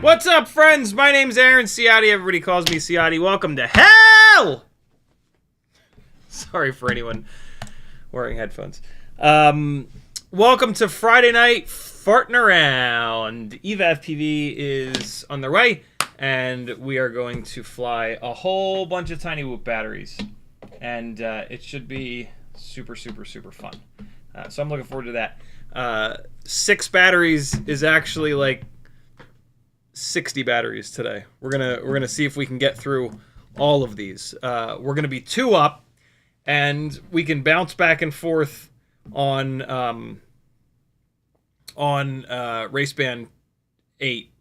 What's up, friends? My name's Aaron Ciotti. Everybody calls me Ciotti. Welcome to hell! Sorry for anyone wearing headphones. Welcome to Friday night farting around. EvaFPV is on their way, and we are going to fly a whole bunch of tiny whoop batteries. And it should be super, super, super fun. So I'm looking forward to that. 6 batteries is actually like 60 batteries today. We're gonna see if we can get through all of these. We're gonna be 2 up, and we can bounce back and forth on race band 8,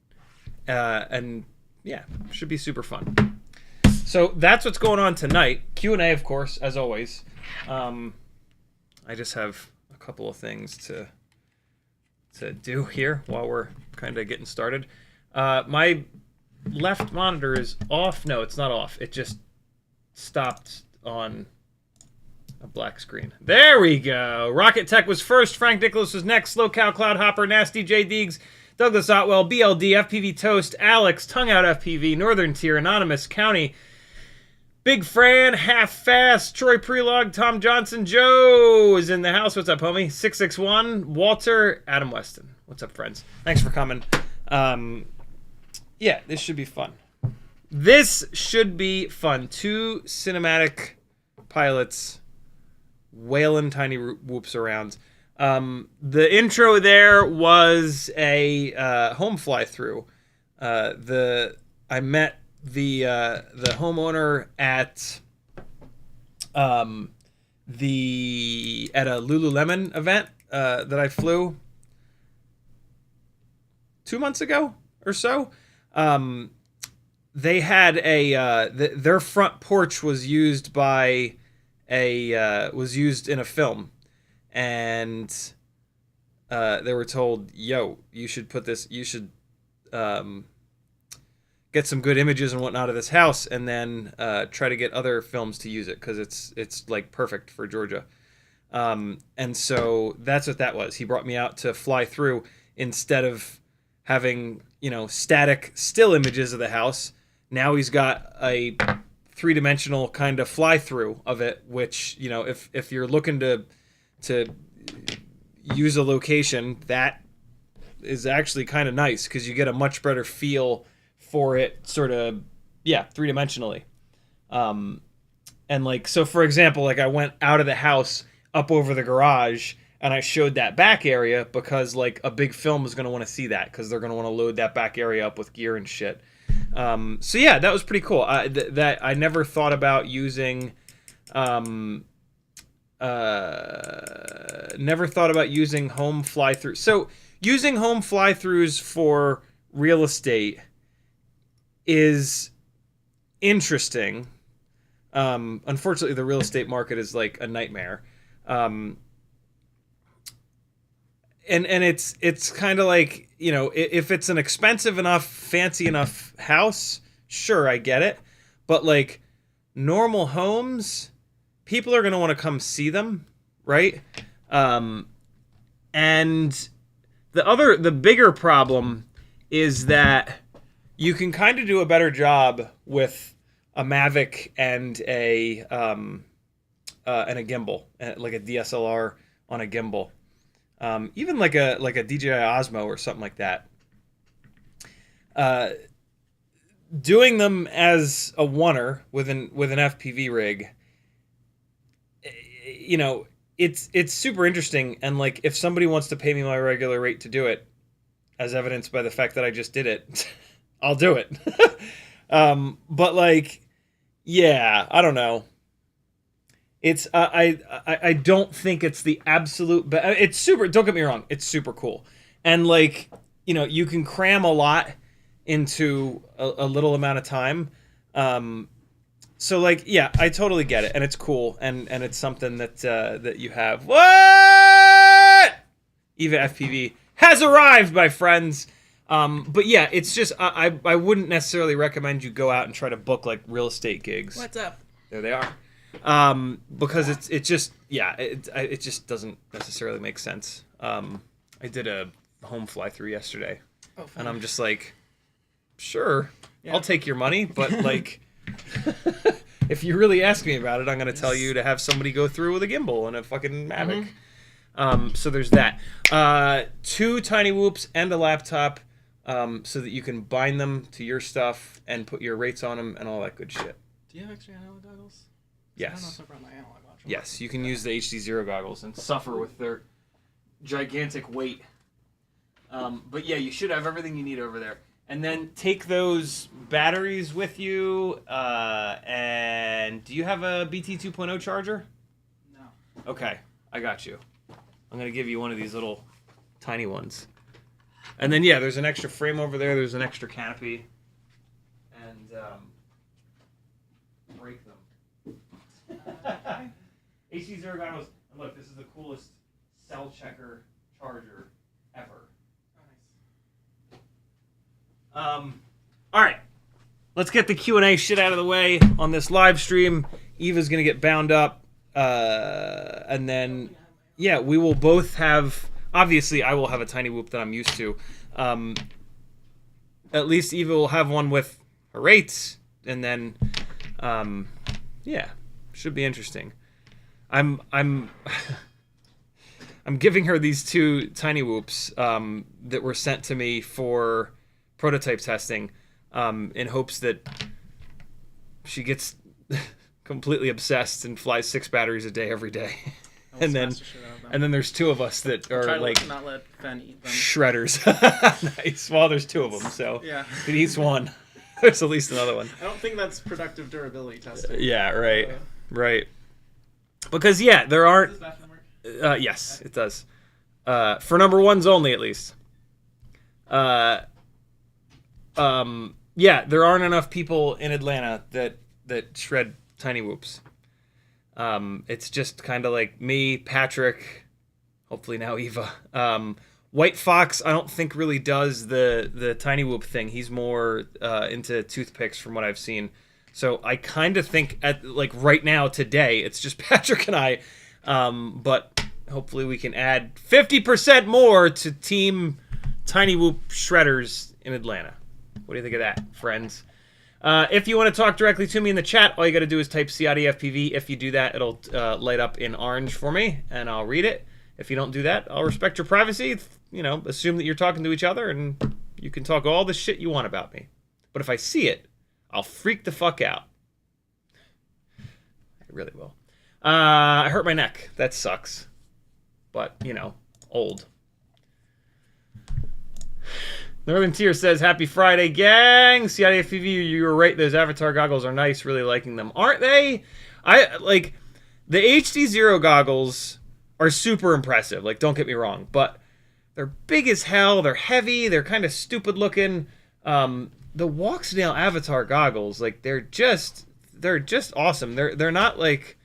and yeah, should be super fun. So that's what's going on tonight. Q&A, of course, as always. I just have a couple of things to do here while we're kind of getting started. My left monitor is off. No, it's not off. It just stopped on a black screen. There we go. Rocket Tech was first. Frank Nicholas was next. Slow Cow, Cloud Hopper, Nasty J Deegs, Douglas Otwell, BLD, FPV Toast, Alex, Tongue Out FPV, Northern Tier, Anonymous, County, Big Fran, Half Fast, Troy Prelog, Tom Johnson, Joe is in the house. What's up, homie? 661, Walter, Adam Weston. What's up, friends? Thanks for coming. Yeah, this should be fun. This should be fun. 2 cinematic pilots wailing tiny whoops around. The intro there was a home fly through. I met the homeowner at a Lululemon event that I flew 2 months ago or so. They had their front porch was used by was used in a film, and they were told, "Yo, you should put this. You should get some good images and whatnot of this house, and then try to get other films to use it because it's like perfect for Georgia." And so that's what that was. He brought me out to fly through instead of having, static still images of the house. Now he's got a 3-dimensional kind of fly through of it, which, if you're looking to use a location, that is actually kind of nice because you get a much better feel for it, sort of, 3-dimensionally. And so for example, I went out of the house up over the garage, and I showed that back area because a big film is going to want to see that because they're going to want to load that back area up with gear and shit. So yeah, that was pretty cool. That I never thought about using. Never thought about using home fly-through. So using home fly-throughs for real estate is interesting. Unfortunately, the real estate market is like a nightmare. And it's kind of like, you know, if it's an expensive enough, fancy enough house, sure, I get it. But like normal homes, people are going to want to come see them, right? And the bigger problem is that you can kind of do a better job with a Mavic and a gimbal, like a DSLR on a gimbal. Even like a DJI Osmo or something like that. Doing them as a oneer with an FPV rig, you know, it's super interesting. And like, if somebody wants to pay me my regular rate to do it, as evidenced by the fact that I just did it, I'll do it. But like, yeah, I don't know. It's I don't think it's the absolute best. It's super. Don't get me wrong. It's super cool, and like, you know, you can cram a lot into a little amount of time. So like, yeah, I totally get it, and it's cool, and it's something that that you have. What? EvaFPV has arrived, my friends. But yeah, it's just I wouldn't necessarily recommend you go out and try to book like real estate gigs. What's up? There they are. Because it just, yeah, it just doesn't necessarily make sense. I did a home fly through yesterday, and I'm just like, sure, yeah, I'll take your money, but like, if you really ask me about it, I'm gonna tell you to have somebody go through with a gimbal and a fucking Mavic. So there's that. 2 tiny whoops and a laptop, so that you can bind them to your stuff and put your rates on them and all that good shit. Do you have extra analog goggles? Yes. I don't know if I brought my analog watch. Yes, you can use the HDZero goggles and suffer with their gigantic weight. But yeah, you should have everything you need over there. And then take those batteries with you. And do you have a BT 2.0 charger? No. Okay, I got you. I'm going to give you one of these little tiny ones. And then, yeah, there's an extra frame over there. There's an extra canopy. And break them. HDZero goggles. And look, this is the coolest cell checker charger ever. Oh, nice. All right, let's get the Q&A shit out of the way on this live stream. Eva's gonna get bound up, and then yeah, we will both have. Obviously, I will have a tiny whoop that I'm used to. At least Eva will have one with her rates, and then yeah, should be interesting. I'm giving her these 2 tiny whoops that were sent to me for prototype testing, in hopes that she gets completely obsessed and flies 6 batteries a day every day. And then there's 2 of us that are like not let Ben eat them. Shredders. Nice. Well, there's 2 of them, so yeah, if he eats one, there's at least another one. I don't think that's productive durability testing. Yeah, right, right. Because yeah, there aren't. Does this bathroom work? Yes, it does. For number 1s only, at least. Yeah, there aren't enough people in Atlanta that shred tiny whoops. It's just kind of like me, Patrick, hopefully now Eva. White Fox, I don't think really does the tiny whoop thing. He's more into toothpicks from what I've seen. So I kind of think at like right now today it's just Patrick and I. But hopefully we can add 50% more to Team Tiny Whoop Shredders in Atlanta. What do you think of that, friends? If you want to talk directly to me in the chat, all you got to do is type CiottiFPV. If you do that, it'll light up in orange for me, and I'll read it. If you don't do that, I'll respect your privacy. You know, assume that you're talking to each other, and you can talk all the shit you want about me. But if I see it, I'll freak the fuck out. I really will. I hurt my neck. That sucks. But, you know, old. Northern Tier says, happy Friday, gang. CiottiFPV, you were right. Those Avatar goggles are nice. Really liking them. Aren't they? I like the HDZero goggles are super impressive. Like, don't get me wrong. But they're big as hell. They're heavy. They're kind of stupid looking. The Walksnail Avatar goggles, like, they're just awesome. They're not like,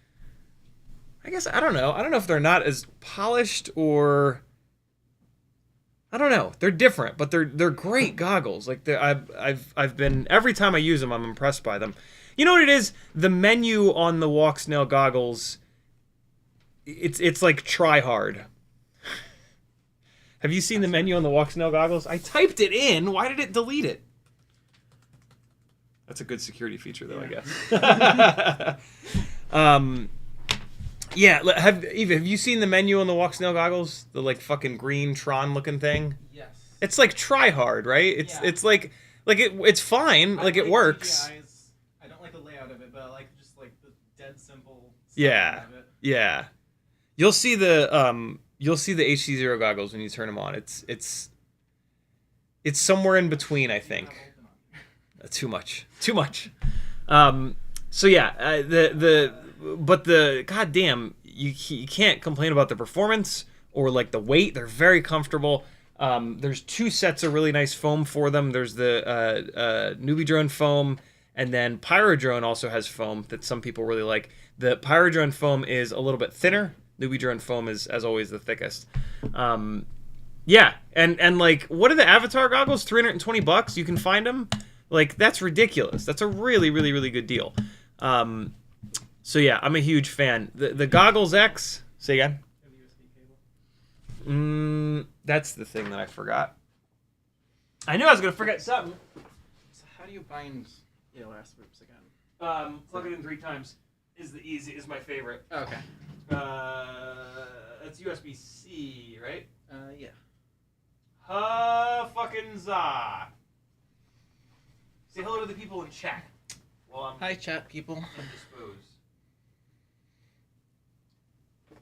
I guess, I don't know if they're not as polished or... I don't know. They're different, but they're great goggles. Like I've been, every time I use them, I'm impressed by them. You know what it is? The menu on the Walksnail goggles, it's like try hard. Have you seen the menu on the Walksnail goggles? I typed it in. Why did it delete it? That's a good security feature, though, I guess. Yeah, have you seen the menu on the Walksnail goggles? The like fucking green Tron looking thing? Yes. It's like try hard, right? It's like it's fine, like it works. GIs. I don't like the layout of it, but I like just like the dead simple stuff Yeah. of it. Yeah. You'll see the HDZero goggles when you turn them on. It's somewhere in between, I think. Too much. So yeah, but the goddamn, you can't complain about the performance or like the weight. They're very comfortable. There's 2 sets of really nice foam for them. There's the Newbie Drone foam, and then Pyro Drone also has foam that some people really like. The Pyro Drone foam is a little bit thinner. Newbie Drone foam is, as always, the thickest. Yeah, and like, what are the Avatar goggles? $320? You can find them. Like, that's ridiculous. That's a really, really, really good deal. So yeah, I'm a huge fan. The Goggles X, say again? That's the thing that I forgot. I knew I was going to forget something. So how do you bind ELS loops again? Plug it in 3 times is my favorite. Okay. That's USB-C, right? Yeah. Fucking za. Say hello to the people in chat. Well, Hi, chat people. Indisposed.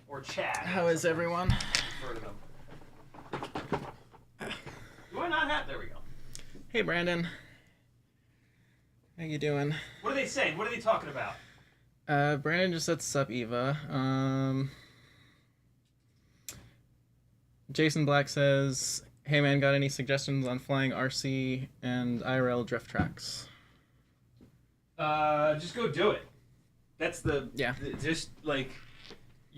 Or Chad. How is everyone? Refer to them. Do I not have? There we go. Hey, Brandon. How you doing? What are they saying? What are they talking about? Brandon just said sup, Eva. Jason Black says, hey man, got any suggestions on flying RC and IRL drift tracks? Just go do it. That's just like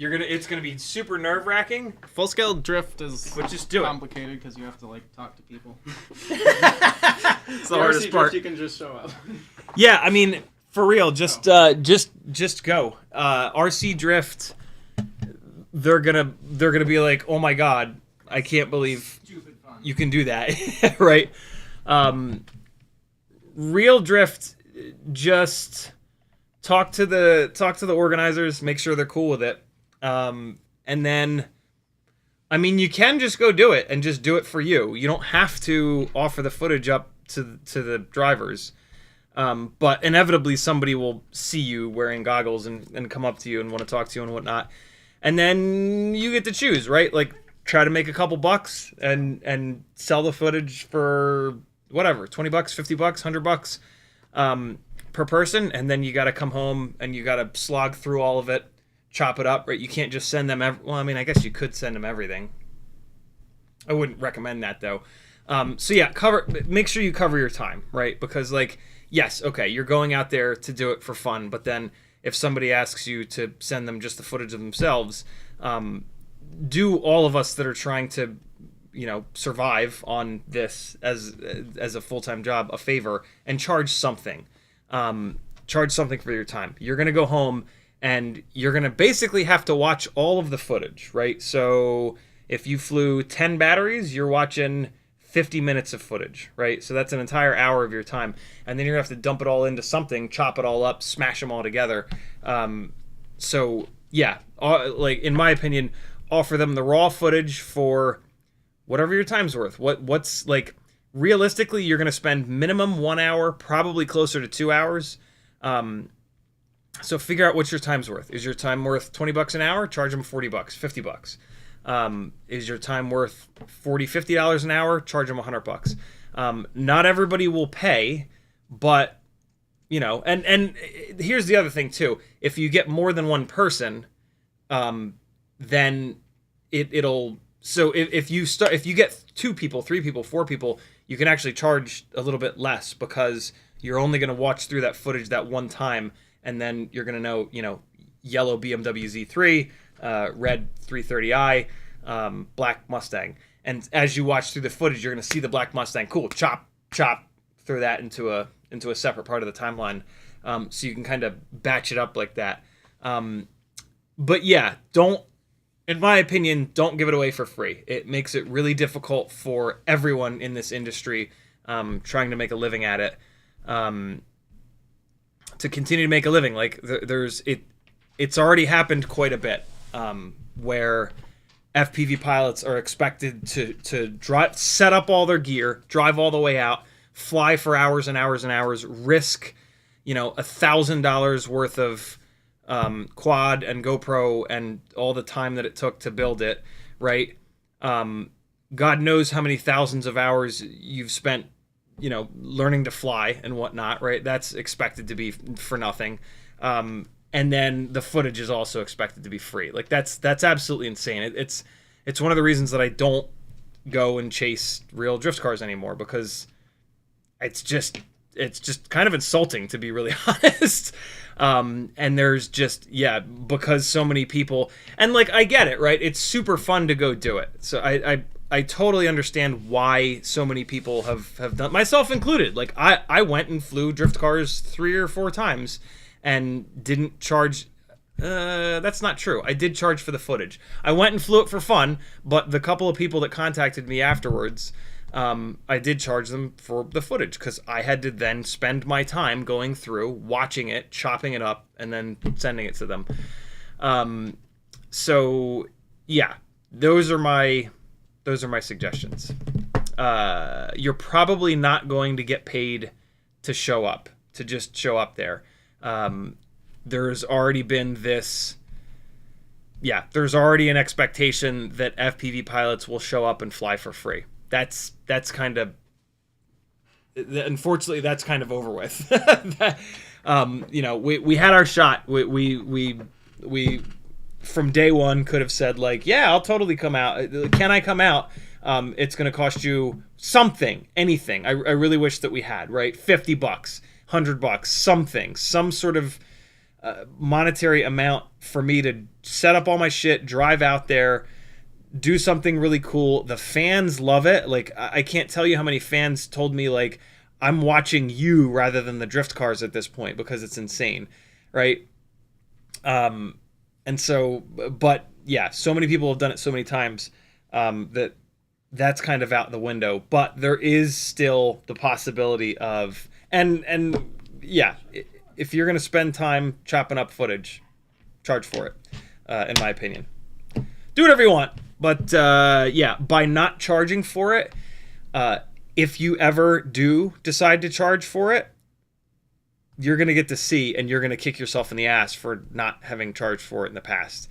it's gonna be super nerve-wracking. Full scale drift is but just do complicated because you have to like talk to people. It's the hardest part. You can just show up. Yeah, I mean, for real, just go. RC drift. They're gonna be like, oh my god, I can't believe you can do that, right? Real drift, just talk to the organizers, make sure they're cool with it, and then, I mean, you can just go do it and just do it for you. You don't have to offer the footage up to the drivers, but inevitably somebody will see you wearing goggles and come up to you and want to talk to you and whatnot. And then you get to choose, right? Like, try to make a couple bucks and sell the footage for whatever, $20, $50, $100 per person. And then you got to come home and you got to slog through all of it, chop it up, right? You can't just send them. Well, I mean, I guess you could send them everything. I wouldn't recommend that though. So yeah, make sure you cover your time, right? Because like, yes, okay, you're going out there to do it for fun, but then if somebody asks you to send them just the footage of themselves, do all of us that are trying to, survive on this as a full-time job a favor and charge something. Charge something for your time. You're going to go home and you're going to basically have to watch all of the footage, right? So if you flew 10 batteries, you're watching 50 minutes of footage, right? So that's an entire hour of your time. And then you're going to have to dump it all into something, chop it all up, smash them all together. So, yeah, like, in my opinion, offer them the raw footage for whatever your time's worth. What's, like, realistically, you're going to spend minimum 1 hour, probably closer to 2 hours. So figure out what your time's worth. Is your time worth $20 an hour? Charge them $40, $50. Is your time worth $40, $50 an hour? Charge them $100. Not everybody will pay, but you know, and here's the other thing too. If you get more than one person, then it'll. So if you get 2 people, 3 people, 4 people, you can actually charge a little bit less because you're only going to watch through that footage that one time, and then you're going to know, you know, yellow BMW Z3, red 330i, black Mustang. And as you watch through the footage, you're going to see the black Mustang. Cool, chop, throw that into a separate part of the timeline, so you can kind of batch it up like that. But yeah, in my opinion, don't give it away for free. It makes it really difficult for everyone in this industry trying to make a living at it, to continue to make a living. Like it's already happened quite a bit, where FPV pilots are expected to set up all their gear, drive all the way out, fly for hours and hours and hours, risk, you know, $1,000 worth of quad and GoPro and all the time that it took to build it, right? God knows how many thousands of hours you've spent, you know, learning to fly and whatnot, right? That's expected to be for nothing. And then the footage is also expected to be free. Like that's absolutely insane. It's one of the reasons that I don't go and chase real drift cars anymore, because it's just kind of insulting, to be really honest. And there's just, yeah, because so many people, and like, I get it, right? It's super fun to go do it. So I totally understand why so many people have done, myself included. Like I went and flew drift cars 3 or 4 times and didn't charge. That's not true. I did charge for the footage. I went and flew it for fun, but the couple of people that contacted me afterwards, I did charge them for the footage, because I had to then spend my time going through, watching it, chopping it up, and then sending it to them. So yeah, those are my suggestions. You're probably not going to get paid to just show up there. There's already been there's already an expectation that FPV pilots will show up and fly for free. That's kind of, unfortunately, that's kind of over with. You know, we had our shot. We from day one could have said, like, yeah, I'll totally come out. Can I come out? It's going to cost you something, anything. I really wish that we had, right? $50, $100, something, some sort of monetary amount for me to set up all my shit, drive out there, do something really cool. The fans love it. Like, I can't tell you how many fans told me, like, I'm watching you rather than the drift cars at this point, because it's insane, right? And so, but yeah, so many people have done it so many times that's kind of out the window. But there is still the possibility of, and yeah, if you're gonna spend time chopping up footage, charge for it. In my opinion, do whatever you want. But yeah, by not charging for it, if you ever do decide to charge for it, you're going to get to see, and you're going to kick yourself in the ass for not having charged for it in the past.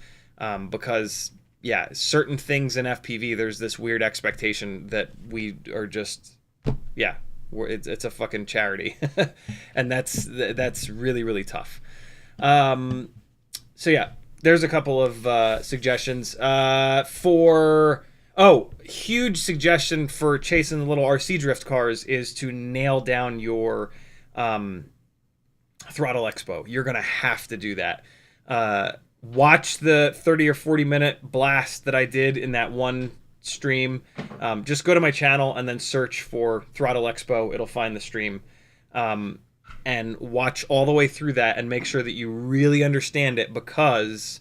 Because, yeah, certain things in FPV, there's this weird expectation that we are just, yeah, it's a fucking charity. And that's really, really tough. So, yeah. There's a couple of suggestions huge suggestion for chasing the little RC drift cars is to nail down your throttle expo. You're going to have to do that. Watch the 30 or 40 minute blast that I did in that one stream. Just go to my channel and then search for throttle expo. It'll find the stream. And watch all the way through that and make sure that you really understand it, because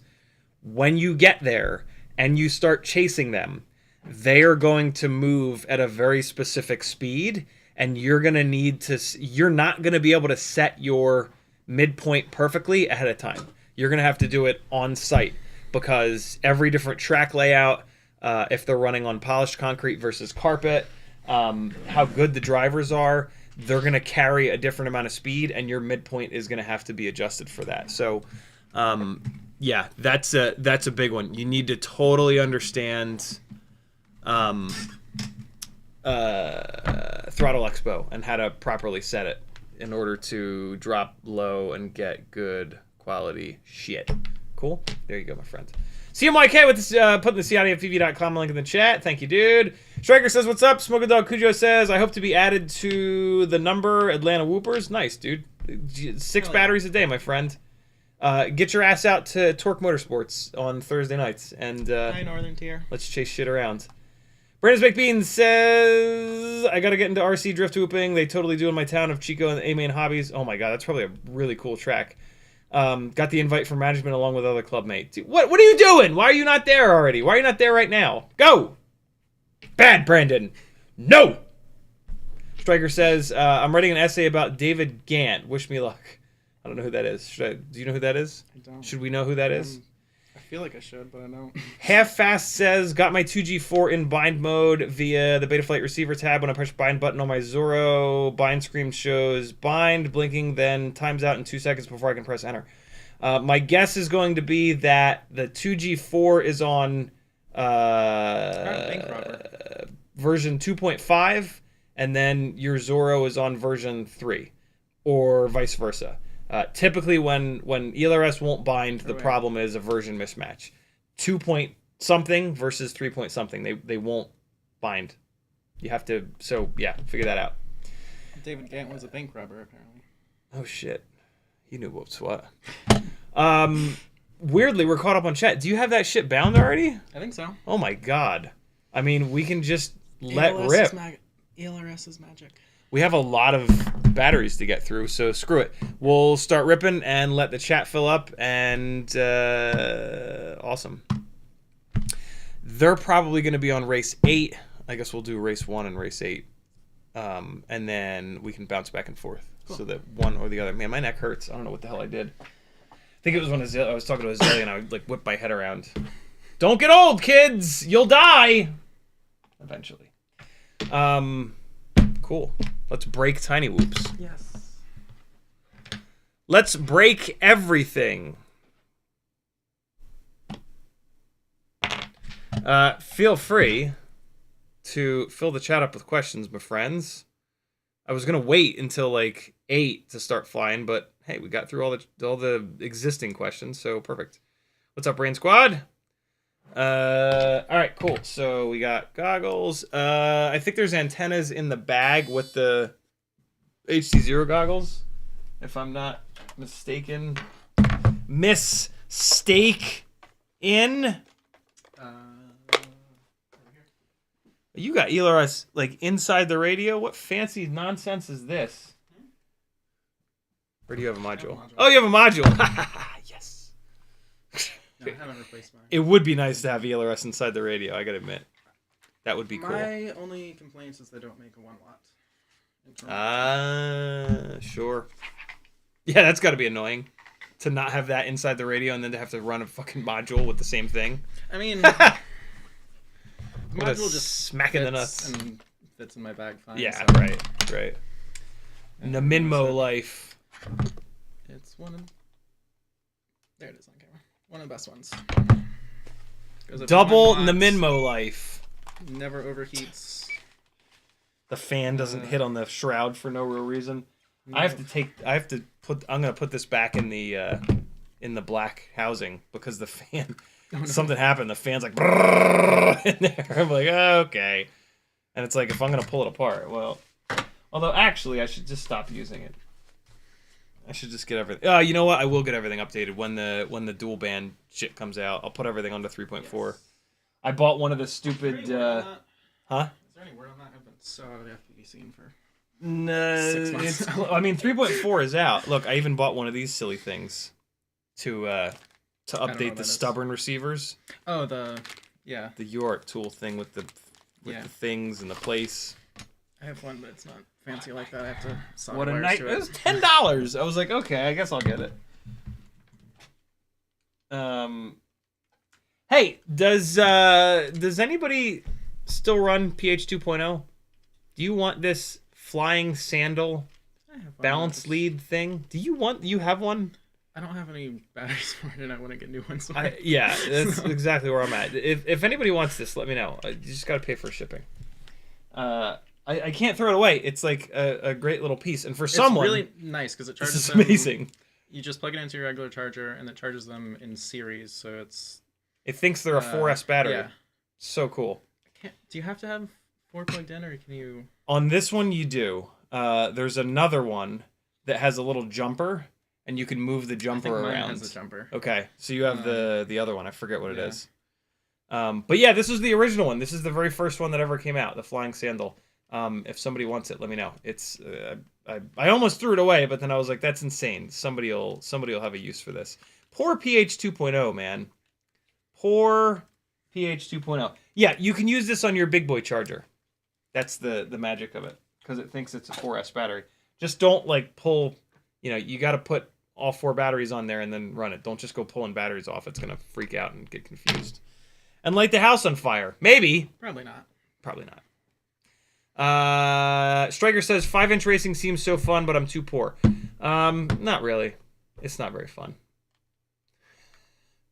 when you get there and you start chasing them, they are going to move at a very specific speed, and you're not going to be able to set your midpoint perfectly ahead of time. You're going to have to do it on site, because every different track layout, if they're running on polished concrete versus carpet, how good the drivers are, they're going to carry a different amount of speed, and your midpoint is going to have to be adjusted for that. So, yeah, that's a big one. You need to totally understand throttle expo and how to properly set it in order to drop low and get good quality shit. Cool. There you go, my friend. CMYK with this, putting the CiottiFPV.com link in the chat. Thank you, dude. Striker says, what's up? Smoke Dog Cujo says, I hope to be added to the number Atlanta Whoopers. Nice, dude. 6 batteries a day, my friend. Get your ass out to Torque Motorsports on Thursday nights. And Hi, Northern Tier. let's chase shit around. Brandon's Baked Beans says, I gotta get into RC drift whooping. They totally do in my town of Chico and A-Main Hobbies. Oh my god, that's probably a really cool track. Got the invite from management along with other club mates. What are you doing? Why are you not there already? Why are you not there right now? Go! Bad, Brandon. No! Striker says, I'm writing an essay about David Gant. Wish me luck. I don't know who that is. Do you know who that is? I don't. Should we know who that is? I feel like I should, but I don't. Half Fast says, got my 2G4 in bind mode via the Betaflight receiver tab. When I push bind button on my Zorro, bind screen shows bind, blinking, then times out in 2 seconds before I can press enter. My guess is going to be that the 2G4 is on version 2.5, and then your Zorro is on version 3, or vice versa. Typically, when ELRS won't bind, the problem is a version mismatch. 2 point something versus 3 point something. They won't bind. You have to, so yeah, figure that out. David Gant was a bank robber, apparently. Oh shit, you knew what's what. Weirdly, we're caught up on chat. Do you have that shit bound already? I think so. Oh my god. I mean, we can just let rip. ELRS is magic. We have a lot of batteries to get through, so screw it. We'll start ripping and let the chat fill up, and awesome. They're probably going to be on race 8. I guess we'll do race 1 and race 8, and then we can bounce back and forth. Cool. So that one or the other. Man, my neck hurts. I don't know what the hell I did. I think it was when I was talking to Azalea and I would like whip my head around. Don't get old, kids. You'll die eventually. Cool. Let's break Tiny Whoops. Yes. Let's break everything. Feel free to fill the chat up with questions, my friends. I was gonna wait until like 8 to start flying, but hey, we got through all the existing questions, so perfect. What's up, Rain Squad? All right, cool. So we got goggles. I think there's antennas in the bag with the HDZero goggles, if I'm not mistaken. You got ELRS like inside the radio? What fancy nonsense is this? Or do you have a module? Oh, you have a module. Yes. No, I haven't replaced mine. It would be nice to have ELRS inside the radio, I gotta admit. That would be cool. My only complaint is they don't make a 1 watt. Sure. Yeah, that's gotta be annoying. To not have that inside the radio and then to have to run a fucking module with the same thing. I mean, the module just smacking the nuts. And fits in my bag fine. Yeah, so. right. Naminmo life. It's one of... There it is on camera. One of the best ones. Double Naminmo life. Never overheats. The fan doesn't hit on the shroud for no real reason. No. I'm gonna put this back in the black housing because the fan. Oh, no. Something happened. The fan's like in there. I'm like, oh, okay. And it's like, if I'm gonna pull it apart, well, although actually I should just stop using it. I should just get everything. You know what? I will get everything updated when the dual band shit comes out. I'll put everything onto 3.4. Yes. I bought one of the stupid. Huh? Is there any word on that? I've been so out of the FPV scene for. No, 6 months. I mean, 3.4 is out. Look, I even bought one of these silly things to update the stubborn receivers. Oh, the UART tool thing with the things and the place. I have one, but it's not fancy like that. I have to solder what a wires night! to It was $10. I was like, okay, I guess I'll get it. Hey, does anybody still run PH 2.0? Do you want this flying sandal balance lead thing? Do you have one? I don't have any batteries for it, and I want to get new ones. Yeah, that's exactly where I'm at. If anybody wants this, let me know. You just got to pay for shipping. I can't throw it away. It's like a great little piece, and for someone, it's really nice because it charges this is them. amazing. You just plug it into your regular charger, and it charges them in series, so it thinks they're a 4S battery. Yeah. So cool. Do you have to have 4 plugged in, or can you? On this one, you do. There's another one that has a little jumper, and you can move the jumper I think around. mine has the jumper. Okay, so you have the other one. I forget what it is. But yeah, this is the original one. This is the very first one that ever came out, the Flying Sandal. If somebody wants it, let me know. It's I almost threw it away, but then I was like, that's insane. Somebody'll have a use for this. Poor PH 2.0, man. Poor PH 2.0. Yeah, you can use this on your big boy charger. That's the magic of it, because it thinks it's a 4S battery. Just don't like pull. You got to put all 4 batteries on there and then run it. Don't just go pulling batteries off. It's gonna freak out and get confused. And light the house on fire. Maybe. Probably not. Probably not. Striker says 5-inch racing seems so fun, but I'm too poor. Not really. It's not very fun.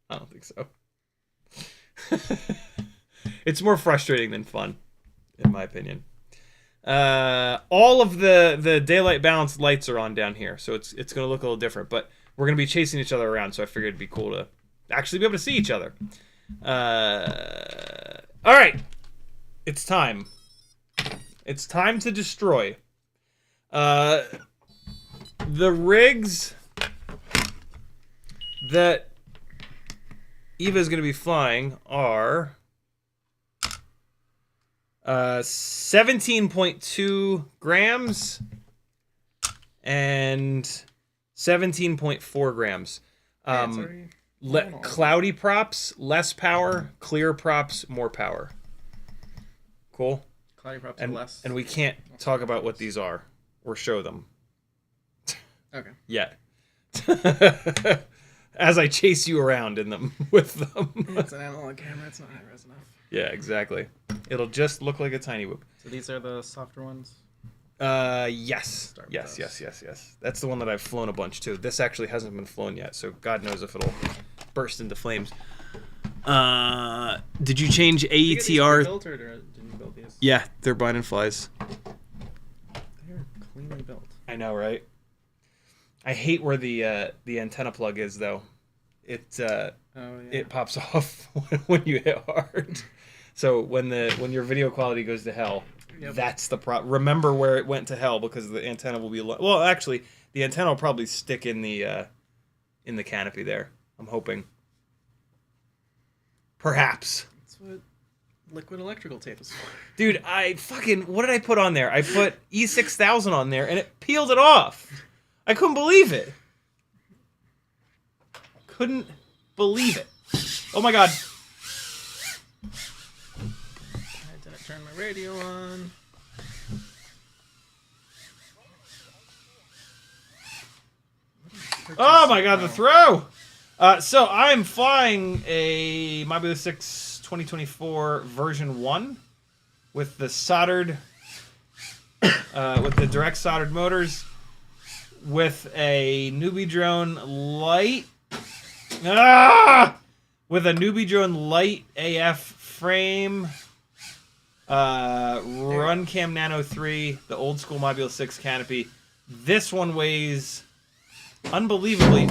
I don't think so. It's more frustrating than fun, in my opinion. All of the daylight balanced lights are on down here, so it's gonna look a little different. But we're gonna be chasing each other around, so I figured it'd be cool to actually be able to see each other. All right, it's time. It's time to destroy. The rigs that Eva is going to be flying are 17.2 grams and 17.4 grams. Cloudy props, less power. Clear props, more power. Cool. Cloudy props are less. And we can't talk about what these are or show them. Okay. Yet. As I chase you around in them with them. It's an analog camera. It's not high res enough. Yeah, exactly. It'll just look like a tiny whoop. So these are the softer ones? Yes. Yes. That's the one that I've flown a bunch too. This actually hasn't been flown yet, so God knows if it'll burst into flames. Did you change AETR? Built or didn't you build these? Yeah, they're Biden flies. They're cleanly built. I know, right? I hate where the antenna plug is, though. It pops off when you hit hard. So when your video quality goes to hell, that's the problem. Remember where it went to hell, because the antenna will be well. Actually, the antenna will probably stick in the canopy there. I'm hoping. Perhaps. That's what liquid electrical tape is for. Dude, what did I put on there? I put E6000 on there, and it peeled it off. I couldn't believe it. Couldn't believe it. Oh my God. I didn't turn my radio on. Oh my God, the throw! So I'm flying a Mob6 2024 version 1 with the soldered, with the direct soldered motors, with a newbie drone light, with a newbie drone light AF frame, Run Cam Nano 3, the old school Mob6 canopy. This one weighs unbelievably,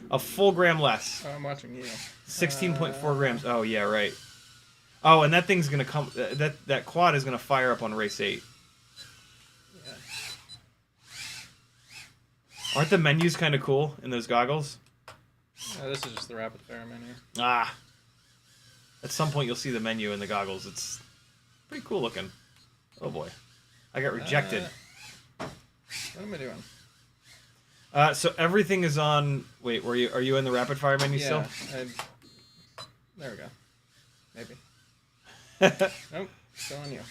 a full gram less. Oh, I'm watching you. 16.4 grams. Oh yeah, right. Oh, and that thing's gonna come. That quad is gonna fire up on race 8. Yeah. Aren't the menus kind of cool in those goggles? This is just the rapid fire menu. At some point you'll see the menu in the goggles. It's pretty cool looking. Oh boy, I got rejected. What am I doing? So everything is on. Wait, are you in the rapid fire menu still? There we go. Maybe. Nope. Still on you.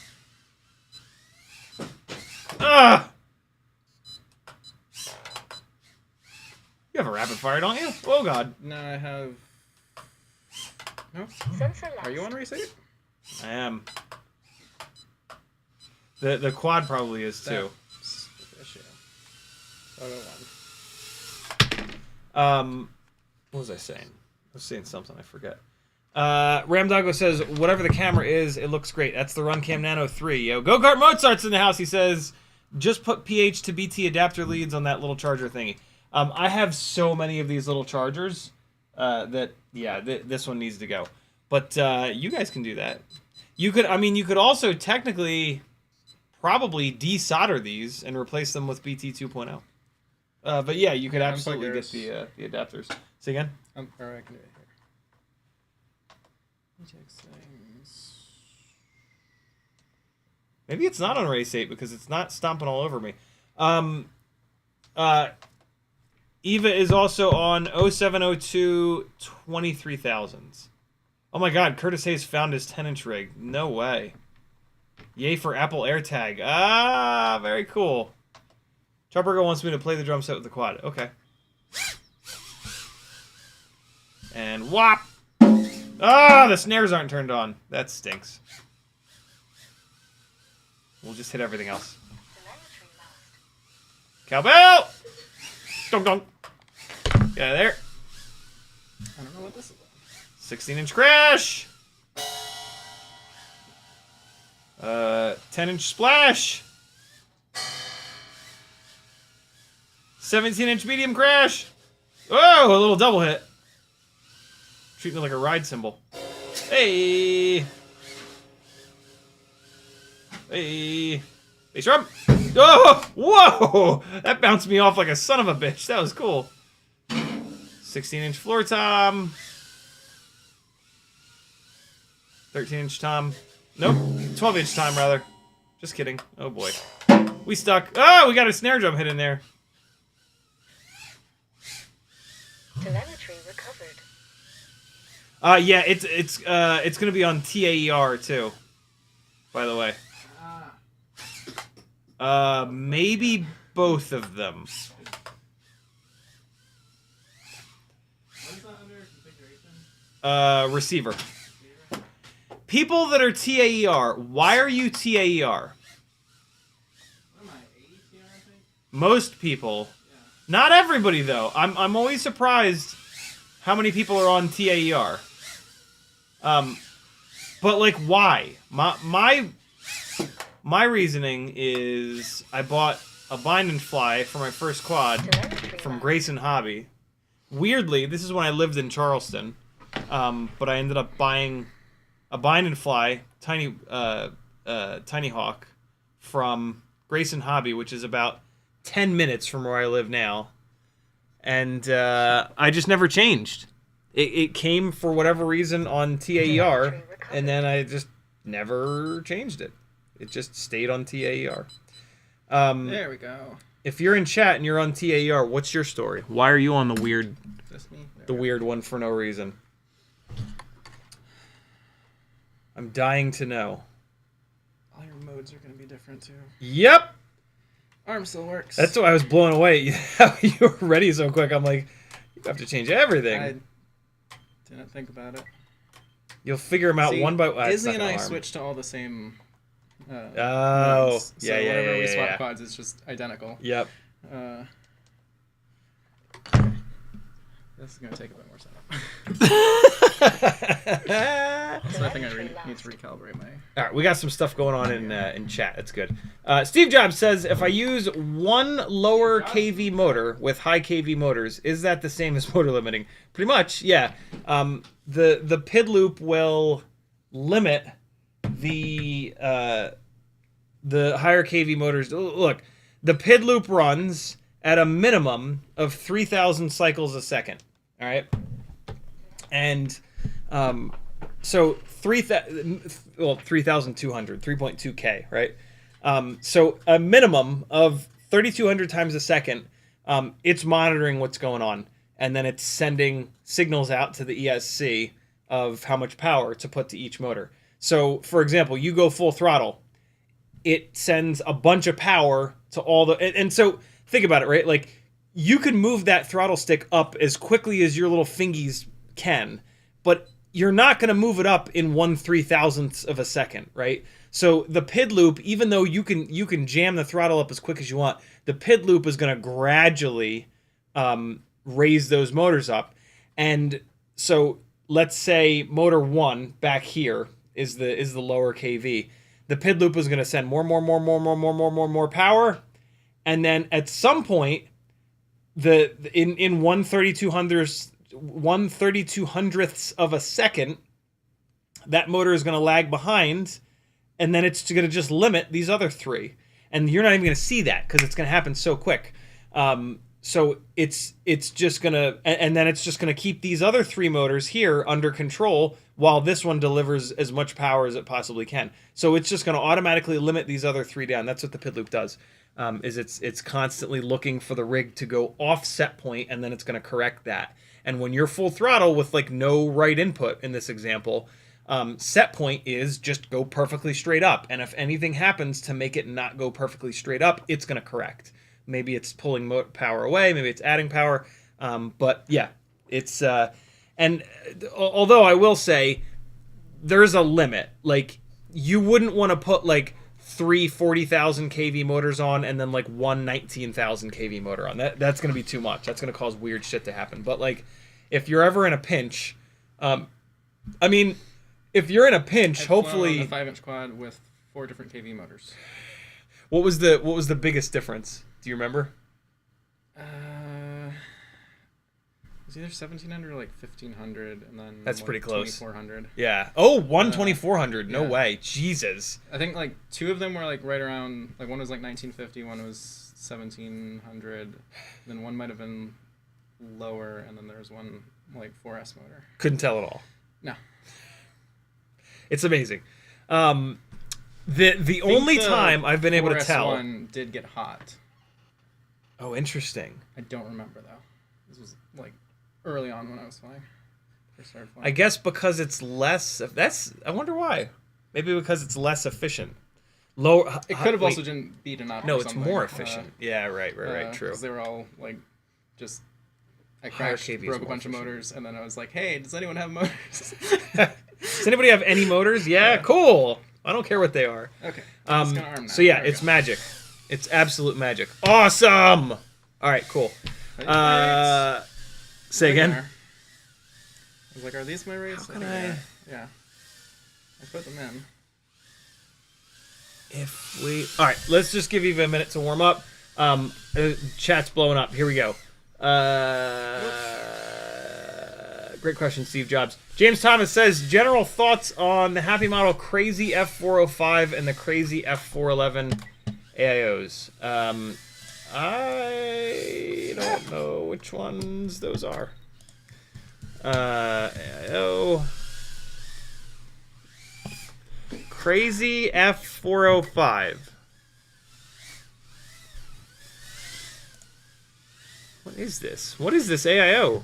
You have a rapid fire, don't you? Oh God. No, I have. No. Are you on race 8? I am. The quad probably is too. What was I saying? I was saying something, I forget. Ramdoggo says, whatever the camera is, it looks great. That's the Runcam Nano 3. Yo, Go-Kart Mozart's in the house. He says, just put PH to BT adapter leads on that little charger thingy. I have so many of these little chargers that, yeah, this one needs to go. But you guys can do that. You could also technically probably desolder these and replace them with BT 2.0. But yeah, you could absolutely get the adapters. Say again? Or I can do it here. Settings. Maybe it's not on Race 8 because it's not stomping all over me. Eva is also on 0702 23,000s. Oh my god, Curtis Hayes found his 10-inch rig. No way. Yay for Apple AirTag. Ah, very cool. Choppergo wants me to play the drum set with the quad. Okay. And whop! Ah, the snares aren't turned on. That stinks. We'll just hit everything else. Cowbell! Dunk dunk. Get out of there. I don't know what this is. 16-inch crash! 10-inch splash! 17-inch medium crash! Oh, a little double hit. Treating it like a ride cymbal. Hey! Hey! Bass drum! Oh! Whoa! That bounced me off like a son of a bitch. That was cool. 16-inch floor tom. 13-inch tom. Nope. 12-inch tom, rather. Just kidding. Oh, boy. We stuck. Oh, we got a snare drum hit in there. Telemetry recovered. Yeah, it's gonna be on TAER too. By the way. Maybe both of them. What is that under configuration? Receiver. People that are TAER, why are you TAER? What am I, AETR, I think? Most people. Yeah. Not everybody though. I'm always surprised how many people are on TAER. But like why? My reasoning is I bought a bind and fly for my first quad from Grayson Hobby. Weirdly, this is when I lived in Charleston. But I ended up buying a bind and fly Tiny Hawk from Grayson Hobby, which is about 10 minutes from where I live now. And I just never changed. It came for whatever reason on TAER, and then I just never changed it. It just stayed on TAER. There we go. If you're in chat and you're on TAER, what's your story? Why are you on the weird, Is this me? There the we go. weird one for no reason? I'm dying to know. All your modes are going to be different too. Yep. Arm still works. That's why I was blown away. You were ready so quick. I'm like, you have to change everything. I didn't think about it. You'll figure them out See, one by one. Izzy and I switched to all the same. Oh, modes. So yeah, whenever yeah, we swap yeah. quads, it's just identical. Yep. This is gonna take a bit more setup. So I think I need to recalibrate my. All right, we got some stuff going on in chat. That's good. Steve Jobs says, if I use one lower kV motor with high kV motors, is that the same as motor limiting? Pretty much, yeah. The PID loop will limit the higher kV motors. Look, the PID loop runs at a minimum of 3,000 cycles a second. All right, and so 3,200, 3.2K, right? So a minimum of 3,200 times a second. It's monitoring what's going on, and then it's sending signals out to the ESC of how much power to put to each motor. So, for example, you go full throttle, it sends a bunch of power to all the... And so, think about it, right? Like, you can move that throttle stick up as quickly as your little fingies can, but you're not going to move it up in 1/3000th of a second, right? So the PID loop, even though you can jam the throttle up as quick as you want, the PID loop is going to gradually raise those motors up. And so let's say motor 1 back here is the lower kV. The PID loop is going to send more power, and then at some point, in 1/3200ths of a second, that motor is going to lag behind, and then it's going to just limit these other 3, and you're not even going to see that because it's going to happen so quick. So it's just gonna, and then it's just gonna keep these other 3 motors here under control while this one delivers as much power as it possibly can. So it's just gonna automatically limit these other 3 down. That's what the PID loop does. Is it's constantly looking for the rig to go off set point, and then it's gonna correct that. And when you're full throttle with like no right input in this example, set point is just go perfectly straight up. And if anything happens to make it not go perfectly straight up, it's gonna correct. Maybe it's pulling power away, maybe it's adding power, but yeah, it's and although I will say there's a limit. Like, you wouldn't want to put like 3 40,000 kV motors on and then like one 19,000 kV motor on. That's going to be too much. That's going to cause weird shit to happen. But like, if you're ever in a pinch, I mean, if you're in a pinch, hopefully a 5-inch quad with 4 different kV motors. What was the biggest difference? Do you remember? It was either 1,700 or like 1,500, and then that's pretty close. 2,400. Yeah. Oh, 1,2400. No yeah. way. Jesus. I think like 2 of them were like right around, like one was like 1,950, one was 1,700, then one might have been lower, and then there was one like 4S motor. Couldn't tell at all. No. It's amazing. The only time I've been able to tell. 4S1 did get hot. Oh, interesting. I don't remember though. This was like early on when I was flying. First started flying. I guess because it's less. I wonder why. Maybe because it's less efficient. Lower. It could have also been beaten up. No, or it's something. more efficient. Yeah, right. True. Because they were all like, just. I Higher crashed, KV is broke a more bunch efficient. of motors, and then I was like, "Hey, does anyone have motors?" Does anybody have any motors? Yeah, cool. I don't care what they are. Okay. I'm just gonna arm that. So yeah, There we it's go. magic. It's absolute magic. Awesome. All right, cool. Say again. I was like, "Are these my rates?" How can I? Yeah. I put them in. If we, all right, let's just give Eva a minute to warm up. Chat's blowing up. Here we go. Great question, Steve Jobs. James Thomas says, general thoughts on the HAPPYMODEL Crazy F405 and the Crazy F411 AIOs. I don't know which ones those are. AIO. Crazy F405. What is this? What is this AIO?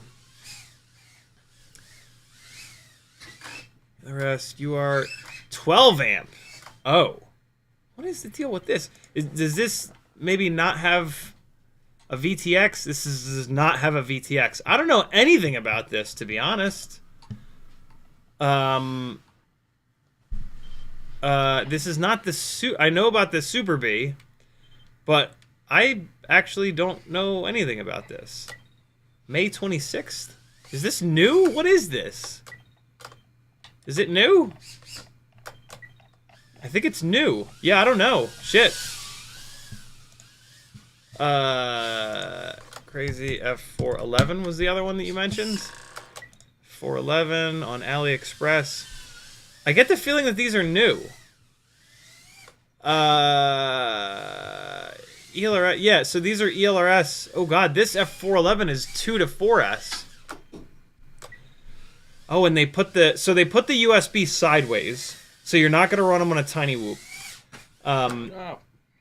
The rest, you are 12 amp. Oh. What is the deal with this? Does this maybe not have a VTX? This does not have a VTX. I don't know anything about this, to be honest. This is not the I know about the Super B, but I actually don't know anything about this. May 26th? Is this new? What is this? Is it new? I think it's new. Yeah, I don't know. Shit. Crazy F411 was the other one that you mentioned. 411 on AliExpress. I get the feeling that these are new. ELRS, yeah, so these are ELRS. Oh god, this F411 is 2 to 4S. Oh, and they put the USB sideways, so you're not gonna run them on a tiny whoop.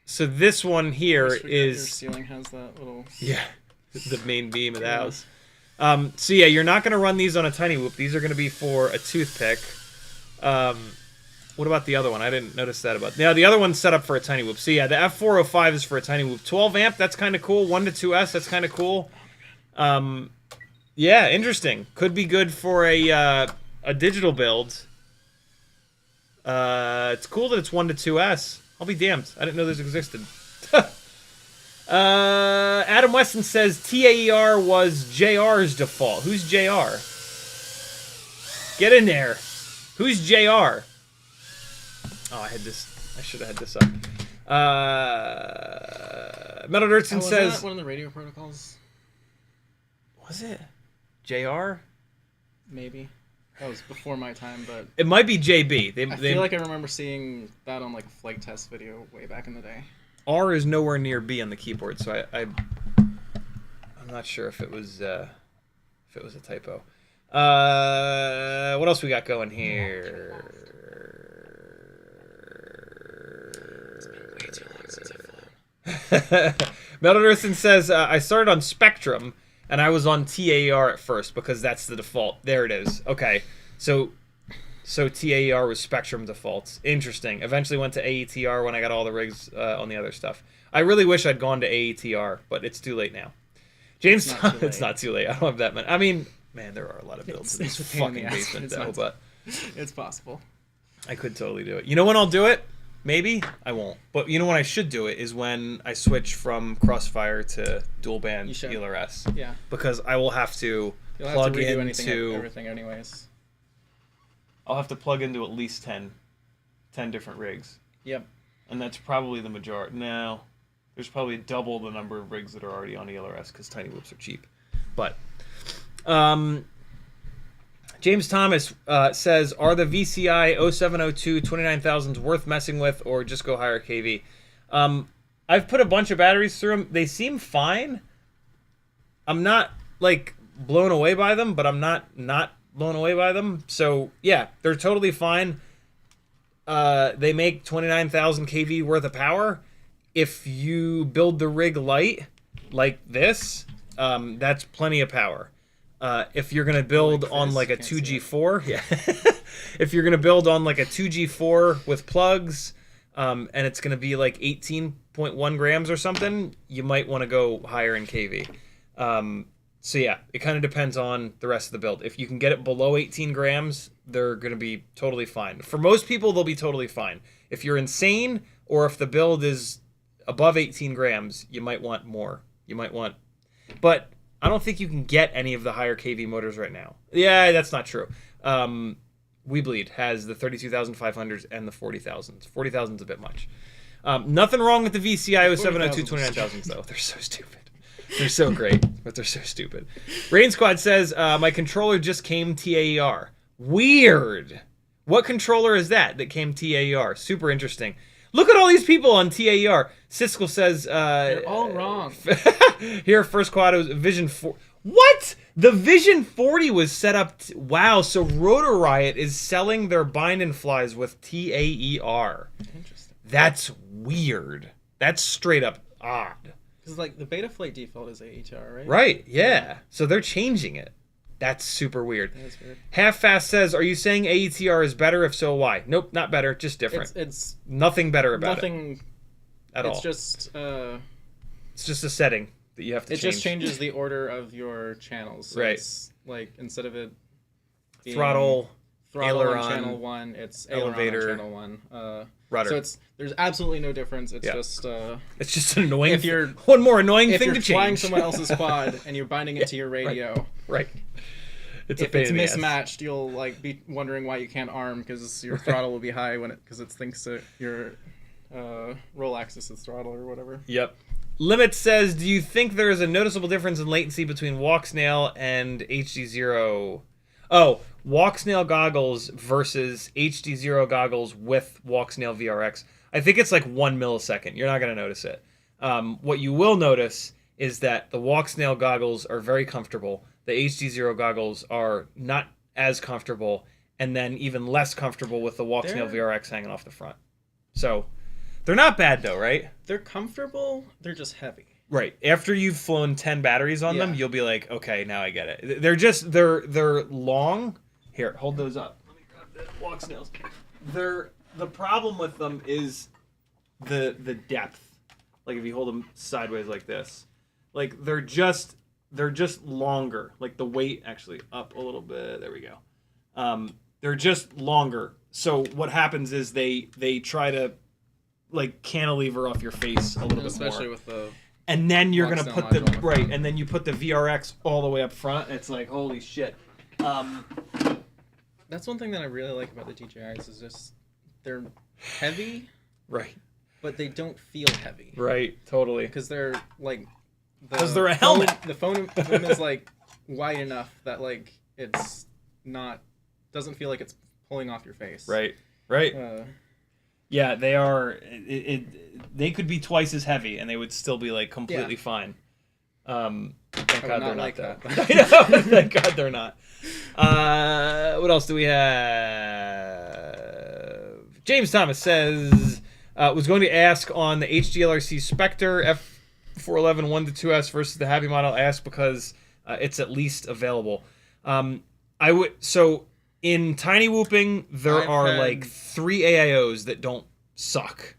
So this one here Your is ceiling has that little. yeah, the main beam of the house. So yeah, you're not gonna run these on a tiny whoop. These are gonna be for a toothpick. What about the other one? I didn't notice that about. Yeah, the other one's set up for a tiny whoop. So yeah, the F405 is for a tiny whoop. 12 amp, that's kind of cool. 1 to 2S, that's kind of cool. Yeah, interesting. Could be good for a digital build. It's cool that it's 1 to 2S. I'll be damned. I didn't know this existed. Adam Weston says TAER was JR's default. Who's JR? Get in there. Who's JR? Oh, I should have had this up. Metal Dirtson says... that one of the radio protocols? Was it? JR? Maybe. That was before my time, but... It might be JB. I feel like I remember seeing that on like a flight test video way back in the day. R is nowhere near B on the keyboard, so I'm not sure if it was a typo. What else we got going here? Metal Earthen says, I started on Spectrum, and I was on TAER at first, because that's the default. There it is. Okay, so TAER was Spectrum defaults. Interesting. Eventually went to AETR when I got all the rigs on the other stuff. I really wish I'd gone to AETR, but it's too late now. James, it's not too late. I don't have that many. I mean, man, there are a lot of builds in this fucking basement, though, but... It's possible. I could totally do it. You know when I'll do it? Maybe. I won't. But you know when I should do it is when I switch from Crossfire to dual band ELRS. Yeah. Because I will have to plug into... everything anyways. I'll have to plug into at least 10 different rigs. Yep. And that's probably the majority. No. There's probably double the number of rigs that are already on ELRS because tiny whoops are cheap. But... James Thomas says, are the VCI 0702 29000s worth messing with or just go higher KV? I've put a bunch of batteries through them. They seem fine. I'm not, like, blown away by them, but I'm not blown away by them. So, yeah, they're totally fine. They make 29,000 kV worth of power. If you build the rig light, like this, that's plenty of power. If you're gonna build on like a 2G4, yeah. If you're gonna build on like a 2G4 with plugs, and it's gonna be like 18.1 grams or something, you might want to go higher in KV. So yeah, it kind of depends on the rest of the build. If you can get it below 18 grams, they're gonna be totally fine. For most people, they'll be totally fine. If you're insane, or if the build is above 18 grams, you might want more. But I don't think you can get any of the higher KV motors right now. Yeah, that's not true. WeBleed has the 32,500s and the 40,000s. 40,000's a bit much. Nothing wrong with the VCI 0702 29000s, though. They're so stupid. They're so great, but they're so stupid. Rain Squad says, my controller just came TAER. Weird. What controller is that came TAER? Super interesting. Look at all these people on TAER. Siskel says... They're all wrong. Here, first quad was Vision 4. What? The Vision 40 was set up... Wow, so Rotor Riot is selling their bind and flies with TAER. Interesting. That's weird. That's straight up odd. Because, like, the Betaflight default is AETR, right? Right, yeah. So they're changing it. That's super weird. That is weird. Half Fast says, are you saying AETR is better? If so, why? Nope, not better, just different. It's nothing better about nothing at all. It's just it's just a setting that you have to change. It just changes the order of your channels. So right. It's like instead of it being throttle aileron, on channel 1, it's elevator, on channel 1. Rudder. So there's absolutely no difference. It's just it's just an annoying. If you're one more annoying thing to change. If you're flying someone else's quad and you're binding it to your radio, right. If it's mismatched, you'll like be wondering why you can't arm because your throttle will be high because it thinks that your roll axis is throttle or whatever. Yep. Limit says, do you think there is a noticeable difference in latency between Walksnail and HDZero? Oh, Walksnail goggles versus HDZero goggles with Walksnail VRX. I think it's like 1 millisecond. You're not going to notice it. What you will notice is that the Walksnail goggles are very comfortable. The HDZero goggles are not as comfortable, and then even less comfortable with the Walksnail VRX hanging off the front. So, they're not bad though, right? They're comfortable, they're just heavy. Right. After you've flown 10 batteries on them, you'll be like, okay, now I get it. They're long. Here, hold those up. Let me grab the Walksnails. The problem with them is the depth. Like if you hold them sideways like this. Like they're just longer. Like the weight actually up a little bit. There we go. They're just longer. So what happens is they try to like cantilever off your face a little bit more. Especially with the and then you're gonna put the right, and then you put the VRX all the way up front. And it's like holy shit. That's one thing that I really like about the DJIs is just they're heavy, Right. but they don't feel heavy. Right. Totally. Because they're like Because they're a helmet. The phone is like wide enough that like it's not doesn't feel like it's pulling off your face. Right. Right. Yeah, they are. They could be twice as heavy, and they would still be like completely fine. Thank God they're not though. I know. Thank God they're not. What else do we have? James Thomas says was going to ask on the HGLRC Specter F411 1-2S versus the Happy model. I asked because it's at least available. I would so. In tiny whooping, there are like 3 AIOs that don't suck,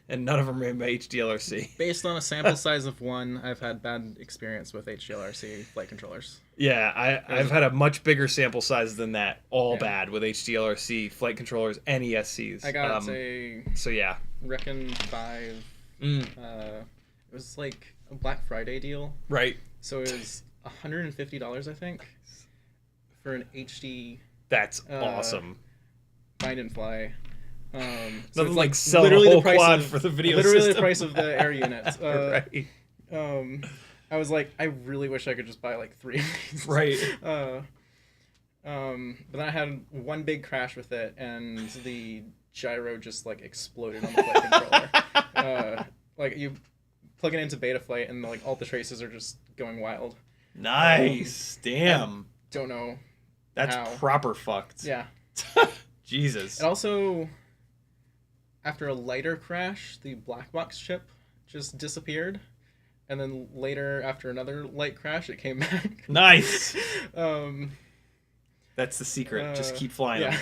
and none of them are made by HGLRC. Based on a sample size of 1, I've had bad experience with HGLRC flight controllers. Yeah, I've had a much bigger sample size than that. All bad with HGLRC flight controllers and ESCs. I got a so yeah, Recon 5. It was like a Black Friday deal. Right. So it was $150, I think, for an HD. That's awesome. Find and fly. So nothing like sell the whole quad for the video literally system. The price of the air unit. Right. I was like, I really wish I could just buy like 3 of these. Right. But then I had one big crash with it, and the gyro just like exploded on the flight controller. Like you plug it into Betaflight, and like all the traces are just going wild. Nice. Damn. Don't know. That's how. proper fucked. Yeah. Jesus. And also, after a lighter crash, the black box chip just disappeared. And then later, after another light crash, it came back. Nice. That's the secret. Just keep flying them.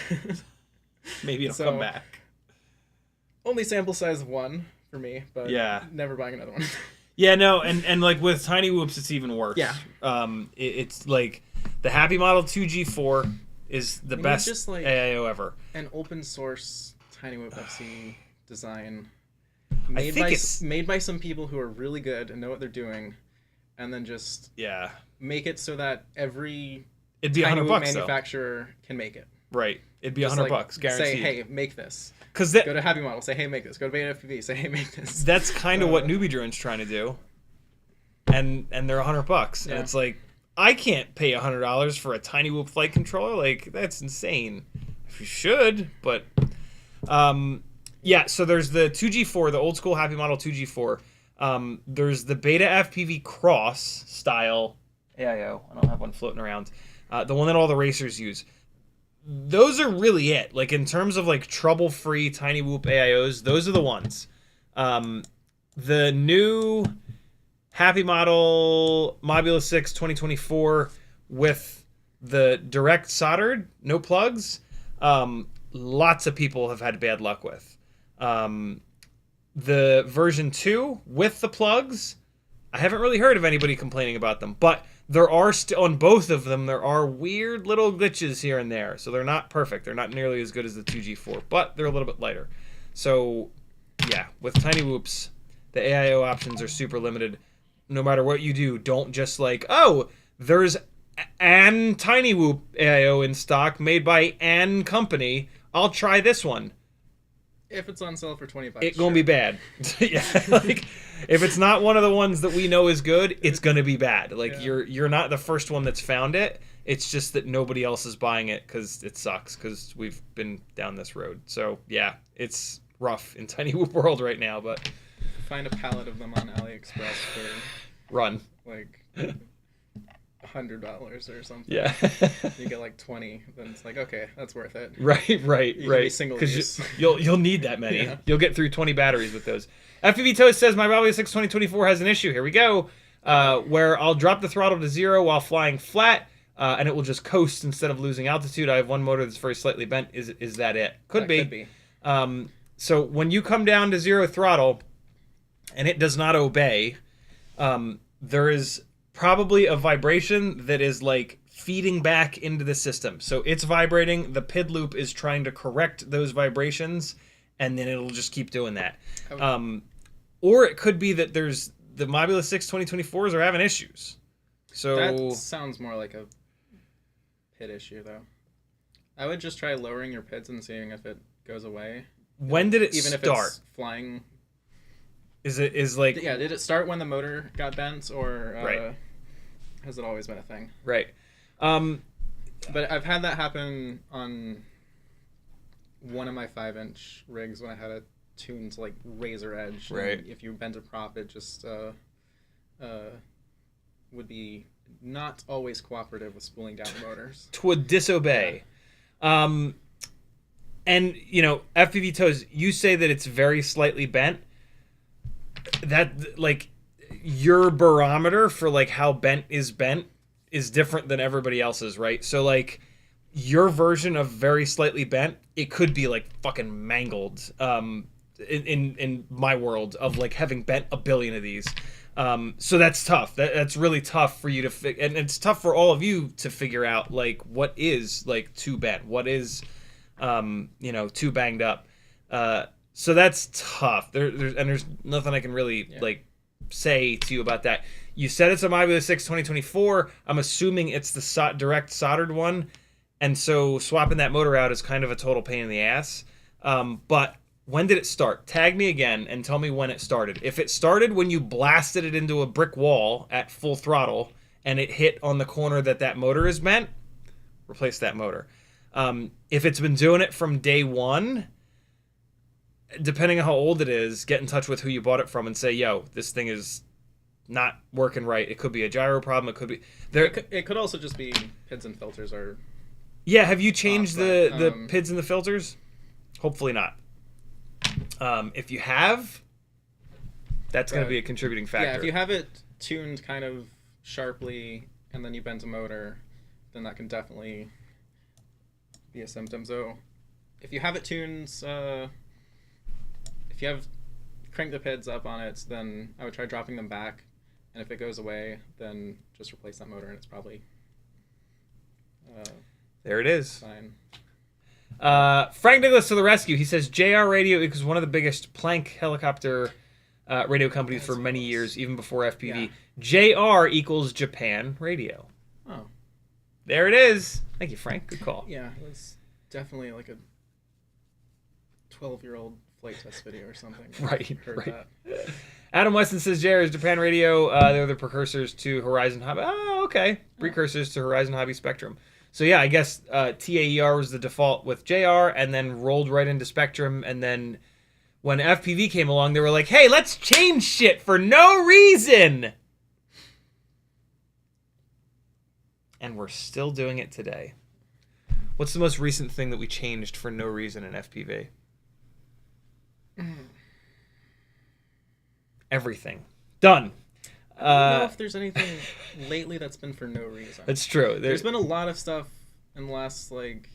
Maybe it'll come back. Only sample size of 1 for me, but never buying another one. Yeah, no, and like with tiny whoops, it's even worse. Yeah. It's like the Happy Model 2G4 is the best just like AIO ever. An open source tiny whoop FC design I think made by some people who are really good and know what they're doing, and then just make it so that every it'd be tiny $100 whoop manufacturer can make it. Right. It'd be $100, guaranteed. Say, hey, make this. Because go to Happy Model, say, hey, make this. Go to BetaFPV, say, hey, make this. That's kind of what Newbie Drone's trying to do, and they're $100, and it's like I can't pay $100 for a tiny whoop flight controller. Like that's insane. You should, but yeah. So there's the 2G4, the old school Happy Model 2G4. There's the BetaFPV Cross style AIO. I don't have one floating around. The one that all the racers use. Those are really it. Like in terms of like trouble-free tiny whoop AIOs, those are the ones. The new Happy Model Mob6 2024 with the direct soldered, no plugs, lots of people have had bad luck with. The version 2 with the plugs, I haven't really heard of anybody complaining about them, but there are on both of them, there are weird little glitches here and there. So they're not perfect. They're not nearly as good as the 2G4, but they're a little bit lighter. So yeah, with tiny whoops, the AIO options are super limited. No matter what you do, don't just like, oh, there's an tiny whoop AIO in stock made by an company. I'll try this one. If it's on sale for $20, it's gonna be bad. Yeah, like if it's not one of the ones that we know is good, it's gonna be bad. Like you're not the first one that's found it. It's just that nobody else is buying it because it sucks. Because we've been down this road. So yeah, it's rough in tiny whoop world right now. But find a pallet of them on AliExpress for run like $100 or something. Yeah. You get like 20, then it's like, okay, that's worth it. Right. Single use. You'll need that many. Yeah. You'll get through 20 batteries with those. FPV Toast says my Mob6 2024 has an issue. Here we go. Where I'll drop the throttle to 0 while flying flat, and it will just coast instead of losing altitude. I have one motor that's very slightly bent. Is that it? Could be. So when you come down to 0 throttle, and it does not obey, there is probably a vibration that is like feeding back into the system. So it's vibrating, the PID loop is trying to correct those vibrations, and then it'll just keep doing that. Or it could be that there's the Mob6 2024s are having issues. So that sounds more like a PID issue though. I would just try lowering your PIDs and seeing if it goes away. When did it Even start? if it's flying. Is like Yeah, did it start when the motor got bent, or Right. has it always been a thing? right? But I've had that happen on one of my 5-inch rigs when I had it tuned to like razor edge. Right. And if you bent a prop, it just would be not always cooperative with spooling down the motors. Would disobey. And you know, FPV toes, you say that it's very slightly bent. That like your barometer for like how bent is different than everybody else's, right? So like your version of very slightly bent, it could be like fucking mangled. In my world of like having bent a billion of these. So that's tough. That's really tough for you to and it's tough for all of you to figure out like what is like too bent, what is you know, too banged up. So that's tough. There's nothing I can really like say to you about that. You said it's a Mob6 2024. I'm assuming it's the direct soldered one, and so swapping that motor out is kind of a total pain in the ass. But when did it start? Tag me again and tell me when it started. If it started when you blasted it into a brick wall at full throttle and it hit on the corner that motor is bent, replace that motor. If it's been doing it from day one, depending on how old it is, get in touch with who you bought it from and say, yo, this thing is not working right. It could be a gyro problem. It could be... It could also just be PIDs and filters are... Yeah, have you changed the PIDs and the filters? Hopefully not. If you have, that's going to be a contributing factor. Yeah, if you have it tuned kind of sharply and then you bent a motor, then that can definitely be a symptom. So if you have it tuned, if you have cranked the PIDs up on it, then I would try dropping them back. And if it goes away, then just replace that motor and it's probably there it is. fine. Frank Nicholas to the rescue. He says JR Radio is one of the biggest plank helicopter radio companies for many years, even before FPV. JR equals Japan Radio. Oh. There it is. Thank you, Frank. Good call. Yeah, it was definitely like a 12-year-old flight test video or something. Right. Heard that. Adam Weston says JR is Japan Radio. They're the precursors to Horizon Hobby. Oh, okay. Precursors to Horizon Hobby Spectrum. So yeah, I guess TAER was the default with JR, and then rolled right into Spectrum. And then when FPV came along, they were like, "Hey, let's change shit for no reason." And we're still doing it today. What's the most recent thing that we changed for no reason in FPV? Everything. Done. I don't know if there's anything lately that's been for no reason. That's true. There's been a lot of stuff in the last like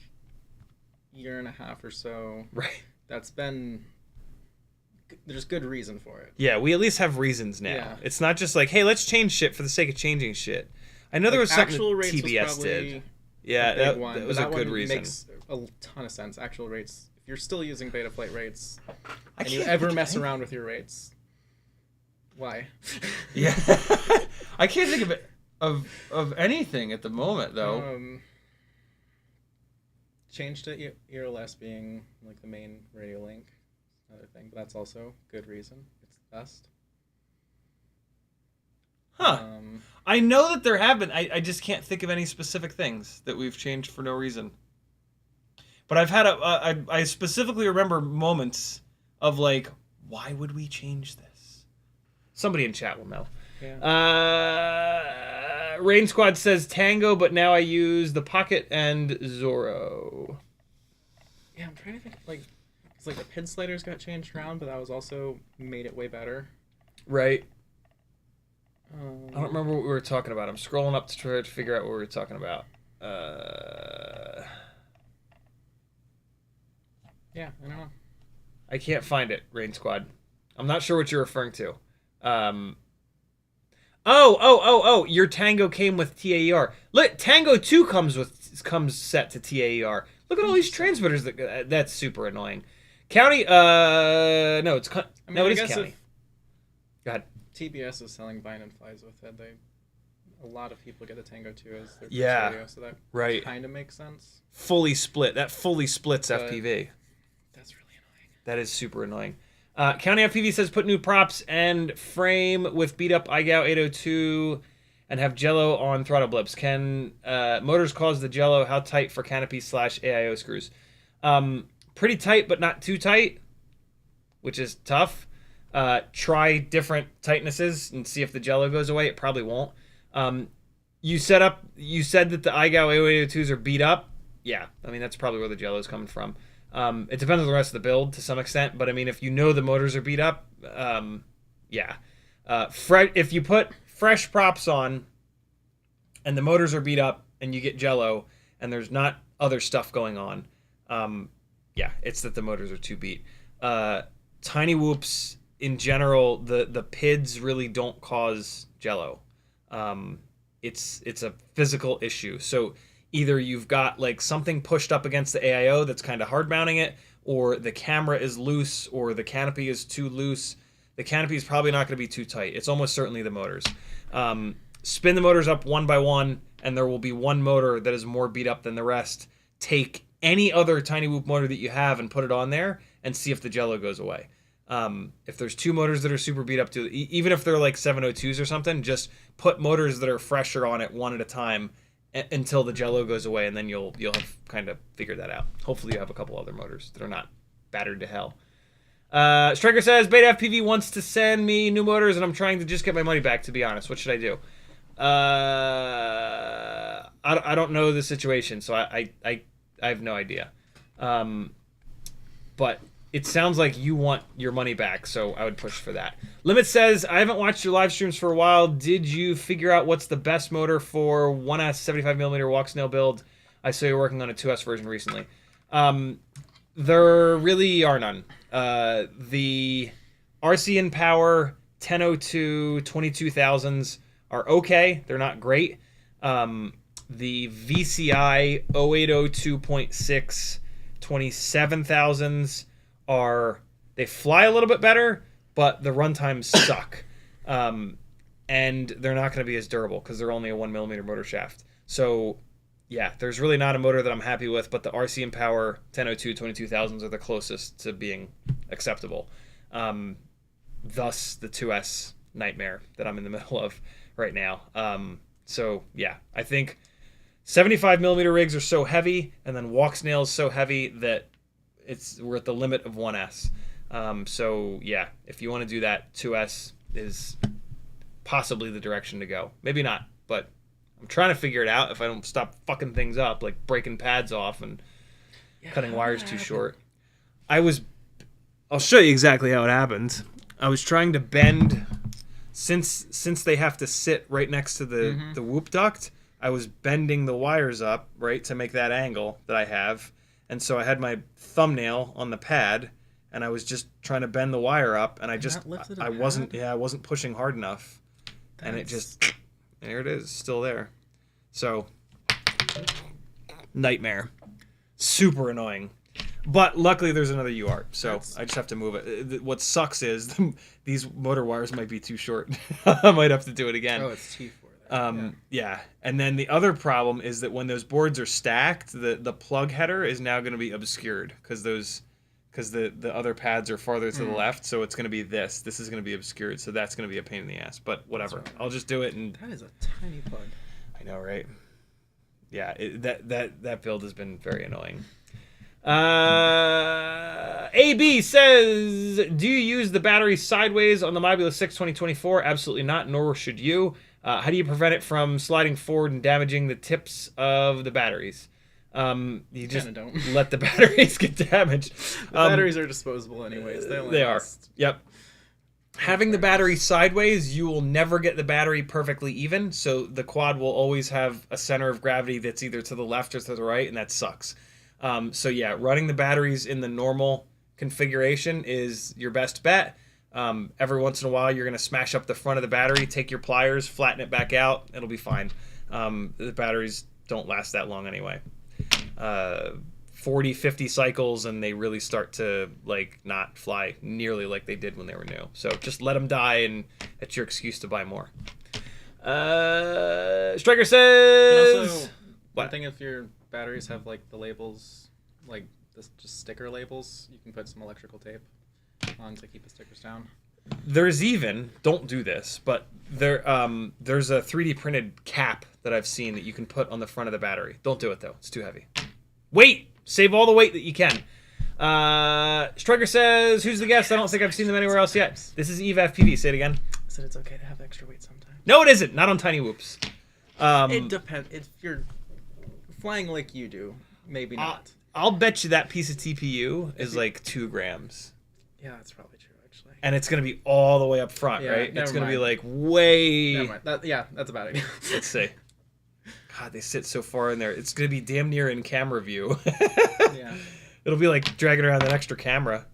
year and a half or so. Right. That's been there's good reason for it. Yeah, we at least have reasons now. Yeah. It's not just like, hey, let's change shit for the sake of changing shit. I know there was something actual that rates TBS was did. Yeah, that was a good reason. Makes a ton of sense. Actual rates. If you're still using Betaflight rates, I and you can't ever think mess of around with your rates, why? Yeah. I can't think of it of anything at the moment though. Changed to ERLS being like the main radio link. Another thing, but that's also good reason. It's the best. Huh. I know that there have been. I just can't think of any specific things that we've changed for no reason. But I've had I specifically remember moments of like, why would we change this? Somebody in chat will know. Yeah. Rain Squad says Tango, but now I use the Pocket and Zorro. Yeah, I'm trying to think. Like, it's like the PID sliders got changed around, but that was also made it way better. Right. I don't remember what we were talking about. I'm scrolling up to try to figure out what we were talking about. Yeah, I don't know. I can't find it, Rain Squad. I'm not sure what you're referring to. Your Tango came with TAER. Look, Tango 2 comes set to TAER. Look at all these transmitters. That's super annoying. County, no, it's no, it is County. Go ahead. TBS is selling bind and flies with it. They a lot of people get the Tango 2 as their Yeah, radio, so that right. kind of makes sense. Fully split. That fully splits But FPV. that's really annoying. That is super annoying. County FPV says put new props and frame with beat up IGOW 802 and have jello on throttle blips. Can motors cause the jello? How tight for canopies / AIO screws? Pretty tight, but not too tight, which is tough. Try different tightnesses and see if the jello goes away. It probably won't. You said that the IGOW 802s are beat up. Yeah, I mean, that's probably where the jello is coming from. It depends on the rest of the build to some extent, but I mean, if you know the motors are beat up, yeah. If you put fresh props on and the motors are beat up and you get jello and there's not other stuff going on, yeah, it's that the motors are too beat. Tiny whoops in general, the PIDs really don't cause jello. It's a physical issue. So either you've got like something pushed up against the AIO that's kind of hard mounting it, or the camera is loose, or the canopy is too loose. The canopy is probably not going to be too tight. It's almost certainly the motors. Spin the motors up one by one, and there will be one motor that is more beat up than the rest. Take any other tiny whoop motor that you have and put it on there and see if the jello goes away. If there's two motors that are super beat up too, even if they're like 702s or something, just put motors that are fresher on it one at a time until the jello goes away, and then you'll have kind of figured that out. Hopefully you have a couple other motors that are not battered to hell. Striker says BetaFPV wants to send me new motors and I'm trying to just get my money back, to be honest. What should I do? I don't know the situation, so I have no idea. But it sounds like you want your money back, so I would push for that. Limit says, I haven't watched your live streams for a while. Did you figure out what's the best motor for 1S 75mm Walksnail build? I saw you're working on a 2S version recently. There really are none. The RC and Power 1002 22,000s are okay. They're not great. The VCI 0802.6 27,000s they fly a little bit better, but the runtimes suck. And they're not going to be as durable because they're only a 1mm motor shaft. So yeah, there's really not a motor that I'm happy with, but the RC and Power 1002 22,000s are the closest to being acceptable. Thus the 2S nightmare that I'm in the middle of right now. So yeah, I think 75mm rigs are so heavy, and then Walksnail is so heavy that we're at the limit of 1S. So yeah, if you want to do that, 2S is possibly the direction to go. Maybe not, but I'm trying to figure it out if I don't stop fucking things up, like breaking pads off and cutting wires too short. I'll show you exactly how it happened. I was trying to bend, since they have to sit right next to the whoop duct, I was bending the wires up, right, to make that angle that I have. And so I had my thumbnail on the pad, and I was just trying to bend the wire up, and I wasn't pushing hard enough. And it just, there it is, still there. So, nightmare. Super annoying. But luckily there's another UART, so I just have to move it. What sucks is these motor wires might be too short. I might have to do it again. Oh, it's T4. Yeah. And then the other problem is that when those boards are stacked, the plug header is now going to be obscured because the other pads are farther to the left, so it's going to be this. This is going to be obscured, so that's going to be a pain in the ass. But whatever, I'll just do it. And that is a tiny plug. I know, right? Yeah, that build has been very annoying. AB says, do you use the battery sideways on the Mob6 2024? Absolutely not, nor should you. How do you prevent it from sliding forward and damaging the tips of the batteries? You just don't let the batteries get damaged. The batteries are disposable anyways. They are. Yep. Having the battery sideways, you will never get the battery perfectly even, so the quad will always have a center of gravity that's either to the left or to the right, and that sucks. So yeah, running the batteries in the normal configuration is your best bet. Every once in a while, you're going to smash up the front of the battery, take your pliers, flatten it back out. It'll be fine. The batteries don't last that long anyway. 40, 50 cycles, and they really start to like not fly nearly like they did when they were new. So just let them die, and it's your excuse to buy more. Striker And says... also, What? I think if your batteries have like the labels, like this, just sticker labels, you can put some electrical tape on to keep the stickers down. There's even, don't do this, but there's a 3D printed cap that I've seen that you can put on the front of the battery. Don't do it though, it's too heavy. Wait! Save all the weight that you can. Striker says, who's the guest? I don't think I've seen them anywhere else yet. This is EvaFPV, say it again. I said it's okay to have extra weight sometimes. No, it isn't, not on Tiny Whoops. It depends. If you're flying like you do, maybe not. I'll bet you that piece of TPU is like 2 grams. Yeah, that's probably true, actually. And it's going to be all the way up front, Yeah, right? never It's going to be mind. like way... Never mind. Yeah, that's about it. Let's see. God, they sit so far in there. It's going to be damn near in camera view. Yeah. It'll be like dragging around an extra camera.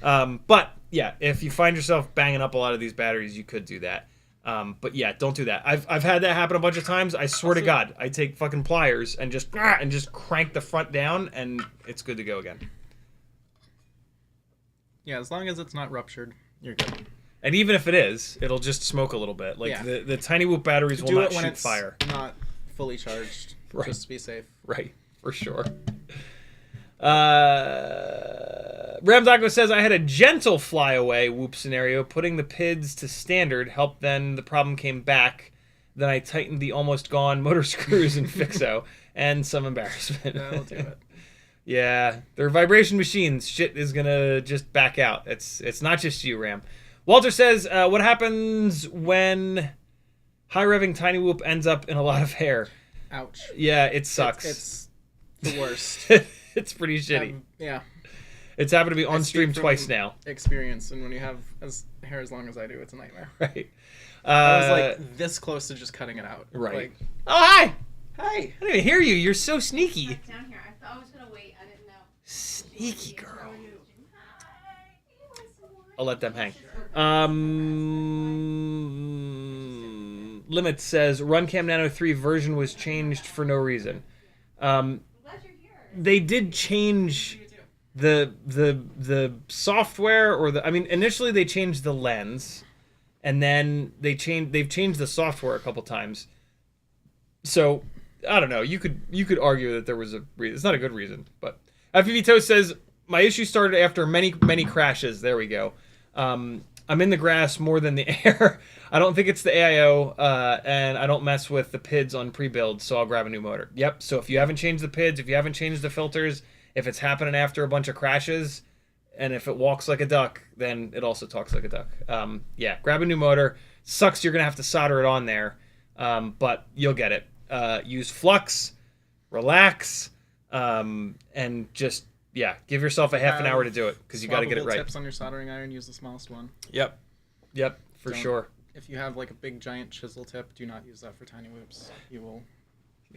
But, yeah, if you find yourself banging up a lot of these batteries, you could do that. But, yeah, don't do that. I've had that happen a bunch of times. I swear to God, I take fucking pliers and just crank the front down, and it's good to go again. Yeah, as long as it's not ruptured, you're good. And even if it is, it'll just smoke a little bit. Like, Yeah. the Tiny Whoop batteries will Do not it when shoot it's fire. not fully charged, Right. just to be safe. Right, for sure. Ramzago says, I had a gentle flyaway whoop scenario. Putting the PIDs to standard helped, then the problem came back. Then I tightened the almost gone motor screws in Fixo, and some embarrassment. That'll do it. Yeah, they're vibration machines. Shit is gonna just back out. It's not just you, Ram. Walter says, what happens when high revving Tiny Whoop ends up in a lot of hair? Ouch. Yeah, it sucks. It's the worst. It's pretty shitty. Yeah. It's happened to be on I stream speak twice from now. Experience, and when you have hair as long as I do, it's a nightmare. Right. I was like this close to just cutting it out. Right. Like, Oh, hi! hey. I didn't even hear you. You're so sneaky. Down here. I thought I was gonna wait. I didn't know. Sneaky girl. Hi. I'll let them hang. Limit says Runcam Nano 3 version was changed for no reason. Glad you're here. They did change the software, or the, I mean, initially they changed the lens, and then they've changed the software a couple times. So I don't know. You could argue that there was a reason. It's not a good reason, but FPV Toast says my issue started after many crashes. There we go. I'm in the grass more than the air. I don't think it's the AIO, and I don't mess with the PIDs on pre-build, so I'll grab a new motor. Yep, so if you haven't changed the PIDs, if you haven't changed the filters, if it's happening after a bunch of crashes, and if it walks like a duck, then it also talks like a duck. Yeah, grab a new motor. Sucks you're going to have to solder it on there, but you'll get it. Use flux, relax, and just... Yeah, give yourself a half an hour to do it, because you got to get it right. Tips on your soldering iron, use the smallest one. Yep, for Don't- sure. If you have like a big giant chisel tip, do not use that for tiny whoops. You will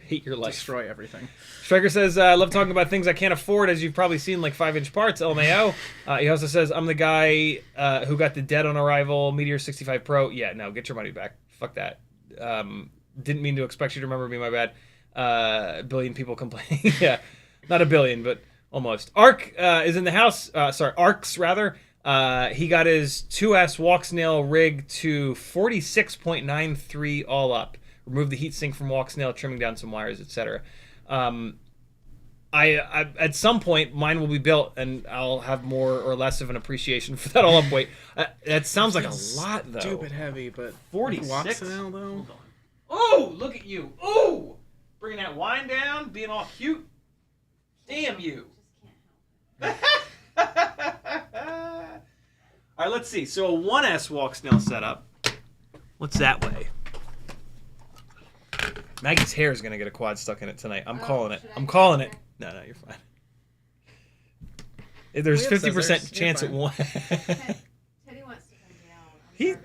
Hate your life. destroy everything. Striker says, I love talking about things I can't afford, as you've probably seen, like 5-inch parts, LMAO. He also says, I'm the guy who got the dead on arrival Meteor 65 Pro. Yeah, no, get your money back. Fuck that. Didn't mean to expect you to remember me, my bad. A billion people complaining. Yeah, not a billion, but... Almost. Arc is in the house. Arcs, rather. He got his 2S Walksnail rig to 46.93 all up. Removed the heatsink from Walksnail, trimming down some wires, etc. I at some point, mine will be built, and I'll have more or less of an appreciation for that all up weight. That sounds like a lot, though. Stupid heavy, but 46? Walksnail, though? Hold on. Oh, look at you. Oh! Bringing that wine down, being all cute. Damn you. Just can't help All right, let's see. So a 1S Walksnail setup. What's that way? Maggie's hair is going to get a quad stuck in it tonight. I'm calling it. should I I'm do calling that? it. No, you're fine. There's We have 50% scissors. chance You're it won't. it. Teddy wants to come down. I'm He- nervous.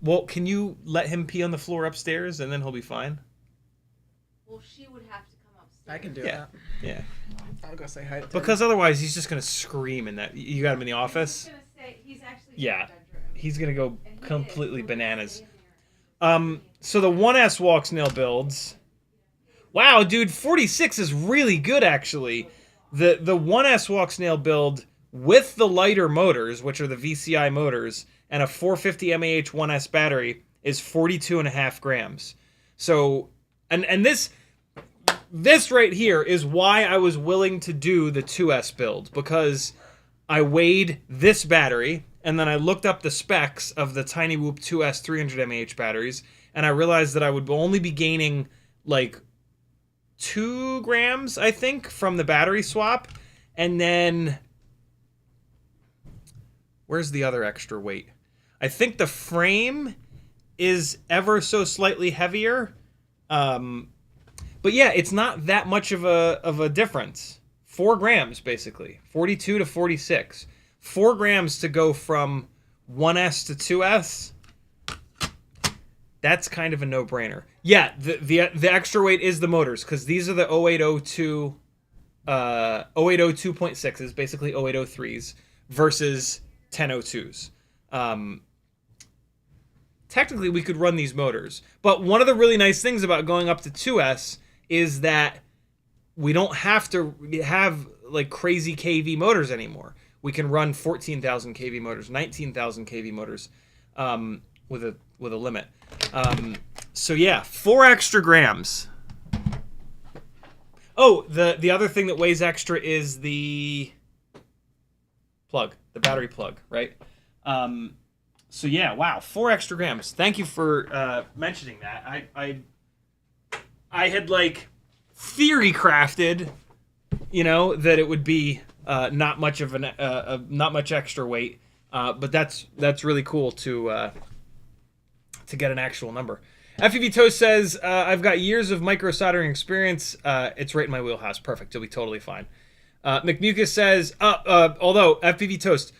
Well, can you let him pee on the floor upstairs, and then he'll be fine? Well, she would have to come upstairs. I can do Yeah. that. Yeah. I'll go say hi to Teddy. Because otherwise, he's just going to scream in that. You got him in the He's office? gonna say he's actually Yeah. in the bedroom. He's going to go And he completely is. He'll bananas. stay in there. So the 1S Walksnail builds. Wow, dude, 46 is really good, actually. The 1S Walksnail build with the lighter motors, which are the VCI motors, and a 450 mAh 1S battery, is 42.5 grams. So, and this right here is why I was willing to do the 2S build, because I weighed this battery and then I looked up the specs of the Tiny Whoop 2S 300 mAh batteries, and I realized that I would only be gaining like 2 grams, I think, from the battery swap. And then where's the other extra weight? I think the frame is ever so slightly heavier. But yeah, it's not that much of a difference. 4 grams, basically. 42 to 46. 4 grams to go from 1S to 2S. That's kind of a no-brainer. Yeah, the extra weight is the motors, because these are the 0802 0802.6s, basically 0803s, versus 1002s. Technically, we could run these motors. But one of the really nice things about going up to 2S is that we don't have to have like crazy kV motors anymore. We can run 14,000 kV motors, 19,000 kV motors, with a limit. So yeah, 4 extra grams. Oh, the other thing that weighs extra is the plug, the battery plug, right? So yeah, wow, 4 extra grams. Thank you for mentioning that. I had like theory crafted, you know, that it would be not much of not much extra weight, but that's really cool to get an actual number. FPV Toast says, I've got years of micro soldering experience. It's right in my wheelhouse. Perfect. You'll be totally fine. McMucus says, although FPV Toast,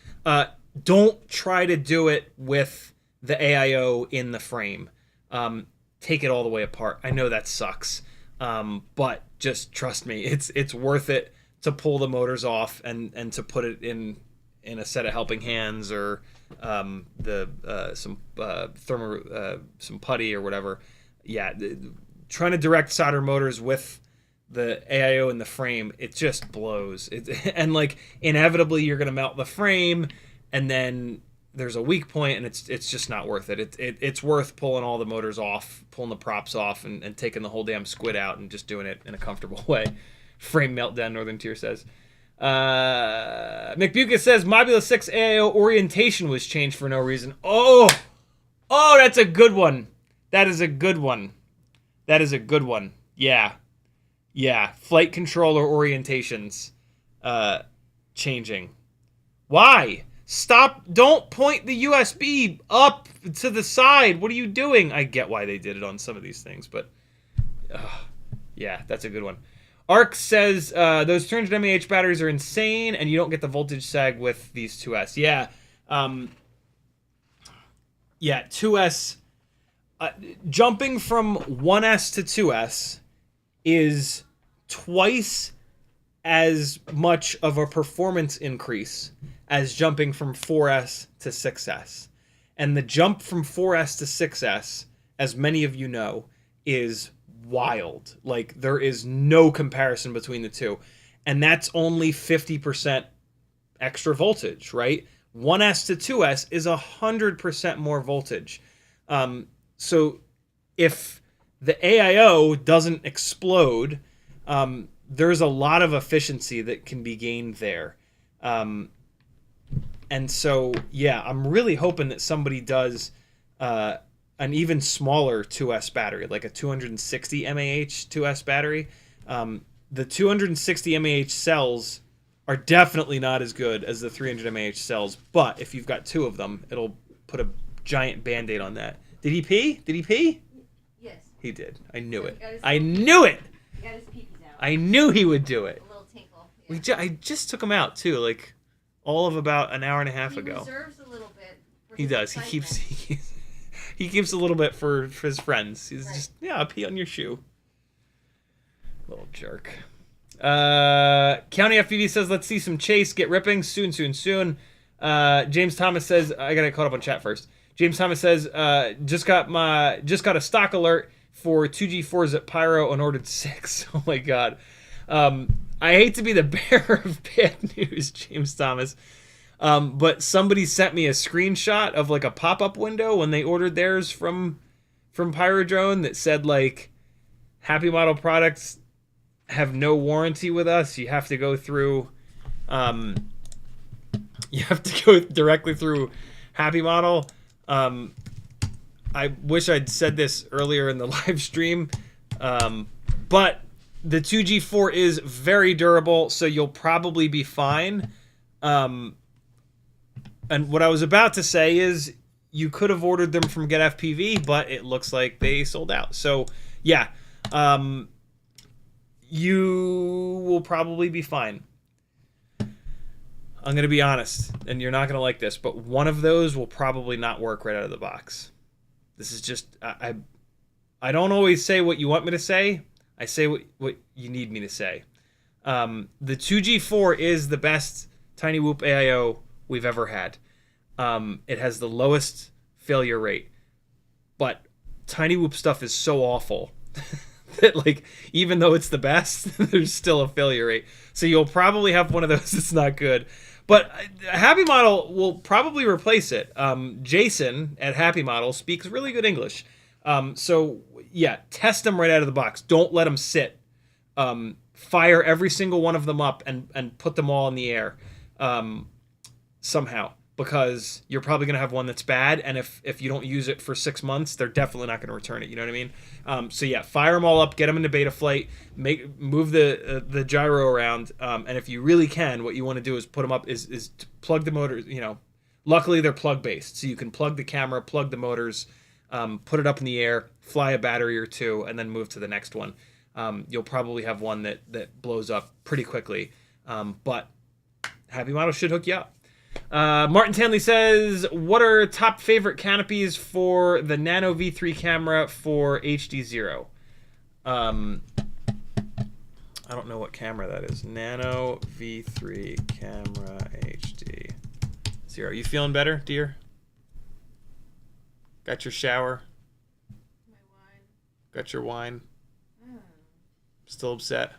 don't try to do it with the AIO in the frame. Take it all the way apart. I know that sucks. But just trust me, it's worth it to pull the motors off and to put it in a set of helping hands, or some putty or whatever. Yeah, trying to direct solder motors with the AIO in the frame, it just blows. And like inevitably you're gonna melt the frame, and then there's a weak point, and it's just not worth it. It's worth pulling all the motors off, pulling the props off, and taking the whole damn squid out and just doing it in a comfortable way. Frame meltdown, Northern Tier says. McBucas says Mob6 AIO orientation was changed for no reason. Oh, that's a good one. That is a good one. Yeah. Flight controller orientations changing. Why? Stop. Don't point the USB up to the side. What are you doing? I get why they did it on some of these things, but yeah, that's a good one. Arc says those 300 mAh batteries are insane, and you don't get the voltage sag with these 2S. Yeah. 2S. Jumping from 1S to 2S is twice as much of a performance increase as jumping from 4S to 6S. And the jump from 4S to 6S, as many of you know, is wild. Like, there is no comparison between the two. And that's only 50% extra voltage, right? 1S to 2S is 100% more voltage. So if the AIO doesn't explode, there's a lot of efficiency that can be gained there. And so, yeah, I'm really hoping that somebody does an even smaller 2S battery, like a 260 mAh 2S battery. The 260 mAh cells are definitely not as good as the 300 mAh cells, but if you've got 2 of them, it'll put a giant Band-Aid on that. Did he pee? Yes. He did. I knew it. He knew it! got his peepees out. I knew he would do it. A little tinkle. Yeah. I just took him out, too, like all of about an hour and a half ago. He reserves a little bit. For He his does. excitement. He keeps a little bit for his friends. He's Right. just, yeah, I'll pee on your shoe. Little jerk. County FPV says, let's see some chase. Get ripping. Soon. James Thomas says, I gotta caught up on chat first. James Thomas says, just got a stock alert for 2G4s at Pyro and ordered 6. Oh my god. I hate to be the bearer of bad news, James Thomas. But somebody sent me a screenshot of like a pop-up window when they ordered theirs from Pyrodrone that said like, HAPPYMODEL products have no warranty with us. You have to go through, directly through HAPPYMODEL. I wish I'd said this earlier in the live stream, but the 2G4 is very durable, so you'll probably be fine. And what I was about to say is you could have ordered them from GetFPV, but it looks like they sold out. So yeah, you will probably be fine. I'm going to be honest, and you're not going to like this, but one of those will probably not work right out of the box. This is just, I don't always say what you want me to say. I say what you need me to say. The 2G4 is the best Tiny Whoop AIO we've ever had. It has the lowest failure rate, but Tiny Whoop stuff is so awful that like even though it's the best, there's still a failure rate. So you'll probably have one of those that's not good. But HAPPYMODEL will probably replace it. Jason at HAPPYMODEL speaks really good English. So yeah, test them right out of the box. Don't let them sit. Fire every single one of them up and put them all in the air somehow, because you're probably going to have one that's bad, and if you don't use it for 6 months, they're definitely not going to return it. You know what I mean? So yeah, fire them all up, get them into beta flight, move the gyro around, and if you really can, what you want to do is put them up is to plug the motors. You know, luckily they're plug based, so you can plug the camera, plug the motors, put it up in the air, fly a battery or two, and then move to the next one. You'll probably have one that blows up pretty quickly, but HAPPYMODEL should hook you up. Martin Tanley says, what are top favorite canopies for the Nano V3 camera for HDZero? I don't know what camera that is. Nano V3 camera HDZero. You feeling better, dear? Got your shower? My wine. Got your wine? Oh. Still upset?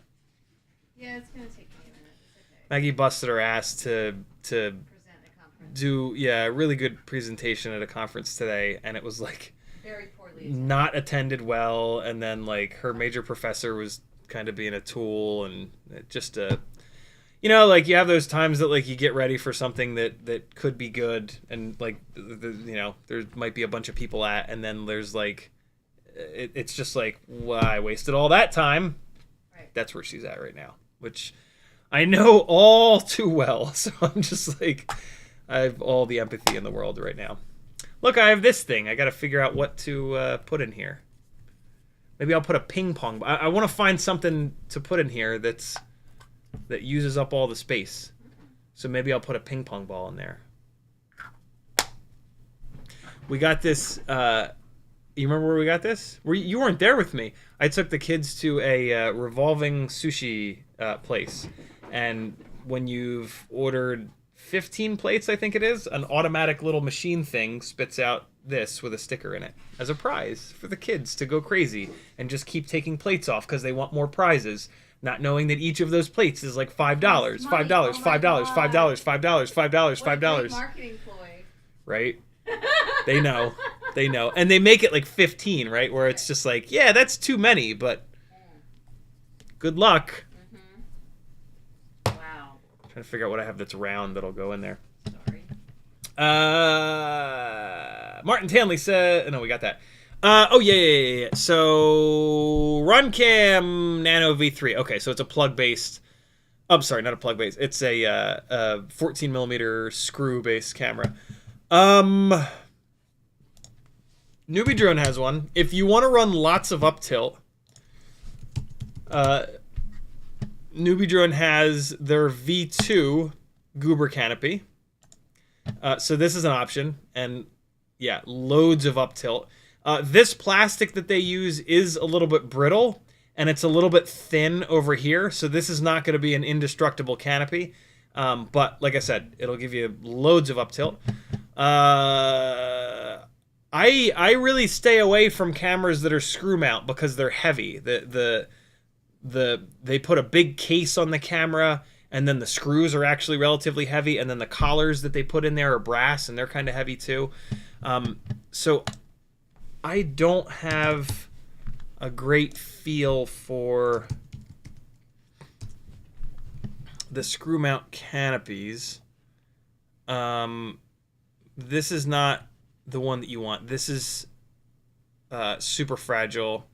Yeah, it's gonna take me a minute. It's okay. Maggie busted her ass to Present a conference. do a really good presentation at a conference today, and it was like Very poorly attended. not attended well, and then like her major professor was kind of being a tool, and it just you know, like you have those times that like you get ready for something that could be good, and like you know, there might be a bunch of people at, and then there's like it's just like, well, I wasted all that time. Right. That's where she's at right now, which I know all too well. So I'm just like, I have all the empathy in the world right now. Look, I have this thing. I got to figure out what to put in here. Maybe I'll put a ping pong. I want to find something to put in here that uses up all the space. So maybe I'll put a ping pong ball in there. We got this. You remember where we got this? You weren't there with me. I took the kids to a revolving sushi place. And when you've ordered 15 plates, I think it is, an automatic little machine thing spits out this with a sticker in it as a prize for the kids to go crazy and just keep taking plates off because they want more prizes, not knowing that each of those plates is like $5, $5, $5, $5, $5, $5, $5. Marketing ploy. Right? They know. They know. And they make it like 15, right? Where it's just like, yeah, that's too many, but good luck. Wow. Trying to figure out what I have that's round that'll go in there. Sorry. Martin Tanley said, no, we got that. Oh, yeah. So, RunCam Nano V3. Okay, so it's a plug-based, I'm sorry, not a plug-based. It's a 14 millimeter screw-based camera. Newbie Drone has one. If you want to run lots of up tilt, Newbie Drone has their V2 Goober canopy. So this is an option, and yeah, loads of up tilt. This plastic that they use is a little bit brittle, and it's a little bit thin over here, so this is not going to be an indestructible canopy. But like I said, it'll give you loads of up tilt. I really stay away from cameras that are screw mount because they're heavy. They put a big case on the camera, And then the screws are actually relatively heavy, and then the collars that they put in there are brass, and they're kind of heavy too. So I don't have a great feel for the screw mount canopies. This is not the one that you want. This is super fragile.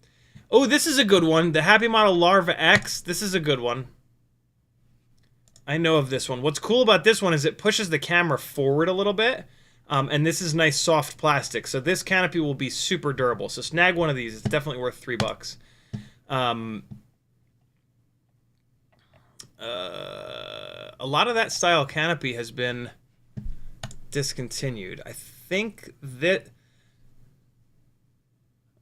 Oh, this is a good one. The HAPPYMODEL Larva X. This is a good one. I know of this one. What's cool about this one is it pushes the camera forward a little bit. And this is nice soft plastic. So this canopy will be super durable. So snag one of these. It's definitely worth $3. A lot of that style canopy has been discontinued. I think that...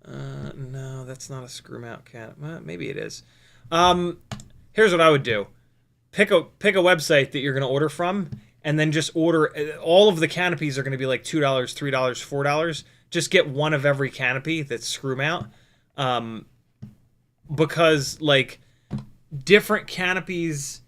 no, that's not a screw mount canopy. Maybe it is. Here's what I would do. Pick a website that you're going to order from, and then just order. All of the canopies are going to be like $2, $3, $4. Just get one of every canopy that's screw mount, because like different canopies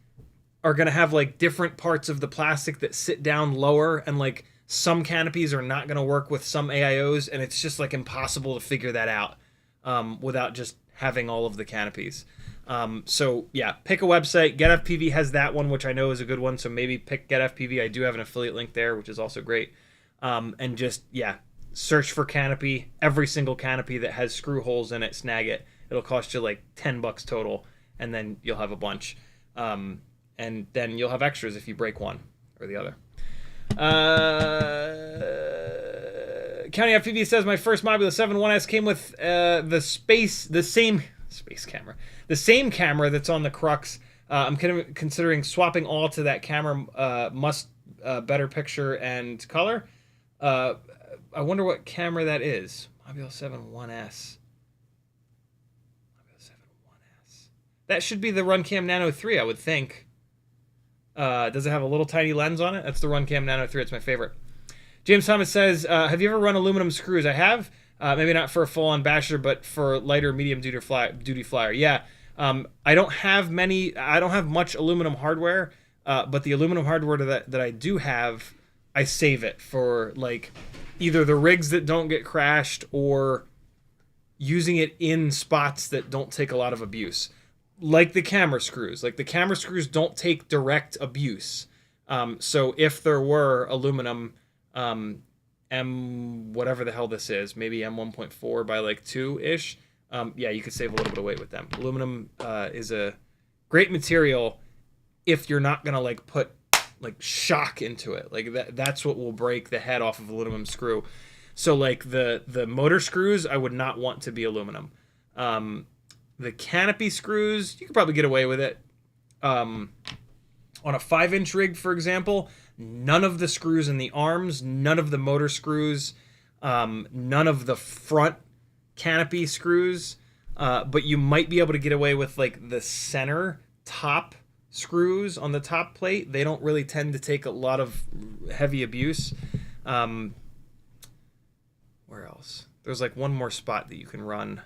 are going to have like different parts of the plastic that sit down lower, and like some canopies are not going to work with some AIOs, and it's just like impossible to figure that out without just having all of the canopies. So yeah, pick a website. GetFPV has that one, which I know is a good one. So maybe pick GetFPV. I do have an affiliate link there, which is also great. And just, yeah, search for canopy. Every single canopy that has screw holes in it, snag it. It'll cost you like $10 total, and then you'll have a bunch. And then you'll have extras if you break one or the other. County FPV says my first Mobula 7 1S came with the same camera that's on the Crux. I'm considering swapping all to that camera. Better picture and color. I wonder what camera that is. Mobula 7 1S. Mobula 7 1S. That should be the Runcam Nano 3, I would think. Does it have a little tiny lens on it? That's the Runcam Nano 3. It's my favorite. James Thomas says, have you ever run aluminum screws? I have. Maybe not for a full-on basher, but for lighter, medium duty flyer. Yeah. I don't have much aluminum hardware, but the aluminum hardware that I do have, I save it for like either the rigs that don't get crashed or using it in spots that don't take a lot of abuse. Like the camera screws. Like the camera screws don't take direct abuse. So if there were aluminum, M whatever the hell this is, maybe M1.4 by like 2-ish, yeah, you could save a little bit of weight with them. Aluminum is a great material if you're not gonna like put like shock into it. Like that's what will break the head off of aluminum screw. So like the motor screws, I would not want to be aluminum. The canopy screws, you could probably get away with it. On a 5-inch rig, for example, none of the screws in the arms, none of the motor screws, none of the front canopy screws, but you might be able to get away with like the center top screws on the top plate. They don't really tend to take a lot of heavy abuse. Where else? There's like one more spot that you can run.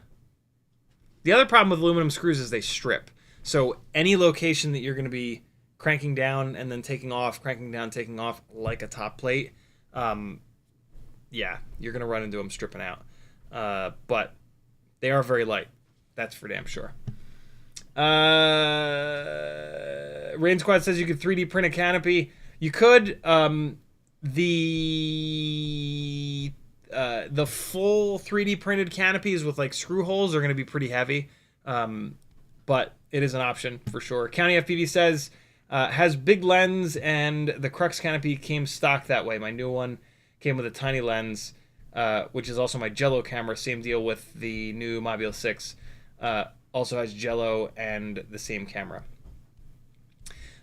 The other problem with aluminum screws is they strip. So any location that you're going to be cranking down and then taking off, cranking down, taking off, like a top plate, yeah, you're going to run into them stripping out. But they are very light. That's for damn sure. Rain Squad says you could 3D print a canopy. You could. The full 3D printed canopies with like screw holes are going to be pretty heavy. But it is an option for sure. County FPV says, has big lens and the Crux canopy came stock that way. My new one came with a tiny lens, which is also my Jello camera. Same deal with the new Mobula 6. Also has Jello and the same camera.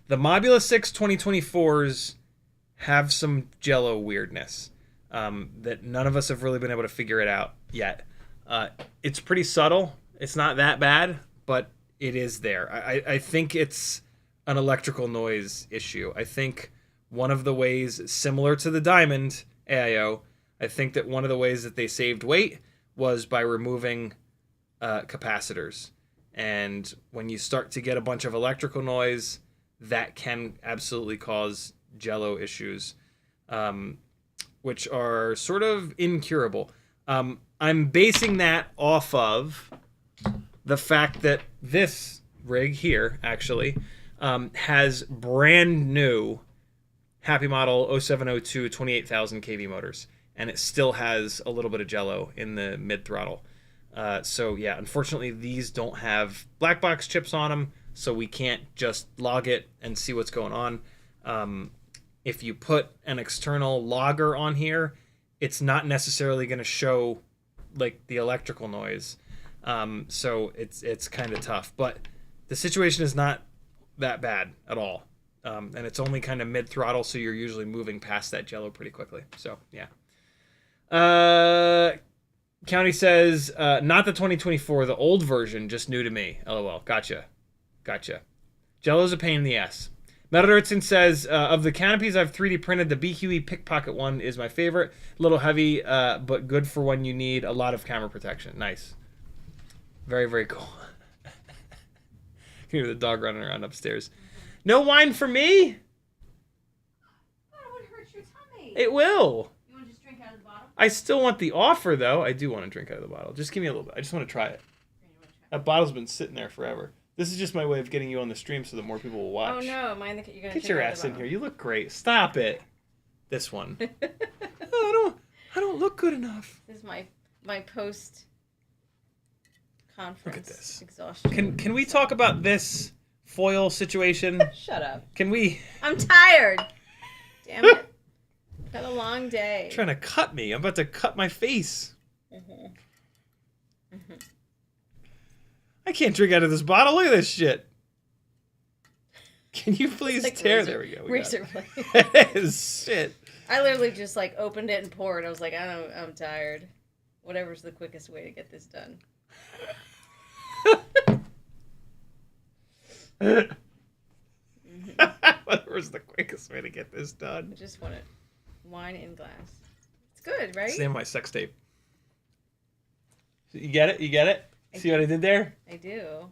The Mobula 6 2024s have some Jello weirdness that none of us have really been able to figure it out yet. It's pretty subtle. It's not that bad, but it is there. I think it's an electrical noise issue. I think one of the ways, similar to the Diamond AIO, I think that one of the ways that they saved weight was by removing capacitors. And when you start to get a bunch of electrical noise, that can absolutely cause jello issues, which are sort of incurable. I'm basing that off of the fact that this rig here actually has brand new HAPPYMODEL 0702 28,000 kV motors, and it still has a little bit of jello in the mid throttle. So yeah, unfortunately these don't have black box chips on them, so we can't just log it and see what's going on. If you put an external logger on here, it's not necessarily going to show like the electrical noise. So it's kind of tough, but the situation is not that bad at all. And it's only kind of mid throttle, so you're usually moving past that jello pretty quickly. So yeah. County says, not the 2024, the old version, just new to me. LOL. Gotcha. Jello's a pain in the ass. Metalritzen says, of the canopies I've 3D printed, the BQE Pickpocket one is my favorite. A little heavy, but good for when you need a lot of camera protection. Nice. Very, very cool. You hear the dog running around upstairs. No wine for me? Oh, it would hurt your tummy. It will. You want to just drink out of the bottle? I still want the offer, though. I do want to drink out of the bottle. Just give me a little bit. I just want to try it. That bottle's been sitting there forever. This is just my way of getting you on the stream so that more people will watch. Oh no, mine that you're gonna Get your ass in here. You look great. Stop it. This one. Oh, I don't look good enough. This is my post conference. Look at this. Exhaustion. Can we talk about this foil situation? Shut up. Can we? I'm tired. Damn it. Got a long day. Trying to cut me. I'm about to cut my face. I can't drink out of this bottle. Look at this shit. Can you please like tear? razor, There we go. Razor blade. It is shit. I literally just like opened it and poured. I was like, I'm tired. Whatever's the quickest way to get this done. Whatever's the quickest way to get this done. I just want it. Wine in glass. It's good, right? It's the name of my sex tape. You get it? You get it? See what I did there? I do.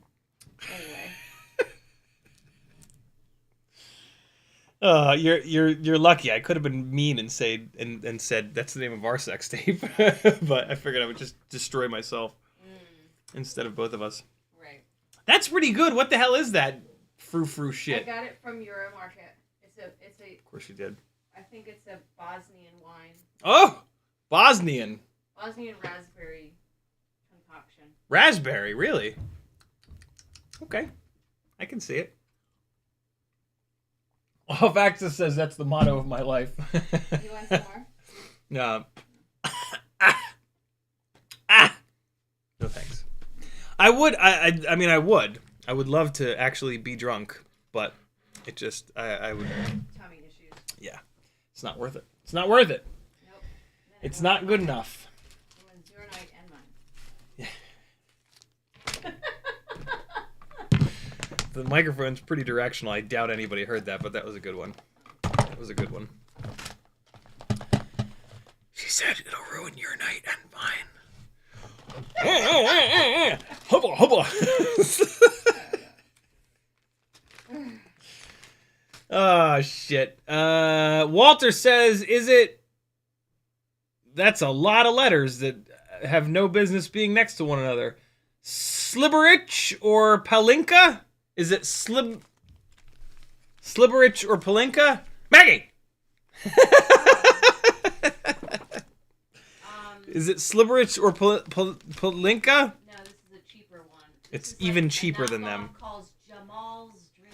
Anyway. You're lucky. I could have been mean and said that's the name of our sex tape, but I figured I would just destroy myself instead of both of us. Right. That's pretty good. What the hell is that frou-frou shit? I got it from Euromarket. It's a. Of course you did. I think it's a Bosnian wine. Oh, Bosnian Raspberry concoction. raspberry, really? Okay, I can see it. Off Axis says that's the motto of my life. You want some more? No. No thanks. I would. I mean, I would. I would love to actually be drunk, but it just. I would. Tummy issues. Yeah. It's not worth it. It's not worth it. Nope. It's not good enough. It was your night and mine. The microphone's pretty directional. I doubt anybody heard that, but that was a good one. That was a good one. She said it'll ruin your night and mine. Hubba, hubba. Oh, shit. Walter says, that's a lot of letters that have no business being next to one another. Slibberich or Palinka? Is it Slibberich or Palinka? Maggie! Is it Slibberich or Palinka? No, this is a cheaper one. It's even cheaper than them. Calls Jamal's Dream.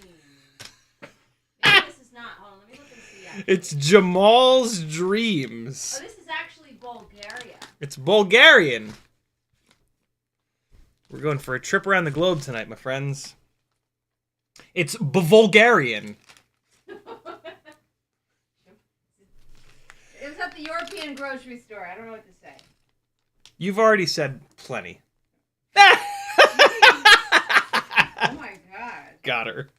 Maybe this is not. Hold on, let me look and see. Actually. It's Jamal's Dreams. Oh, this is actually Bulgaria. It's Bulgarian. We're going for a trip around the globe tonight, my friends. It's Bulgarian. It was at the European grocery store. I don't know what to say. You've already said plenty. Oh my god. Got her.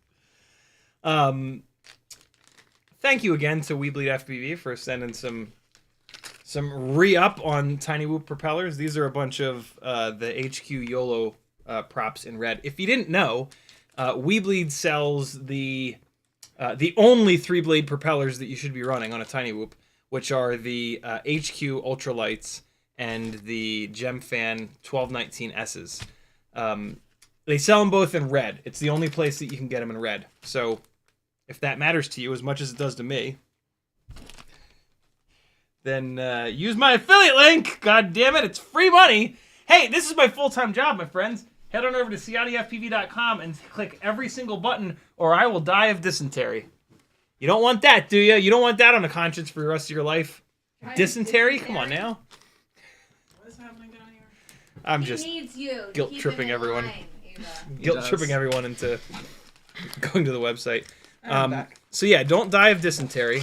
Thank you again to WeBleed FPV for sending some re-up on Tiny Whoop propellers. These are a bunch of the HQ YOLO props in red. If you didn't know, WeBleed sells the the only 3-blade propellers that you should be running on a tiny whoop, which are the HQ ultralights and the Gemfan 1219Ss. They sell them both in red. It's the only place that you can get them in red. So if that matters to you as much as it does to me, then use my affiliate link. God damn it, it's free money. Hey, this is my full-time job, my friends. Head on over to CiottiFPV.com and click every single button, or I will die of dysentery. You don't want that, do you? You don't want that on a conscience for the rest of your life. Dysentery? Come on now. What is happening down here? I'm He just needs you. to guilt keep tripping him in everyone. line, Eva. guilt does. tripping everyone into going to the website. I'm back. So yeah, don't die of dysentery.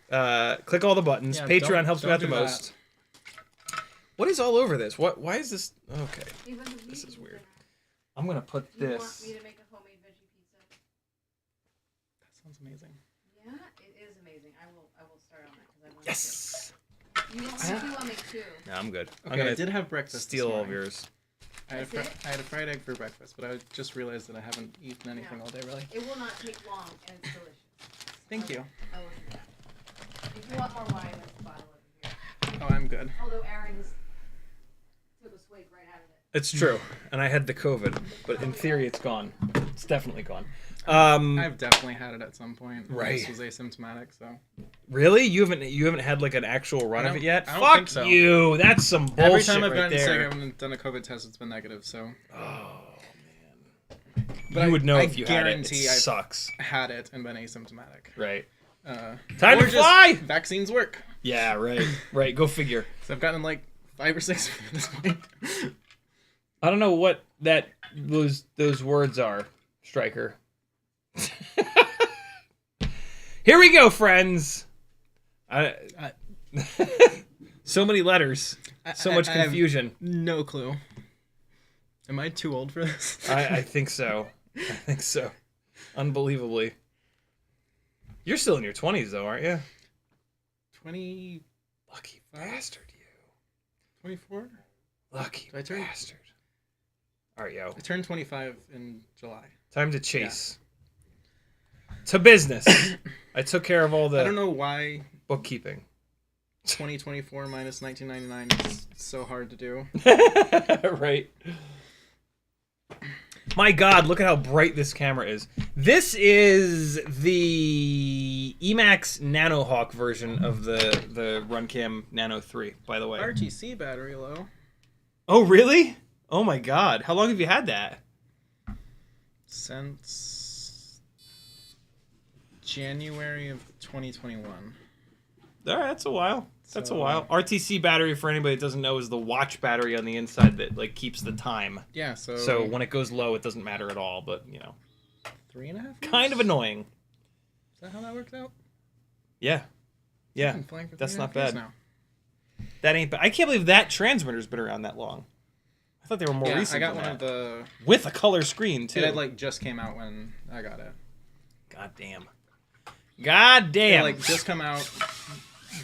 Hello. Click all the buttons. Yeah, Patreon don't- helps me don't out the do that. most. What is all over this? Why is this? Okay, Eva, the this is meat weird. dinner. I'm gonna put Do you want this. me to make a homemade veggie pizza? That sounds amazing. Yeah, it is amazing. I will start on that because I want Yes. to. You want me to? I'll make two. No, I'm good. I'm Okay, I gonna did have breakfast. steal this all of morning. yours. I had, That's it? I had a fried egg for breakfast, but I just realized that I haven't eaten anything No. all day, really. It will not take long, and it's delicious. Thank you. I will do that. If you want more wine, there's a bottle over here. Oh, I'm good. Although Aaron has took a swig right out of it. It's true, and I had the COVID, but in theory, it's gone. It's definitely gone. I've definitely had it at some point. Right. This was asymptomatic, so. Really? You haven't had like an actual run I of don't- it yet? I don't Fuck think so. you! That's some bullshit Every time I've right gotten sick, I there. haven't done a COVID test. It's been negative, so. Oh man. But You would know I if you had it. It guarantee I've sucks. had it and been asymptomatic. Right. Uh, Time or to just fly! Vaccines work. Yeah, right. Right. Go figure. So I've gotten like 5 or 6 at this point. I don't know what those words are, Striker. Here we go, friends. So many letters, so much I have confusion. No clue. Am I too old for this? I think so. I think so. Unbelievably. You're still in your 20s, though, aren't you? 20, Lucky bastard, you. 24? Lucky Did I turn- bastard. All right, yo. I turned 25 in July. Time to chase. To business. I took care of all I don't the know why bookkeeping. 2024 minus 1999 is so hard to do. Right. My God, look at how bright this camera is. This is the Emax Nanohawk version of the Runcam Nano 3, by the way. RTC battery low. Oh, really? Oh my God. How long have you had that? Since January of 2021. All right, that's a while. That's a So- while. RTC battery, for anybody that doesn't know, is the watch battery on the inside that like keeps the time. Yeah, so So when it goes low, it doesn't matter at all. But 3.5 years? kind of annoying. Is that how that worked out? Yeah, yeah. I've been flying for That's 3.5 not years bad. now. That ain't bad. I can't believe that transmitter's been around that long. I thought they were more Yeah, recent. I got than one of that. the. With a color screen too. It had like just came out when I got it. God damn. God It damn. like just come out.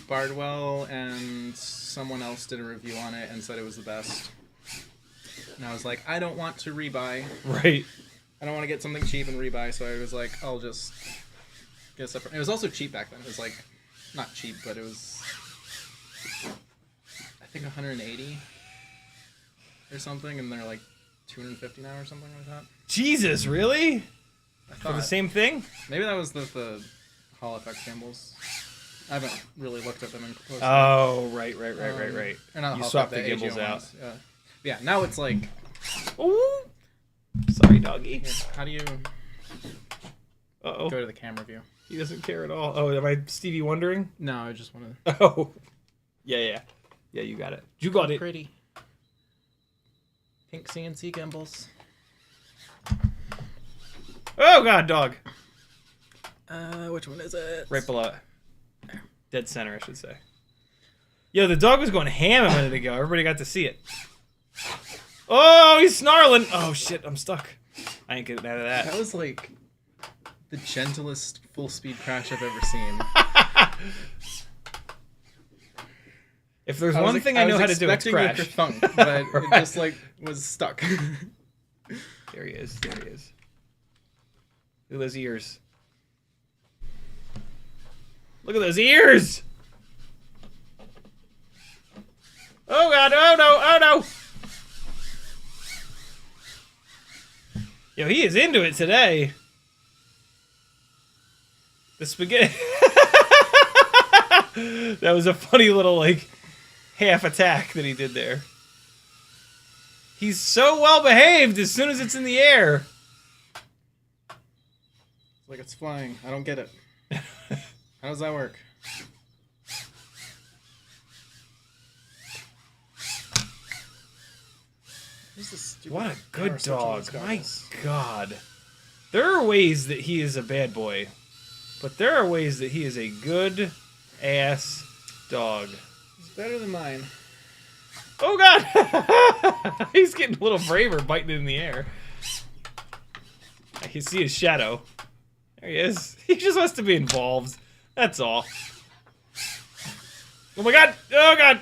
Bardwell and someone else did a review on it and said it was the best. And I was like, I don't want to rebuy. Right. I don't want to get something cheap and rebuy, so I was like, I'll just get a separate. It was also cheap back then. It was like, not cheap, but it was, I think 180 or something, and they're like 250 now or something like that. Jesus, really? I For the thought same thing? maybe that was the Hall effect gimbals. I haven't really looked at them in close. Oh, right. Or not You Hall swapped effect, the gimbals AGO out. ones. Yeah, now it's like, Ooh. Sorry, doggy. here, how do you Uh-oh. go to the camera view? He doesn't care at all. Oh, am I Stevie wondering? No, I just want to. Oh. Yeah. Yeah, you got it. You got it. Pretty. Pink CNC gimbals. Oh, God, dog. Which one is it? Right below it. Dead center, I should say. Yo, the dog was going ham a minute ago. Everybody got to see it. Oh, he's snarling. Oh, shit, I'm stuck. I ain't getting out of That that. was like the gentlest full speed crash I've ever seen. If there's one thing I know how to do, it's expecting crash. a thunk, but Right. it just like was stuck. There he is. Look at those ears. Look at those ears! Oh god, oh no, oh no! Yo, he is into it today. The spaghetti. That was a funny little, like, half attack that he did there. He's so well behaved as soon as it's in the air. It's like it's flying. I don't get it. How does that work? What a good dog. My god. There are ways that he is a bad boy, but there are ways that he is a good ass dog. It's better than mine. Oh god! He's getting a little braver biting it in the air. I can see his shadow. There he is. He just wants to be involved. That's all. Oh my god! Oh god!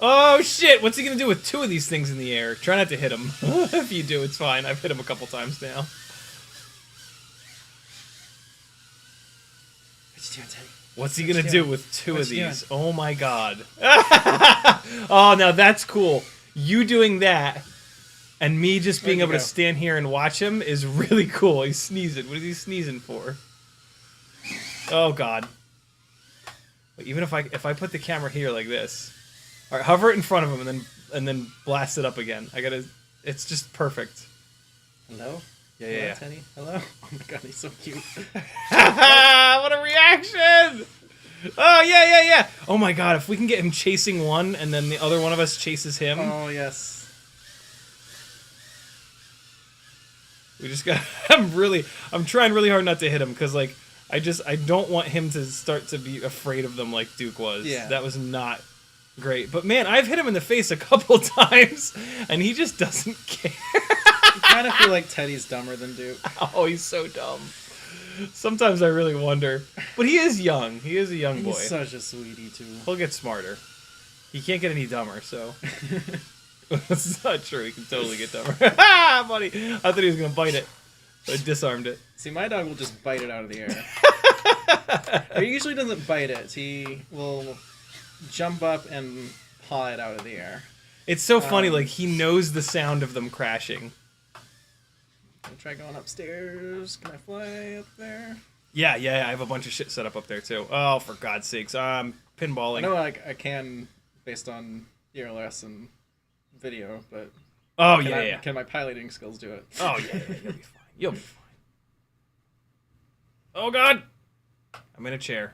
Oh shit! What's he gonna do with two of these things in the air? Try not to hit him. If you do, it's fine. I've hit him a couple times now. What you doing, Teddy? What's he gonna do with two of these? Oh my god. Oh, now that's cool. You doing that and me just being able to stand here and watch him is really cool. He's sneezing. What is he sneezing for? Oh god. Wait, even if I put the camera here like this. Alright, hover it in front of him and then blast it up again. It's just perfect. Hello? Yeah. Teddy. Hello? Oh my god, he's so cute. What a reaction! Oh, yeah. Oh my god, if we can get him chasing one and then the other one of us chases him. Oh, yes. We just got... I'm trying really hard not to hit him because, like, I don't want him to start to be afraid of them like Duke was. Yeah. That was not great. But man, I've hit him in the face a couple times and he just doesn't care. I kind of feel like Teddy's dumber than Duke. Oh, he's so dumb. Sometimes I really wonder. But he is young. He is a young boy. He's such a sweetie, too. He'll get smarter. He can't get any dumber, so... That's not true. He can totally get dumber. Ha, buddy! I thought he was going to bite it. So I disarmed it. See, my dog will just bite it out of the air. He usually doesn't bite it. He will jump up and paw it out of the air. It's so funny, like, he knows the sound of them crashing. I'll try going upstairs. Can I fly up there? Yeah, I have a bunch of shit set up there, too. Oh, for God's sakes. Pinballing. I know I can, based on ERLS and video, but... Oh, yeah. Can my piloting skills do it? Oh, yeah, you'll be fine. You'll be fine. Oh, God! I'm in a chair.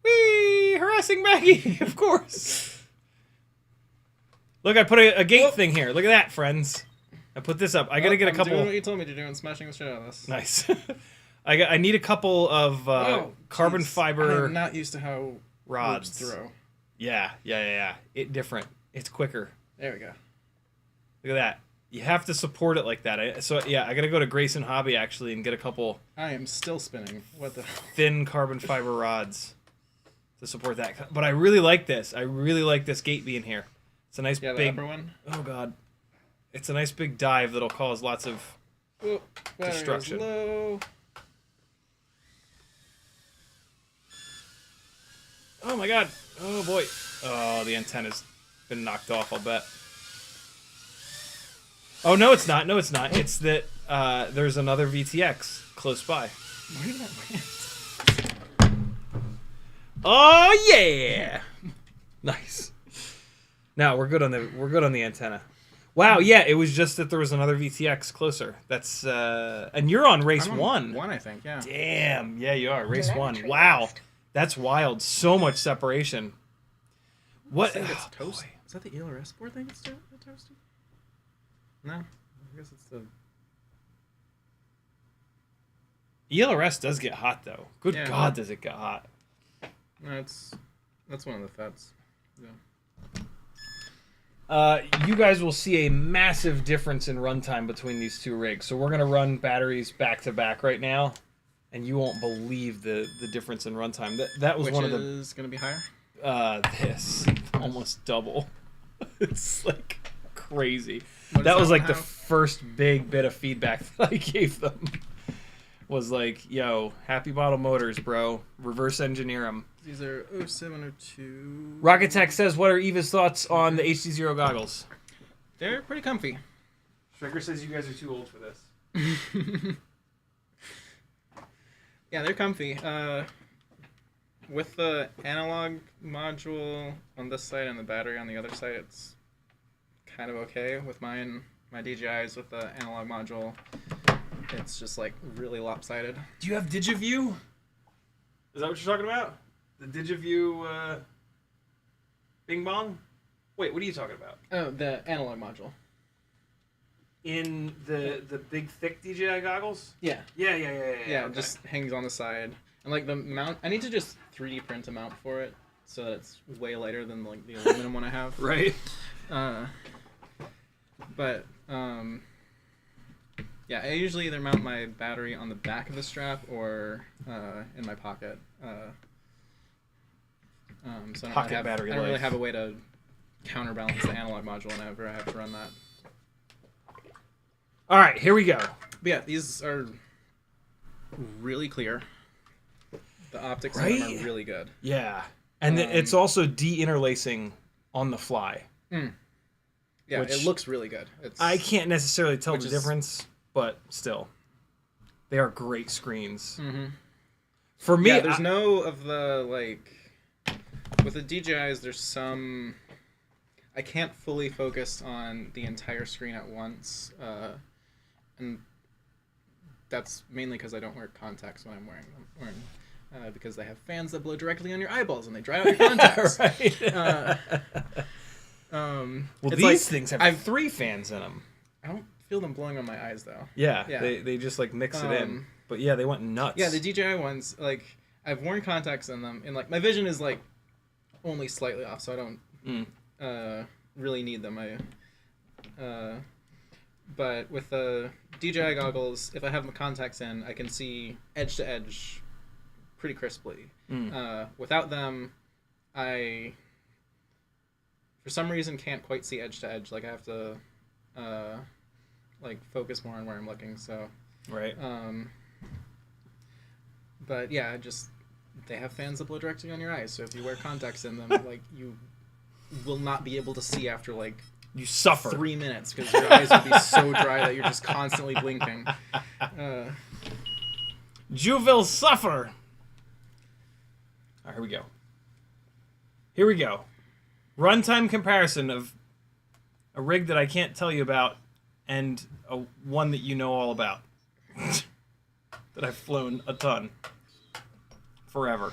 Whee! Harassing Maggie, of course. Look, I put a gate thing here. Look at that, friends. I put this up. I gotta get a couple... I'm doing what you told me to do and smashing the shit out of this. Nice. I need a couple of carbon fiber... I'm not used to how rods throw. Yeah. It's different. It's quicker. There we go. Look at that. You have to support it like that. I gotta go to Grayson Hobby, actually, and get a couple... I am still spinning. What the... thin carbon fiber rods to support that. But I really like this. I really like this gate being here. It's a nice big... the upper one? Oh, God. It's a nice big dive that'll cause lots of destruction. Low. Oh, my God. Oh, boy. Oh, the antenna's been knocked off, I'll bet. Oh, no, it's not. No, it's not. It's that there's another VTX close by. Where did that land? Oh, yeah! Nice. Now we're good on the antenna. Wow, yeah, it was just that there was another VTX closer. That's and you're on race one. One, I think, yeah. Damn, yeah, you are race one. Wow, that's wild. So much separation. What? I think it's toast. Is that the ELRS board thing? It's toasty. No, I guess it's the. ELRS does get hot though. Good Yeah, God, does it get hot? No, that's one of the feds. Yeah. You guys will see a massive difference in runtime between these two rigs. So we're gonna run batteries back to back right now, and you won't believe the difference in runtime. That was one of the. Which is gonna be higher? This almost double. It's like crazy. What does That was one like the have? first big bit of feedback that I gave them. Was like, yo, Happy Model Motors, bro. Reverse engineer them. These are 0702. Rocket Tech says, what are Eva's thoughts on the HDZero goggles? They're pretty comfy. Striker says you guys are too old for this. Yeah, they're comfy. With the analog module on this side and the battery on the other side, it's kind of okay. With mine, my DJIs with the analog module, it's just like really lopsided. Do you have DigiView? Is that what you're talking about? The DigiView Bing Bong? Wait, what are you talking about? Oh, the analog module. In the big thick DJI goggles? Yeah. Yeah. Yeah, Okay. it just hangs on the side. And like the mount, I need to just 3D print a mount for it so that it's way lighter than like the aluminum one I have. Right. But yeah, I usually either mount my battery on the back of the strap or in my pocket. So Pocket battery I don't really life. have a way to counterbalance the analog module whenever I have to run that. All right, here we go. But yeah, these are really clear. The optics on them Right? are really good. Yeah. And it's also de-interlacing on the fly. Yeah, Which- it looks really good. It's, I can't necessarily tell Which the is- difference, but still. They are great screens. Mhm. For me, Yeah, there's no of the like with the DJIs. There's some I can't fully focus on the entire screen at once, and that's mainly because I don't wear contacts when I'm wearing them, because they have fans that blow directly on your eyeballs and they dry out your contacts. right. Well, Well, it's these like, things have I've- 3 fans in them. I don't feel them blowing on my eyes though. Yeah, Yeah. They just like mix it in. Um, But yeah, they went nuts. Yeah, the DJI ones, like I've worn contacts in them, and like my vision is like only slightly off, so I don't really need them. But with the DJI goggles, if I have my contacts in, I can see edge to edge pretty crisply. Without them, I for some reason can't quite see edge to edge. Like I have to like focus more on where I'm looking. So. Right. But yeah, just they have fans that blow directly on your eyes. So if you wear contacts in them, like you will not be able to see after like You suffer. 3 minutes because your eyes will be so dry that you're just constantly blinking. You will suffer. All right, here we go. Here we go. Runtime comparison of a rig that I can't tell you about and one that you know all about. That I've flown a ton. Forever.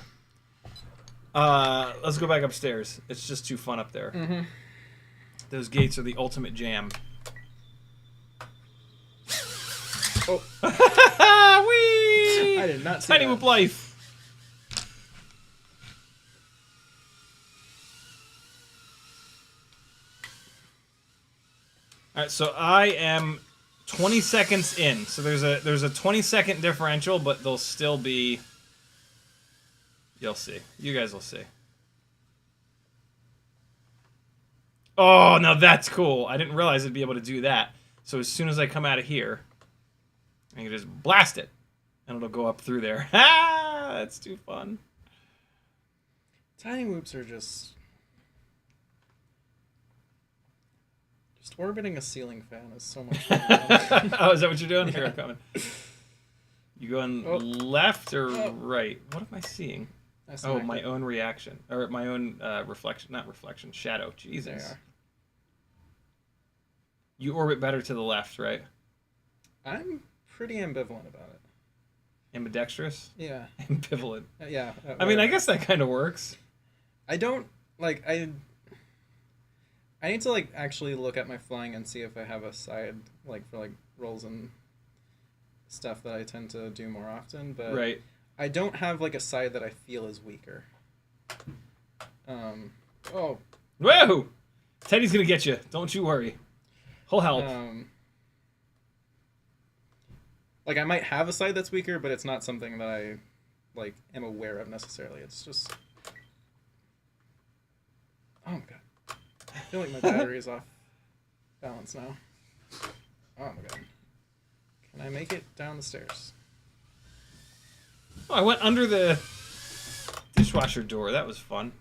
Let's go back upstairs. It's just too fun up there. Mm-hmm. Those gates are the ultimate jam. Oh, Whee! I did not see Tiny that. Whoop Life. All right, so I am 20 seconds in. So there's a 20-second differential, but there'll still be. You'll see. You guys will see. Oh, now that's cool. I didn't realize I'd be able to do that. So as soon as I come out of here, I can just blast it, and it'll go up through there. Ah, that's too fun. Tiny whoops are just orbiting a ceiling fan is so much fun. Oh, is that what you're doing? Here, I'm coming. You going Oh. left or Oh. right? What am I seeing? I Oh, smacked my it. own reaction. Or my own reflection. Not reflection. Shadow. There Jesus. you are. You orbit better to the left, right? I'm pretty ambivalent about it. Ambidextrous? Yeah. Ambivalent. Yeah. I mean, I guess that kind of works. I don't like I need to like actually look at my flying and see if I have a side like for like rolls and stuff that I tend to do more often, but Right. I don't have like a side that I feel is weaker. Oh, Whoa! Teddy's gonna get you. Don't you worry. He'll help. like I might have a side that's weaker, but it's not something that I like am aware of necessarily. It's just oh my god. I feel like my battery is off. balance now. Oh my god. Can I make it down the stairs? Oh, I went under the dishwasher door. That was fun.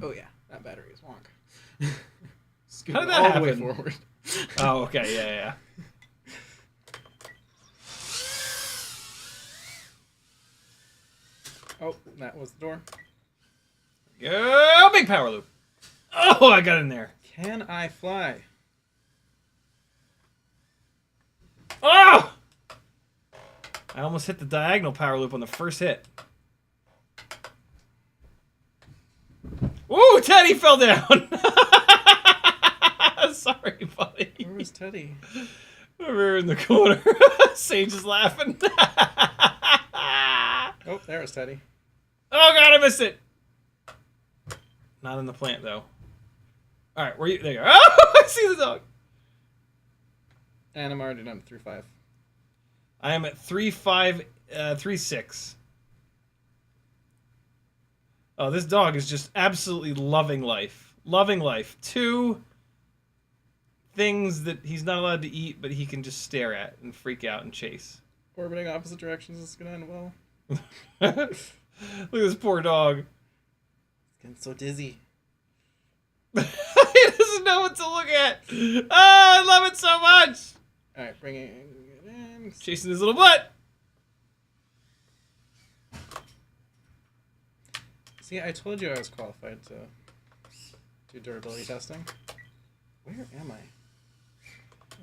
Oh yeah, that battery is wonk. How did that all happen? the way forward. Oh, okay. Yeah. Oh, that was the door. Go big power loop. Oh, I got in there. Can I fly? Oh! I almost hit the diagonal power loop on the first hit. Ooh, Teddy fell down. Sorry, buddy. Where was Teddy? Over in the corner. Sage is laughing. Oh, there was Teddy. Oh god, I missed it. Not in the plant though. All right, where you? There you are. Oh, I see the dog. And I'm already done through 5. I am at 3.5, 3.6. Oh, this dog is just absolutely loving life. Loving life. 2 things that he's not allowed to eat, but he can just stare at and freak out and chase. Orbiting opposite directions is gonna end well. Look at this poor dog. It's getting so dizzy. He doesn't know what to look at. Oh, I love it so much. All right, bringing it in. Chasing his little butt. See, I told you I was qualified to do durability testing. Where am I?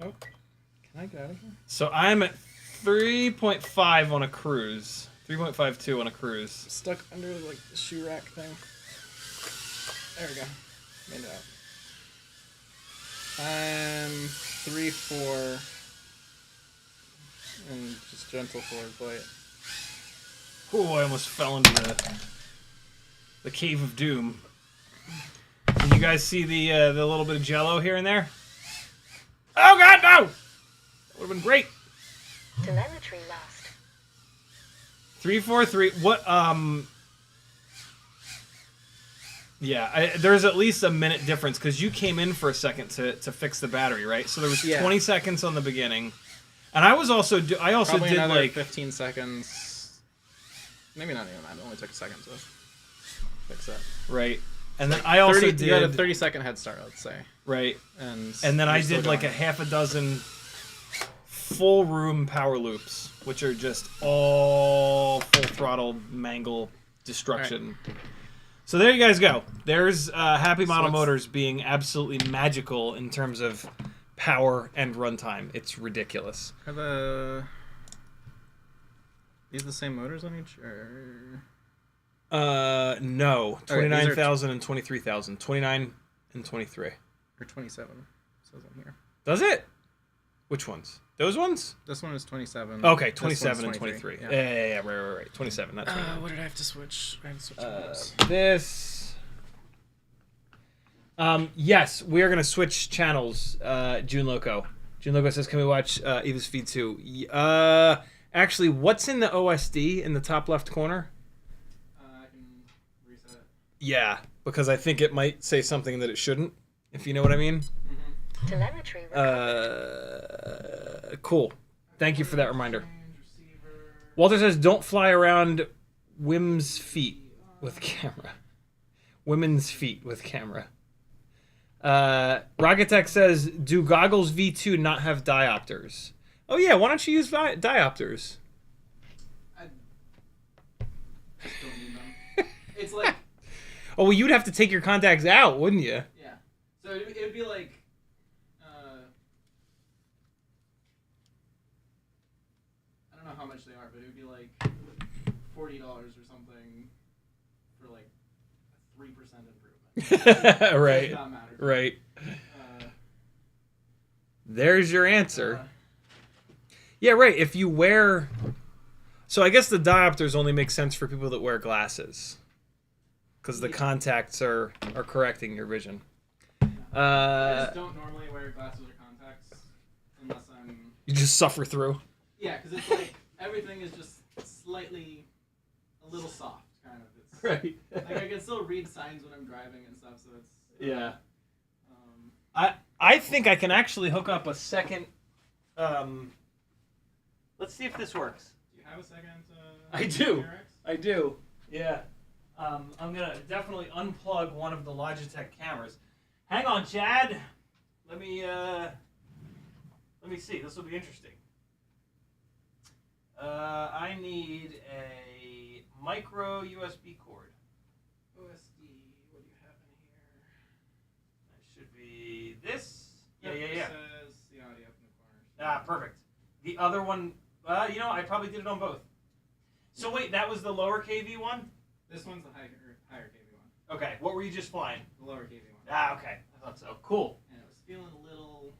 Oh, can I get out of here? So I'm at 3.5 on a cruise. 3.52 on a cruise. Stuck under like the shoe rack thing. There we go. Made it out. I'm 3.4 and just gentle forward flight. Oh, I almost fell into the cave of doom. Did you guys see the little bit of jello here and there? Oh god, no! That would have been great. Telemetry lost. 343. What? Yeah, there's at least a minute difference because you came in for a second to fix the battery, right? So there was 20 seconds on the beginning, and I was also Probably did another like 15 seconds. Maybe not even that. It only took a second to fix that. right, and then I also did You had a 30-second head start, let's say. right, And then I you're still did like a going. half a dozen full room power loops, which are just all full throttle mangle destruction. Right. So there you guys go. There's Happy Model it's- Motors being absolutely magical in terms of power and runtime. It's ridiculous. Are these the same motors on each? Or... No. Okay, these are 29,000 and 23,000. 29 and 23. Or 27, says on here. Does it? Which ones? Those ones? This one is 27. Okay, This one's 27 and 23. Yeah, right. 27, not 29. What did I have to switch? I had to switch motors. This. Yes, we are going to switch channels, June Loco. June Loco says, can we watch Eva's Feed 2? Actually, what's in the OSD in the top left corner? I can reset it. Yeah, because I think it might say something that it shouldn't, if you know what I mean. Telemetry recovered. Cool. Thank you for that reminder. Walter says, don't fly around Wim's feet with camera. Women's feet with camera. Rocketech says, do Goggles V2 not have diopters? Oh yeah, why don't you use diopters? I just don't need them. It's like... Oh, well, you'd have to take your contacts out, wouldn't you? Yeah. So it would be like... I don't know how much they are, but it would be like $40 or something for like a 3% improvement. Right. It does not matter. Right. There's your answer. Yeah, right. If you wear... So I guess the diopters only make sense for people that wear glasses. Because the contacts are correcting your vision. I just don't normally wear glasses or contacts unless I'm... You just suffer through. Yeah, because it's like everything is just slightly a little soft, kind of. It's, Right. like I can still read signs when I'm driving and stuff, so it's... Yeah. I think I can actually hook up a second. Let's see if this works. Do you have a second? I do. VRX? I do. Yeah. I'm gonna definitely unplug one of the Logitech cameras. Hang on, Chad. Let me see. This will be interesting. I need a micro USB cord. OSD. What do you have in here? That should be this. Yeah. It says Ciotti up in the corner. Ah, perfect. The other one, I probably did it on both. So wait, that was the lower KV one? This one's the higher KV one. Okay, what were you just flying? The lower KV one. Ah, okay. I thought so. Cool. And it was feeling a little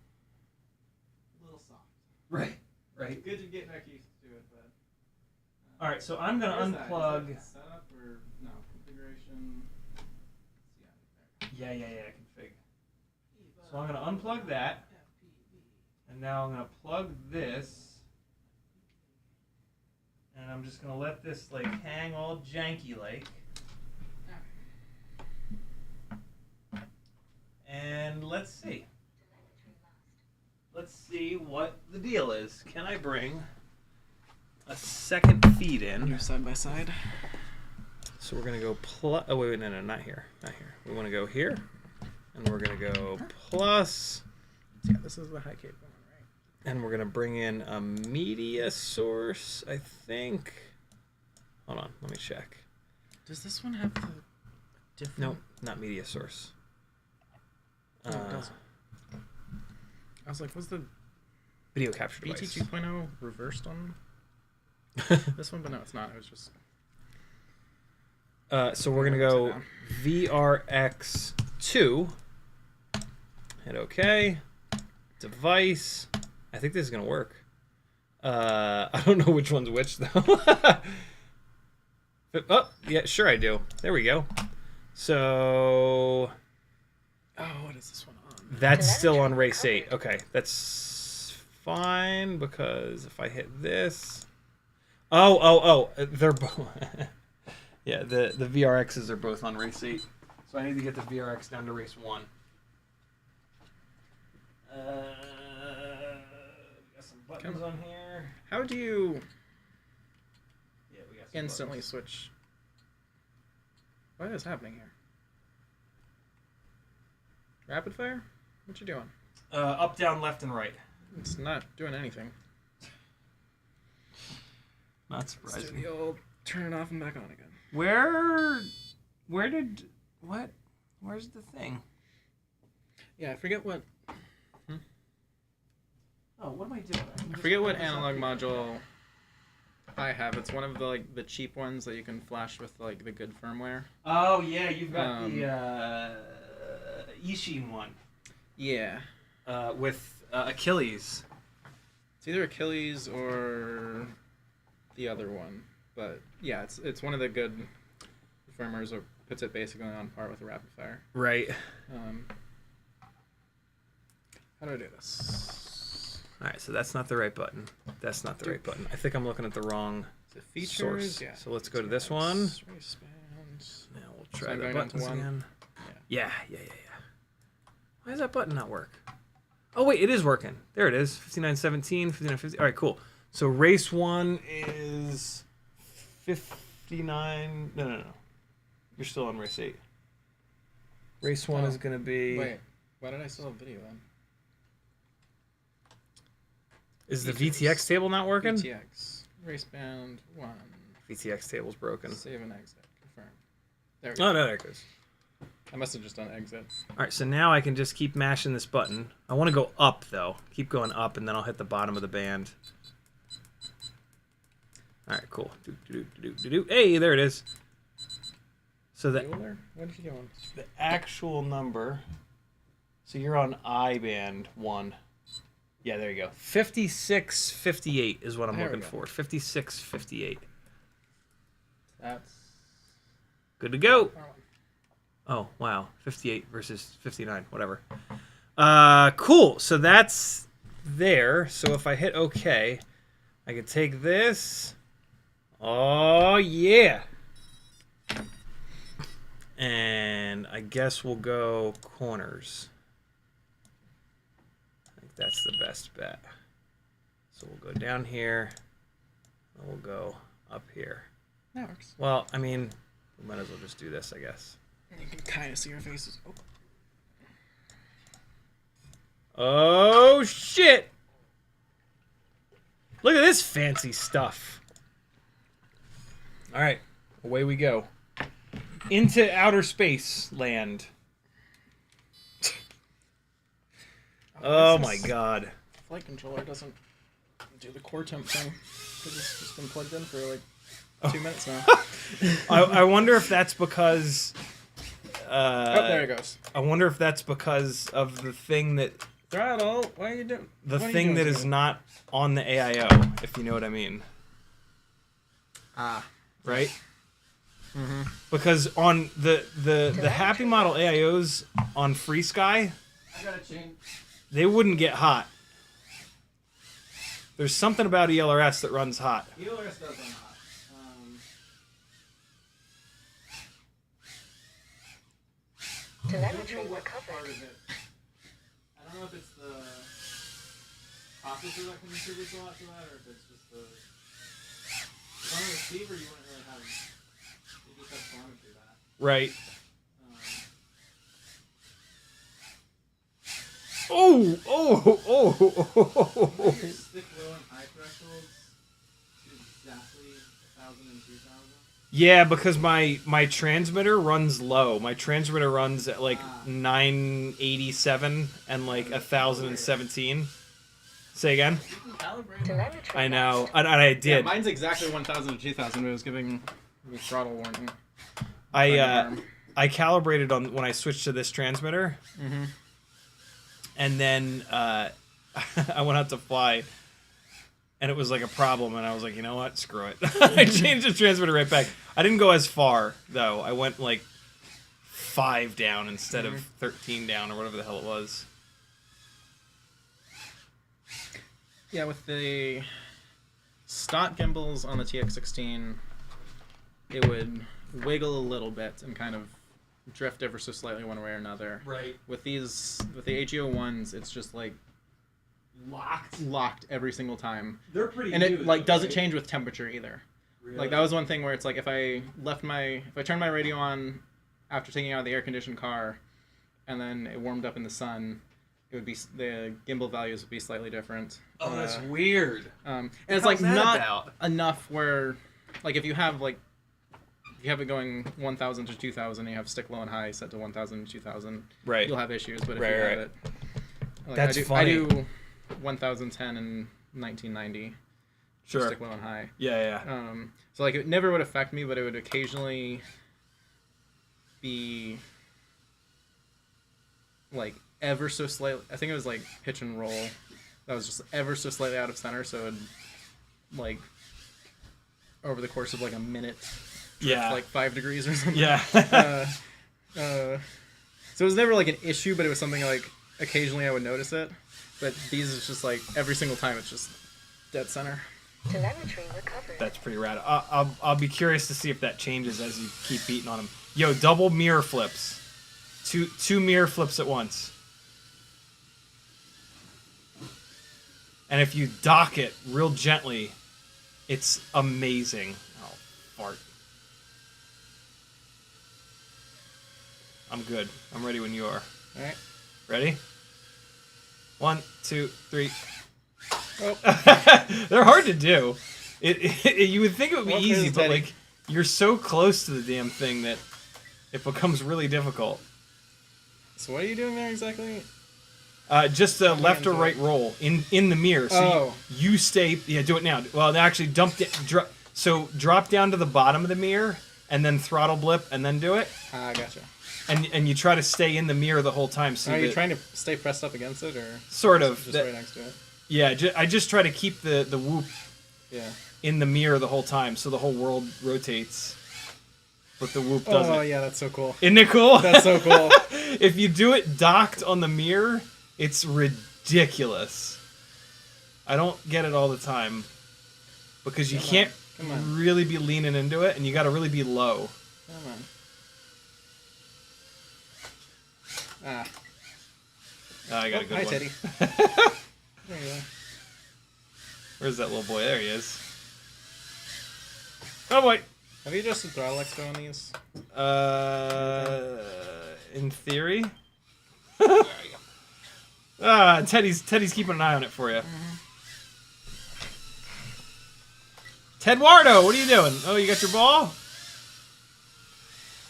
soft. Right. Right. Good to get back used to it, but. All right, so I'm gonna Where's that? unplug. Is that setup or no configuration? Yeah. Config. So I'm gonna unplug that, and now I'm gonna plug this, and I'm just gonna let this like hang all janky like. And let's see. Let's see what the deal is. Can I bring a second feed in? You're side by side. So we're gonna go plus. Oh wait, no, not here, not here. We want to go here, and we're gonna go plus. Yeah, this is the high KV one, right? And we're gonna bring in a media source, I think. Hold on, let me check. Does this one have the different? No, not media source. No, it doesn't. I was like, was the Video capture BT device. 2.0 reversed on this one? But no, it's not. It was just. So we're gonna go VRX2. Hit OK. Device. I think this is gonna work. I don't know which one's which though. Oh, yeah, sure I do. There we go. So Oh, what is this one on? that's still on race 8. Okay, that's fine because if I hit this. Oh, they're both. Yeah, the VRXs are both on race 8. So I need to get the VRX down to race 1. We got some buttons on here. How do you Yeah, we got some instantly buttons. switch? What is happening here? Rapid fire? What you doing? Up, down, left, and right. It's not doing anything. Not Let's do surprising. the old turn it off and back on again. Where's the thing? Yeah, I forget what. Oh, what am I doing? I forget what analog module I have. It's one of the cheap ones that you can flash with like the good firmware. Oh yeah, you've got the Ishin one. Yeah. With Achilles. It's either Achilles or the other one, but yeah, it's one of the good firmwares that puts it basically on par with a rapid fire. Right. How do I do this? All right, so that's not the right button. That's not the right button. I think I'm looking at the wrong The features, source. yeah. So let's go to this one. Race bands. Now we'll So try I'm the going down to buttons one. again. Yeah. Yeah. Why does that button not work? Oh wait, it is working. There it is. 5917, 5950. All right, cool. So race 1 is 59. No. You're still on race 8. Race 1 is going to be. Wait, why did I still have video then? Is the Features. VTX table not working? VTX. Race band 1. VTX table's broken. Save and exit. Confirm. There we go. Oh, no, there it goes. I must have just done exit. All right, so now I can just keep mashing this button. I want to go up, though. Keep going up, and then I'll hit the bottom of the band. All right, cool. Hey, there it is. So the Bueller? What did you go on? the actual number. So you're on I band 1. Yeah, there you go. 5658 is what I'm There we looking go. for. 5658. That's Good to go. our one. Oh, wow. 58 versus 59, whatever. Cool. So that's there. So if I hit OK, I can take this. Oh, yeah. And I guess we'll go corners. That's the best bet. So we'll go down here. And we'll go up here. That works. Well, I mean, we might as well just do this, I guess. You can kind of see your faces. Oh. Oh, shit! Look at this fancy stuff. All right, away we go. Into outer space land. Oh my god. Flight controller doesn't do the core temp thing because it's just been plugged in for like 2 minutes now. I wonder if that's because... oh, there it goes. I wonder if that's because of the thing that... Throttle, what are you doing? The What are you thing doing that to is me? not on the AIO, if you know what I mean. Ah. Right? Mm-hmm. Because on the HAPPYMODEL AIOs on Free Sky, I gotta change. they wouldn't get hot. There's something about ELRS that runs hot. ELRS does run hot. Telemetry Part recovered. of it. I don't know if it's the processor that contributes a lot to that, or if it's just the. On the receiver, you wouldn't really have. You just have telemetry that. Right. Um, Oh! Stick low and high thresholds to exactly 1,000 and 2,000. Yeah, because my transmitter runs low. My transmitter runs at like 987 and like 1017. Say again? You can calibrate. Telemetry I know. lost. And I did. Yeah, mine's exactly 1,000 to 2,000, but it was giving the throttle warning. I calibrated on when I switched to this transmitter. Mm-hmm. And then I went out to fly, and it was like a problem, and I was like, you know what? Screw it. I changed the transmitter right back. I didn't go as far, though. I went like 5 down instead of 13 down, or whatever the hell it was. Yeah, with the stock gimbals on the TX16, it would wiggle a little bit and kind of drift ever so slightly one way or another. Right. With the HGO1s, it's just like locked every single time. They're pretty And it like doesn't change with temperature either. Really? Like that was one thing where it's like if I turned my radio on after taking out the air conditioned car and then it warmed up in the sun, it would be the gimbal values would be slightly different. Oh, that's weird. And it's like not enough where like if you have it going 1,000 to 2,000, and you have stick low and high set to 1,000 to 2,000, Right. you'll have issues. But if Right, you have right. it, like That's I funny. do 1,010 and 1990. Sure. Stick low and high. Yeah. So like it never would affect me, but it would occasionally be like ever so slightly. I think it was like pitch and roll. That was just ever so slightly out of center, so it like over the course of like a minute. Yeah. Like 5 degrees or something. Yeah. So it was never like an issue, but it was something like occasionally I would notice it. But these is just like every single time it's just dead center. Telemetry recovered. That's pretty rad. I'll be curious to see if that changes as you keep beating on them. Yo, double mirror flips. Two mirror flips at once. And if you dock it real gently, it's amazing. Oh, fart. I'm good. I'm ready when you are. All right. Ready? 1, 2, 3. Oh. They're hard to do. You would think it would be Well, easy, there's but Teddy. like you're so close to the damn thing that it becomes really difficult. So what are you doing there exactly? Just a left or right roll in the mirror. So you stay. Yeah, do it now. Well, actually, drop down to the bottom of the mirror and then throttle blip and then do it. Ah, gotcha. And you try to stay in the mirror the whole time. So Are you trying to stay pressed up against it, or sort of just right next to it? Yeah, I just try to keep the whoop Yeah. in the mirror the whole time, so the whole world rotates, but the whoop doesn't. Oh yeah, that's so cool. Isn't it cool? That's so cool. If you do it docked on the mirror, it's ridiculous. I don't get it all the time because you Come on, can't come on. really be leaning into it, and you got to really be low. Come on. Ah. I got a good Hi, one. Teddy. There you are. Where's that little boy? There he is. Oh boy. Have you adjusted throttle expo on these? In theory. There you go. Teddy's keeping an eye on it for you. Tedwardo, what are you doing? Oh, you got your ball?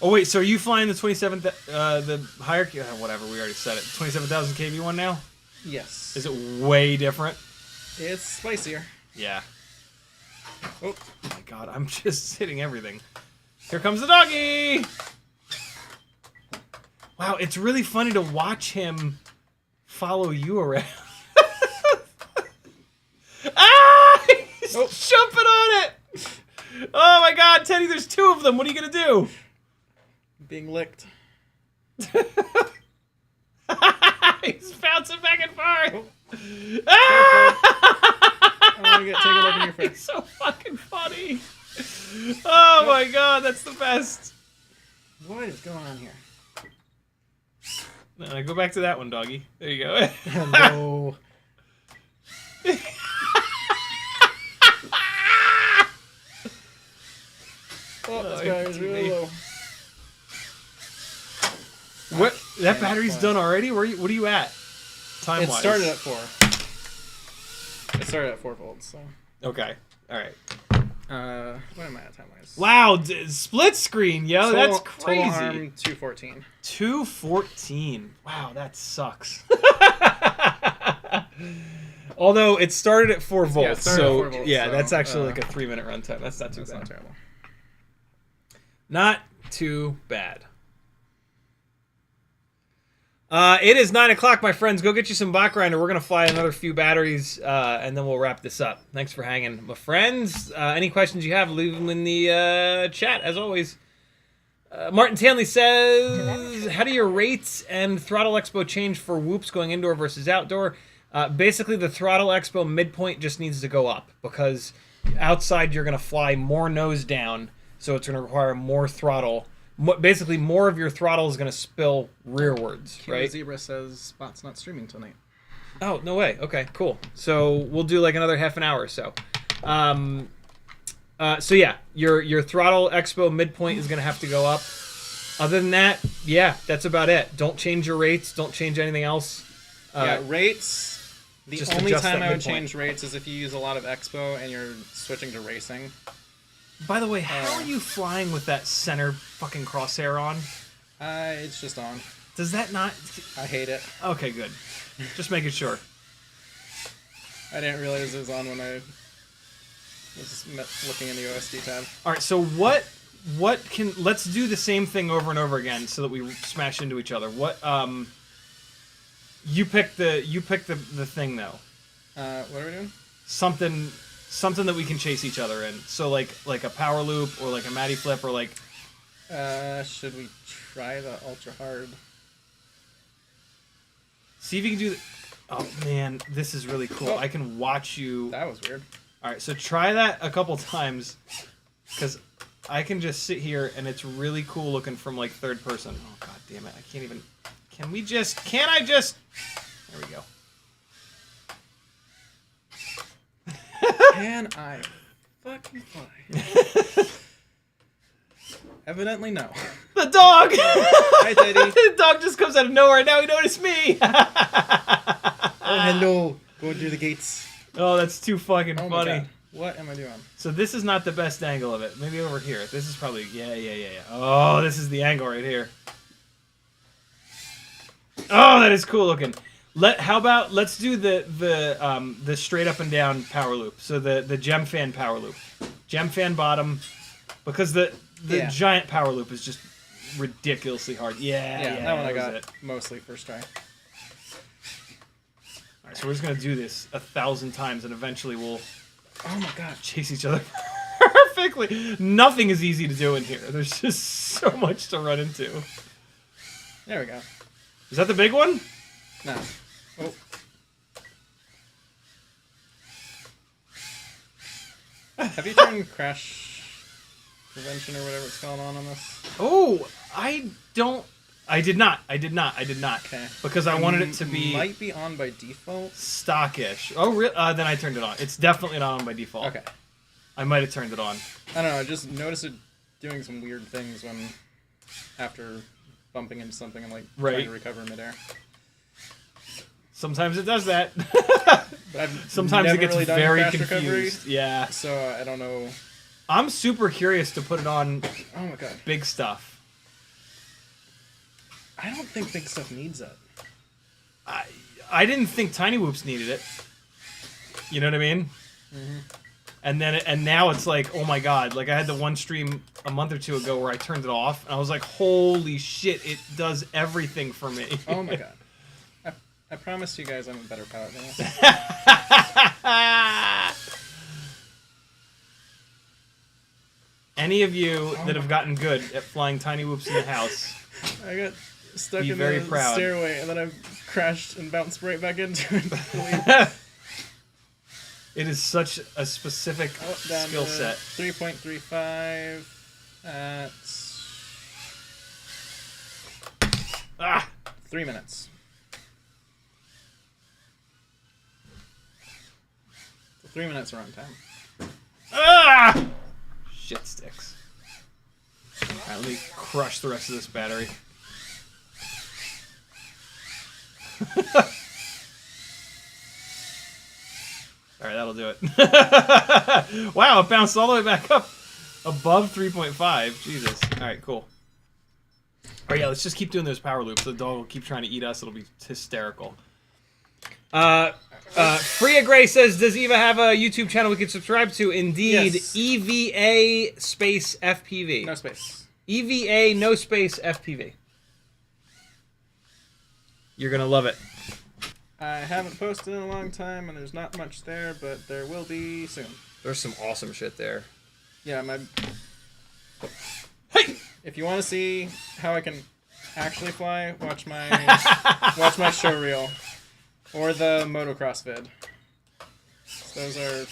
Oh wait, so are you flying the 27th, the higher, whatever, we already said it, 27,000 kV one now? Yes. Is it way different? It's spicier. Yeah. Oh. Oh my god, I'm just hitting everything. Here comes the doggy! Wow, it's really funny to watch him follow you around. Ah! He's jumping on it! Oh my god, Teddy, there's two of them. What are you gonna do? Being licked. He's bouncing back and forth. Oh. Ah! I want to take a look in your face. He's so fucking funny. Oh my god, that's the best. What is going on here? Go back to that one, doggy. There you go. No. Oh, this battery's really low. What? That battery's done already? What are you at? Time It wise. started at 4. It started at 4 volts, so. Okay. All right. What am I at time wise? Wow, split screen, yo. That's crazy. Total arm 214. 214. Wow, that sucks. Although it started at 4 volts, Yeah, it started so at 4 volts, yeah, so, that's actually like a 3-minute runtime. That's not too That's bad. not terrible. Not too bad. It is 9 o'clock, my friends. Go get you some bot grinder. We're gonna fly another few batteries, and then we'll wrap this up. Thanks for hanging, my friends. Any questions you have, leave them in the chat, as always. Martin Tanley says, how do your rates and throttle expo change for whoops going indoor versus outdoor? Basically, the throttle expo midpoint just needs to go up, because outside you're going to fly more nose down, so it's going to require more throttle. Basically, more of your throttle is going to spill rearwards, right? Zebra says Spot's not streaming tonight. Oh, no way. Okay, cool. So we'll do like another half an hour or so. So yeah, your throttle expo midpoint is going to have to go up. Other than that, yeah, that's about it. Don't change your rates. Don't change anything else. Yeah, rates. The just only adjust time that I would midpoint. change rates is if you use a lot of expo and you're switching to racing. By the way, how are you flying with that center fucking crosshair on? It's just on. Does that not... I hate it. Okay, good. Just making sure. I didn't realize it was on when I was looking in the OSD tab. All right, so what can... Let's do the same thing over and over again so that we smash into each other. What, You pick the thing, though. What are we doing? Something that we can chase each other in. So like a power loop or like a Matty flip or like... Should we try the ultra hard? See if you can do... Oh, man, this is really cool. Oh. I can watch you... That was weird. All right, so try that a couple times, because I can just sit here and it's really cool looking from like third person. Oh god damn it! I can't even. Can I just? There we go. Can I fucking fly? Evidently no. The dog. Hi, Teddy. The dog just comes out of nowhere. Now he noticed me. Oh, hello. Go through the gates. Oh, that's too fucking Oh my funny. God. What am I doing? So this is not the best angle of it. Maybe over here. This is probably yeah. Oh, this is the angle right here. Oh, that is cool looking. How about let's do the straight up and down power loop. So the gem fan power loop, gem fan bottom, because the giant power loop is just ridiculously hard. Yeah, that one I was got it. mostly first try. All right, so we're just gonna do this 1,000 times, and eventually we'll Oh my god. chase each other perfectly. Nothing is easy to do in here. There's just so much to run into. There we go. Is that the big one? No. Oh. Have you turned crash prevention or whatever it's called on this? Oh, I don't. I did not. Okay. Because I wanted it to be Might be on by default. stockish. Oh, then I turned it on. It's definitely not on by default. Okay. I might have turned it on. I don't know. I just noticed it doing some weird things when after bumping into something and like trying to recover midair. Sometimes it does that. But I've Sometimes never it gets really done very crash confused. recovery, Yeah. so I don't know. I'm super curious to put it on Oh my god. big stuff. I don't think big stuff needs it. I didn't think Tiny Whoops needed it. You know what I mean? Mm-hmm. And now it's like, oh my god! Like I had the one stream a month or two ago where I turned it off, and I was like, holy shit! It does everything for me. Oh my god. I promise you guys I'm a better pilot than this. Any of you that have gotten good at flying Tiny Whoops in the house, I got stuck Be in very the proud. stairway and then I crashed and bounced right back into it. it is such a specific Down skill to set. 3.35 at Ah! 3 minutes. So 3 minutes around time. Ah! Shit sticks. Alright, let me crush the rest of this battery. Alright, that'll do it. Wow, it bounced all the way back up above 3.5. Jesus. Alright, cool. Alright, yeah, let's just keep doing those power loops. The dog will keep trying to eat us. It'll be hysterical. Freya Gray says, does Eva have a YouTube channel we can subscribe to? Indeed. Yes. EVA space FPV. No space. EVA no space FPV. You're gonna love it. I haven't posted in a long time and there's not much there, but there will be soon. There's some awesome shit there. Yeah, my... Hey! If you want to see how I can actually fly, watch my watch my show reel or the motocross vid. Those are...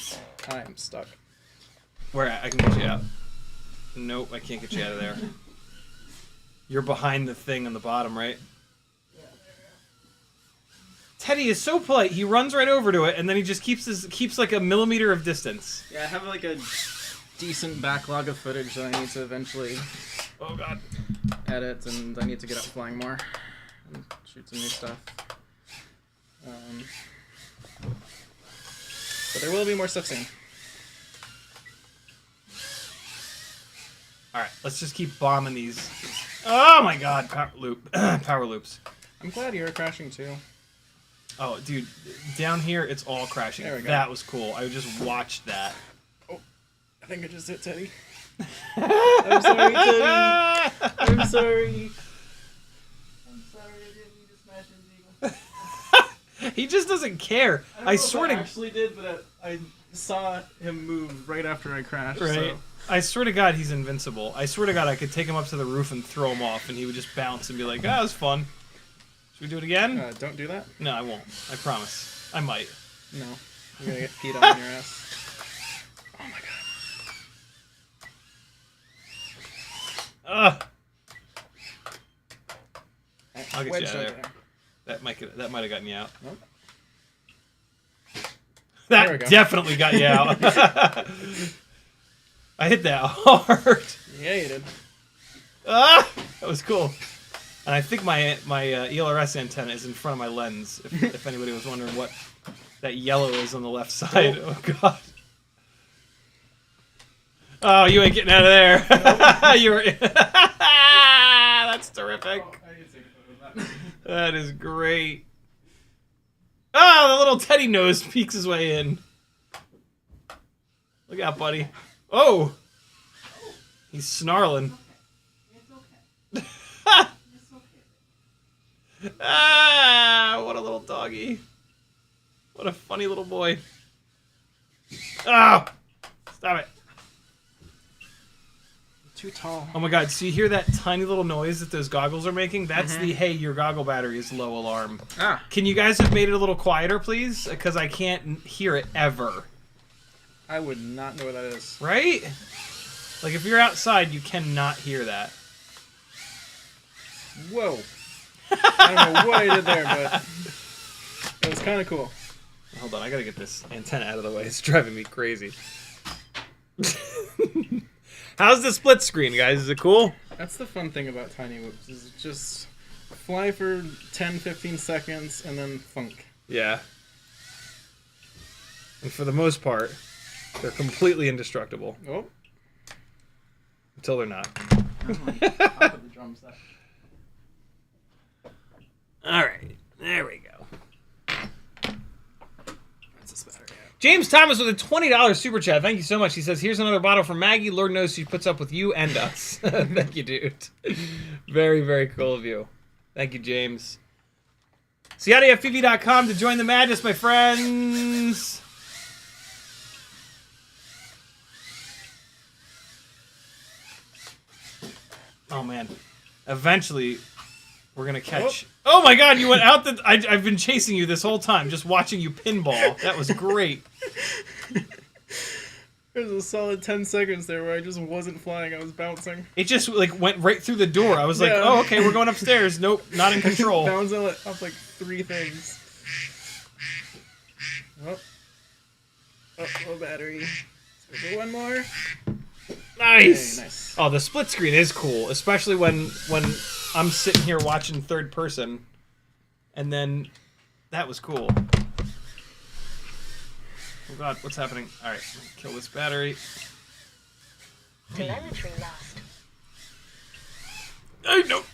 I'm stuck. Where I can get you out. Nope, I can't get you out of there. You're behind the thing on the bottom, right? Teddy is so polite. He runs right over to it, and then he just keeps like a millimeter of distance. Yeah, I have like a decent backlog of footage that I need to eventually Oh god. edit, and I need to get up flying more and shoot some new stuff. But there will be more stuff soon. All right, let's just keep bombing these. Oh my god, power loop, power loops. I'm glad you're crashing too. Oh, dude, down here it's all crashing. There we go. That was cool. I just watched that. I think I just hit Teddy. I'm sorry, Teddy. I'm sorry. I'm sorry, I didn't mean to smash his eagle. He just doesn't care. I swear to actually did, but I saw him move right after I crashed. right. So. I swear to God, he's invincible. I swear to God, I could take him up to the roof and throw him off, and he would just bounce and be like, "That was fun." Should we do it again? Don't do that. No, I won't. I promise. I might. No, you're gonna get peed on your ass. Oh my god. Ugh. I'll get you out of there. That might have gotten you out. Nope. There we That go. definitely got you out. I hit that hard. Yeah, you did. Ah, that was cool. And I think my ELRS antenna is in front of my lens. If anybody was wondering what that yellow is on the left side. Oh god. Oh, you ain't getting out of there. You're. That's terrific. I need to take a photo of that. That is great. Oh, the little Teddy nose peeks his way in. Look out, buddy. Oh! He's snarling. It's okay. It's okay. Ah! What a little doggy. What a funny little boy. Oh! Stop it. Too tall. Oh my god, so you hear that tiny little noise that those goggles are making? That's the, hey, your goggle battery is low alarm. Ah. Can you guys have made it a little quieter, please? Because I can't hear it ever. I would not know what that is. Right? Like, if you're outside, you cannot hear that. Whoa. I don't know what I did there, but it was kind of cool. Hold on, I gotta get this antenna out of the way. It's driving me crazy. How's the split screen, guys? Is it cool? That's the fun thing about tiny whoops, is just fly for 10-15 seconds and then funk. Yeah. And for the most part, they're completely indestructible. Oh. Until they're not. Top of the drum set. Alright, there we go. That's this battery. James Thomas with a $20 super chat. Thank you so much. He says, here's another bottle from Maggie. Lord knows she puts up with you and us. Thank you, dude. Very, very cool of you. Thank you, James. CiottiFPV.com to join the madness, my friends. Oh, man. Eventually, we're going to catch... Oh, my God, you went out the... I've been chasing you this whole time, just watching you pinball. That was great. There's a solid 10 seconds there where I just wasn't flying, I was bouncing. It just, like, went right through the door. I was like, Yeah. oh, okay, we're going upstairs. Nope, not in control. Bouncing off like 3 things. Oh. Oh, low battery. Let's go for one more. Nice. Hey, nice. Oh, the split screen is cool, especially when I'm sitting here watching third person, and then that was cool. Oh God, what's happening? All right, kill this battery. Telemetry lost. Oh, nope,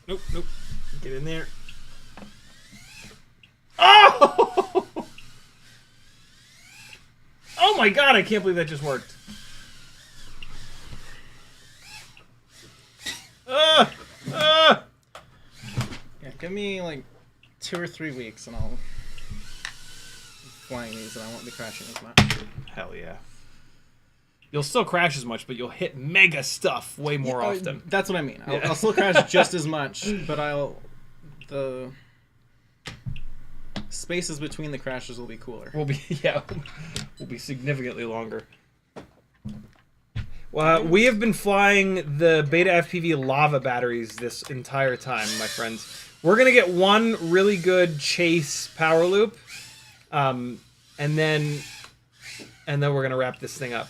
nope, nope. Get in there. Oh! Oh my God, I can't believe that just worked. Yeah, give me like 2 or 3 weeks and I'll be flying these and I won't be crashing as much. Hell yeah. You'll still crash as much, but you'll hit mega stuff way more often. That's what I mean. Yeah. I'll still crash just as much, but the spaces between the crashes will be cooler. We'll be significantly longer. We have been flying the BetaFPV lava batteries this entire time, my friends. We're gonna get one really good chase power loop, and then we're gonna wrap this thing up.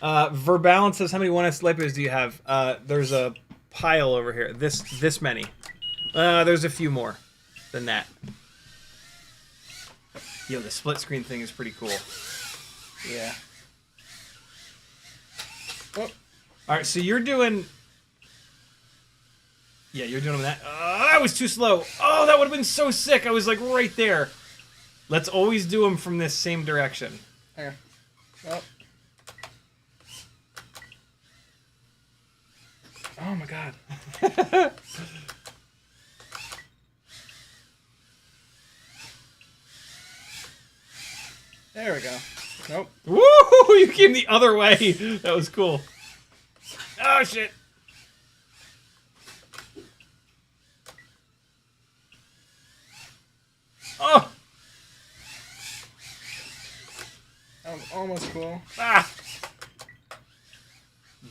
Verbalance says, how many 1S Lepos do you have? There's a pile over here. This many. There's a few more than that. Yo, the split screen thing is pretty cool. Yeah. Oh. All right, so you're doing... Yeah, you're doing that. I was too slow. Oh, that would have been so sick. I was like right there. Let's always do them from this same direction. Okay. Oh. Oh my God. There we go. Nope. Woo! You came the other way. That was cool. Oh, shit. Oh! That was almost cool. Ah!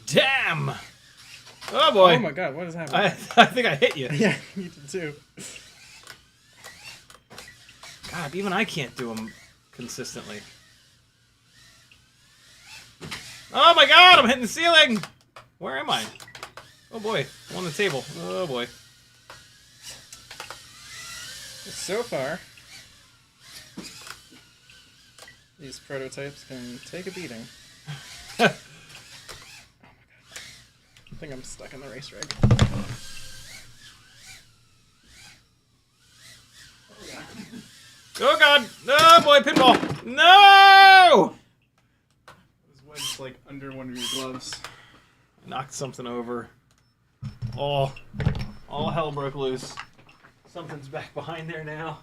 Damn! Oh, boy. Oh my God, what is happening? I think I hit you. Yeah, you did too. God, even I can't do them consistently. Oh my God, I'm hitting the ceiling! Where am I? Oh boy, I'm on the table. Oh boy. So far, these prototypes can take a beating. Oh my God. I think I'm stuck in the race rig. Oh God! Oh boy, pinball! No! It was wedged like under one of your gloves. Knocked something over. Oh, all hell broke loose. Something's back behind there now.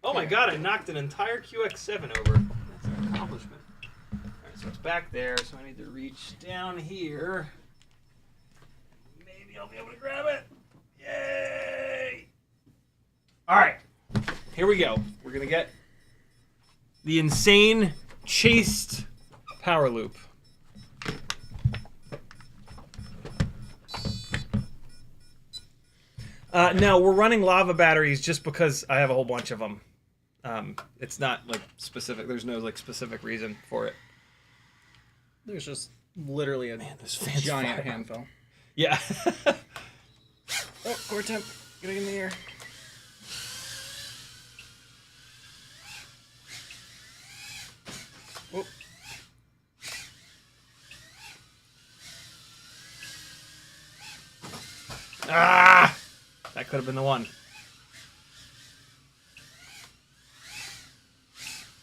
Oh my God, I knocked an entire QX7 over. That's an accomplishment. Alright, so it's back there, so I need to reach down here. Maybe I'll be able to grab it. Yay! Alright, here we go. We're gonna get the insane chased power loop. No, we're running lava batteries just because I have a whole bunch of them. It's not like specific. There's no like specific reason for it. There's just literally a this fan's giant fire. handful. Yeah. Oh, core temp. Getting in the air. Oh. Ah! That could have been the one.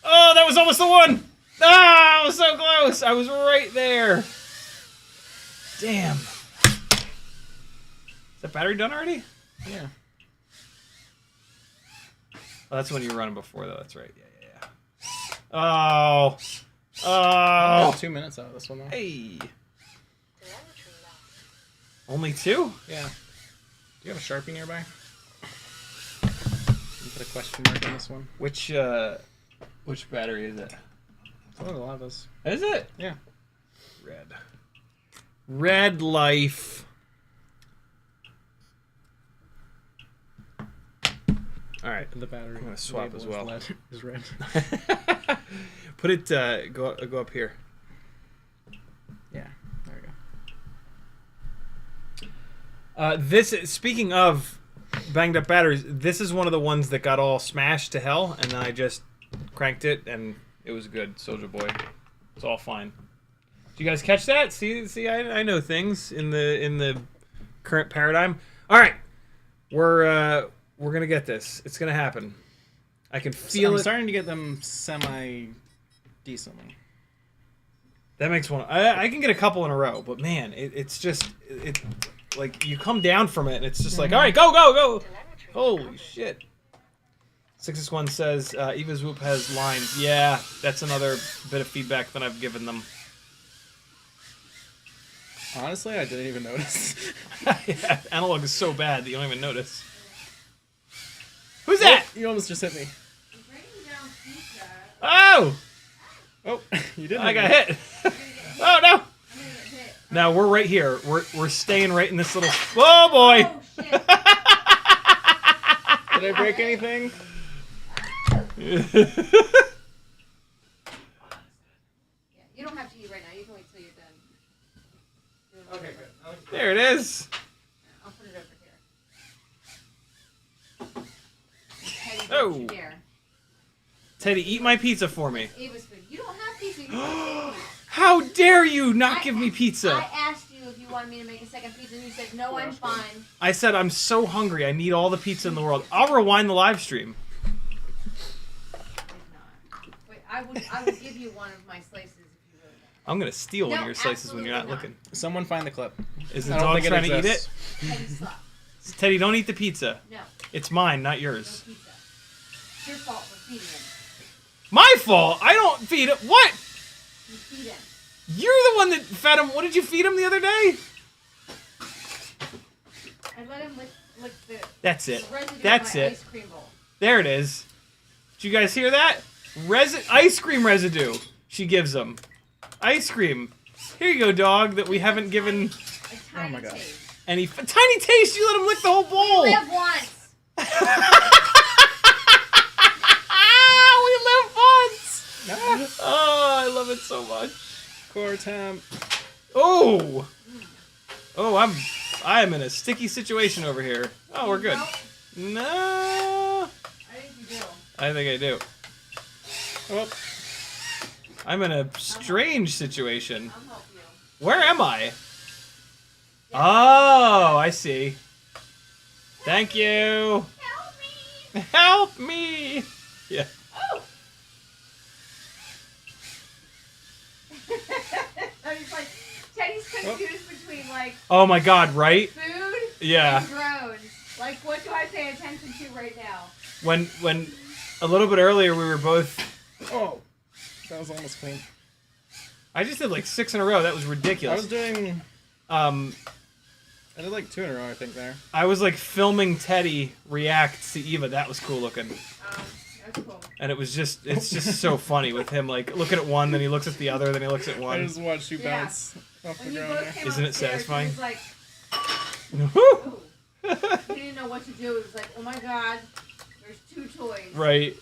Oh, that was almost the one! Ah, I was so close! I was right there. Damn. Is that battery done already? Yeah. Oh, that's when you were running before, though. That's right. Yeah. Oh. I Oh. have 2 minutes out of this one, though. Hey. Telemetry lost. Only 2? Yeah. Do you have a Sharpie nearby? You put a question mark on this one. Which battery is it? Oh, a lot of those. Is it? Yeah. Red. Red life. All right. The battery. I'm gonna swap label as well. Is red. Put it. Go up here. Yeah. There we go. This. Speaking of banged up batteries, this is one of the ones that got all smashed to hell, and then I just cranked it, and it was good. Soldier Boy. It's all fine. Did you guys catch that? See, I know things in the current paradigm. All right, we're gonna get this. It's gonna happen. I can feel I'm it. starting to get them semi decently. That makes one. I can get a couple in a row, but man, it's just like you come down from it, and it's just like, all right, go. Telemetry Holy recovered. shit. 661 says Eva's Whoop has lines. Yeah, that's another bit of feedback that I've given them. Honestly, I didn't even notice. Yeah, analog is so bad that you don't even notice. Who's that? You almost just hit me. I'm bringing down pizza. Oh! Oh, you didn't. I got hit me. hit. Oh no! I'm gonna get hit. Now we're right here. We're staying right in this little. Oh boy! Oh shit. Did I break anything? Yeah, you don't have to eat right now. You can wait till you're done. Okay, good. There it is. I'll put it over here. Teddy, Oh. don't you dare. Teddy, eat my pizza for me. Ava's food. You don't have pizza. You can make How dare you not give me pizza? I asked you if you wanted me to make a second pizza, and you said no. I'm fine. I said I'm so hungry. I need all the pizza in the world. I'll rewind the live stream. Wait, I would give you one of my slices if you really want. I'm gonna steal one of No, your slices when you're not absolutely looking. Someone find the clip. Is the I don't dog think it trying to eat it? exists. Teddy, stop. Teddy, don't eat the pizza. No, It's mine, not no yours. pizza. It's your fault for feeding him. My fault. I don't feed it. What? You feed him. You're the one that fed him. What did you feed him the other day? I let him lick the That's it. residue That's of my it. ice cream bowl. There it is. Did you guys hear that? Ice cream residue. She gives him. Ice cream. Here you go, dog. That we haven't given A tiny my God. taste. any tiny taste. You let him lick the whole bowl. Live once. We live once. Ah, Oh, I love it so much. core temp. Oh. Oh, I am in a sticky situation over here. Oh, we're good. Nope, No. I think you do. I think I do. Oh, I'm in a strange situation. I'll help you. Where am I? Oh, I see. Thank you. Help me. Help me. Yeah. Oh. I was like, Teddy's confused between like Oh my God, right? food Yeah. and drones. Like, what do I pay attention to right now? When a little bit earlier we were both. oh, that was almost clean. I just did like 6 in a row. That was I ridiculous. was doing. I did like 2 in a row, I think. There. I was like filming Teddy react to Eva. That was cool looking. That's cool. And it's just so funny with him like looking at one, then he looks at the other, then he looks at I one. just watched you Yeah. bounce off the When you ground both there. came Isn't it upstairs, satisfying? He was like, Woo! ooh. He didn't know what to do. He was like, oh my god, there's 2 toys. Right.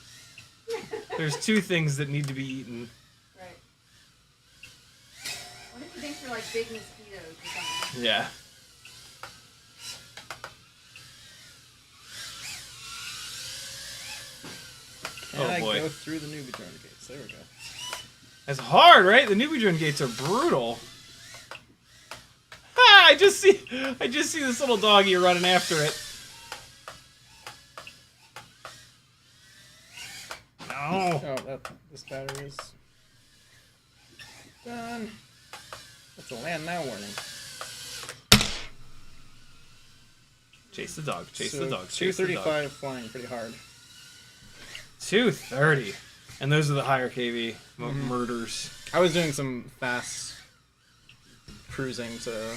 There's 2 things that need to be eaten. Right. What if he thinks they're like big mosquitoes or something? Yeah. Can I boy. go through the newbie drone gates? There we go. That's hard, right? The newbie drone gates are brutal. Ah, I just see this little doggy running after it. No. Oh, this battery is done. That's a land now warning. Chase the dog. Chase So, the dog. Chase the dog. 235 flying pretty hard. 230. And those are the higher KV murders. I was doing some fast cruising to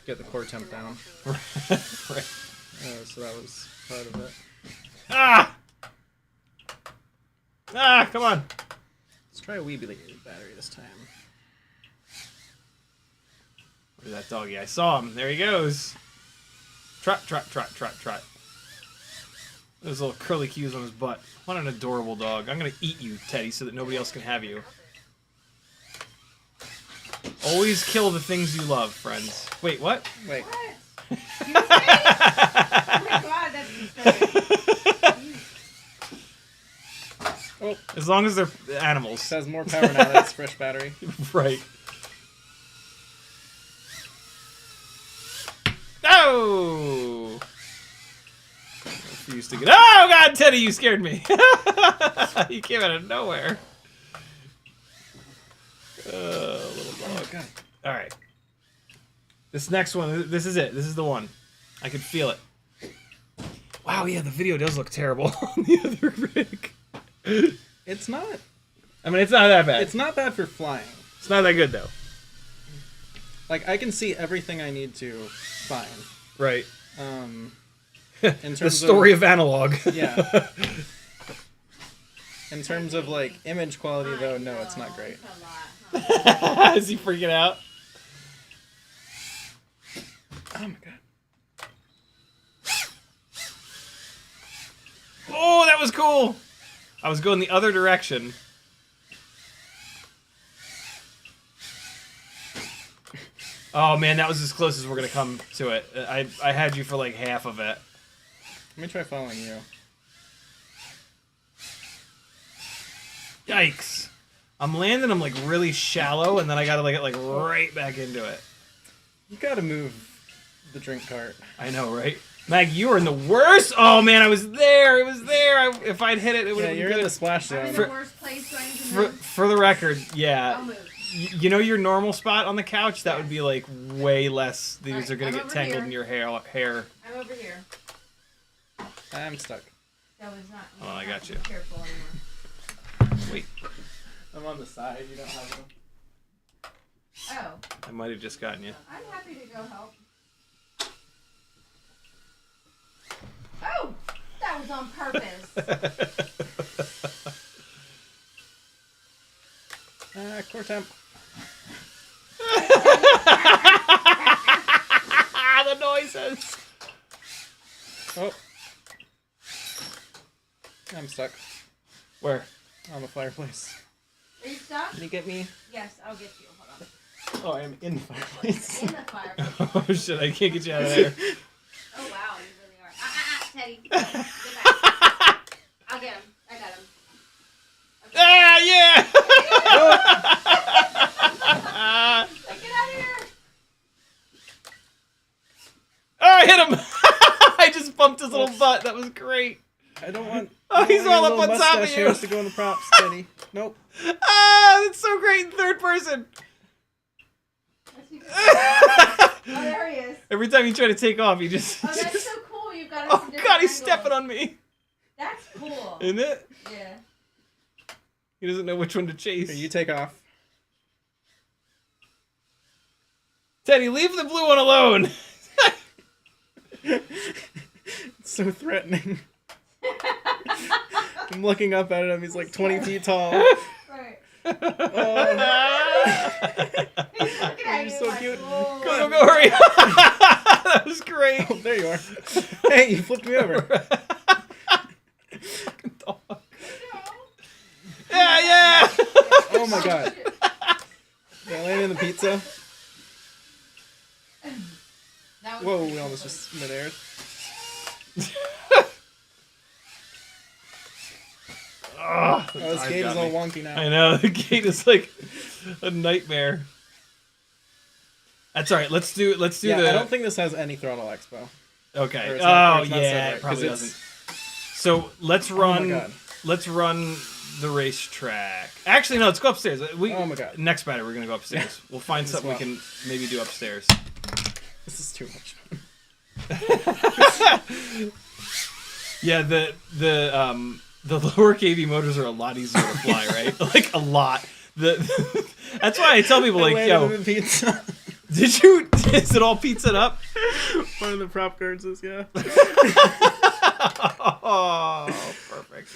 get the core temp down. Right. So that was part of it. Ah! Ah, come on. Let's try a WeBleed battery this time. Where's that doggy? I saw him. There he goes. Trot, trot, trot, trot, trot. Those little curly cues on his butt. What an adorable dog. I'm going to eat you, Teddy, so that nobody else can have you. Always kill the things you love, friends. Wait, what? Wait. What? You say? Oh my god, that's disturbing. Oh, As long as they're animals. it has more power now that it's fresh battery. Right. No! I refuse to get. Oh God, Teddy, you scared me. You came out of nowhere. Little dog. God. All right. This next one. This is it. This is the one. I could feel it. Wow. Yeah, the video does look terrible on the other rig. It's not. I mean, it's not that bad. It's not bad for flying. It's not that good though. Like I can see everything I need to fine. Right. In terms The story of analog. Yeah. In terms of like image quality, though, no, it's not great. Is he freaking out? Oh my god. Oh, that was cool. I was going the other direction. Oh man, that was as close as we're gonna come to it. I had you for like half of it. Let me try following you. Yikes! I'm landing them like really shallow, and then I gotta like get like right back into it. You gotta move the drink cart. I know, right? Mag, you were in the worst. Oh man, I was there. It was there. If I'd hit it, it would Yeah, have been you're good. in the splash I'm in zone. the worst place, so I need to For, move. for the record, yeah. I'll move. You know your normal spot on the couch? That would be like way less. These Alright, are gonna I'm get over tangled here. in your hair. I'm over here. I'm stuck. That was not. Hold on, I got you. Be careful anymore. Wait, I'm on the side. You don't have them. Oh, I might have just gotten you. I'm happy to go help. Oh, that was on purpose. Core temp. The noises. Oh. I'm stuck Where? on the fireplace. Are you stuck? Can you get me? Yes, I'll get you. Hold on. Oh, I am in the fireplace. In the fire. Oh shit! I can't get you out of there. Oh wow, you really are. Teddy. Get back. I'll get him. I got him. Okay. Ah yeah! Get out of here. Oh, I hit him! I just bumped his little butt. That was great. I don't want. Oh, I don't he's want all your up little on top of mustache you. hairs to go in the props, Teddy. Nope. Ah, that's so great in third person. Oh, there he is. Every time you try to take off, you just. Oh, that's so cool. You've got us Oh in different God, he's angles. stepping on me. That's cool. Isn't it? Yeah. He doesn't know which one to chase. Here, you take off. Teddy, leave the blue one alone. It's so threatening. I'm looking up at him. He's like 20 feet tall. Right. Oh. He's looking at You're you so like, cute. "Whoa." Go, hurry. That was great. Oh, there you are. Hey, you flipped me over. Dog. Yeah. Oh my god. Did I land in the pizza? That was Whoa, pretty we cool, almost but- just mid-aired. Oh, Oh, this gate is all wonky now. I know, the gate is like a nightmare. That's all right. Let's do Yeah, the. I don't think this has any throttle expo. Okay. Or it's not- or Oh it's not set yeah, right, it probably 'cause it's- doesn't. So let's my run. God. Let's run the racetrack. Actually, no. Let's go upstairs. Oh my God. Next battle, we're gonna go upstairs. We'll find As something well. we can maybe do upstairs. This is too much. Yeah, the lower KV motors are a lot easier to fly, right? Like a lot. That's why I tell people like, I yo, landed in the pizza. did you? Is it all pizzaed up? One of the prop guards is, yeah. Oh, perfect.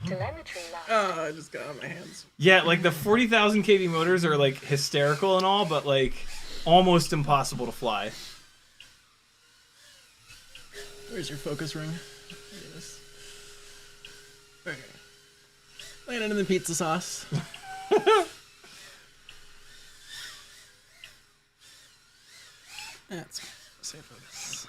Telemetry lost. Oh, I just got on my hands. Yeah, like the 40,000 kV motors are like hysterical and all, but like almost impossible to fly. Where's your focus ring? There it is. Okay. Landed in the pizza sauce. That's safe focus.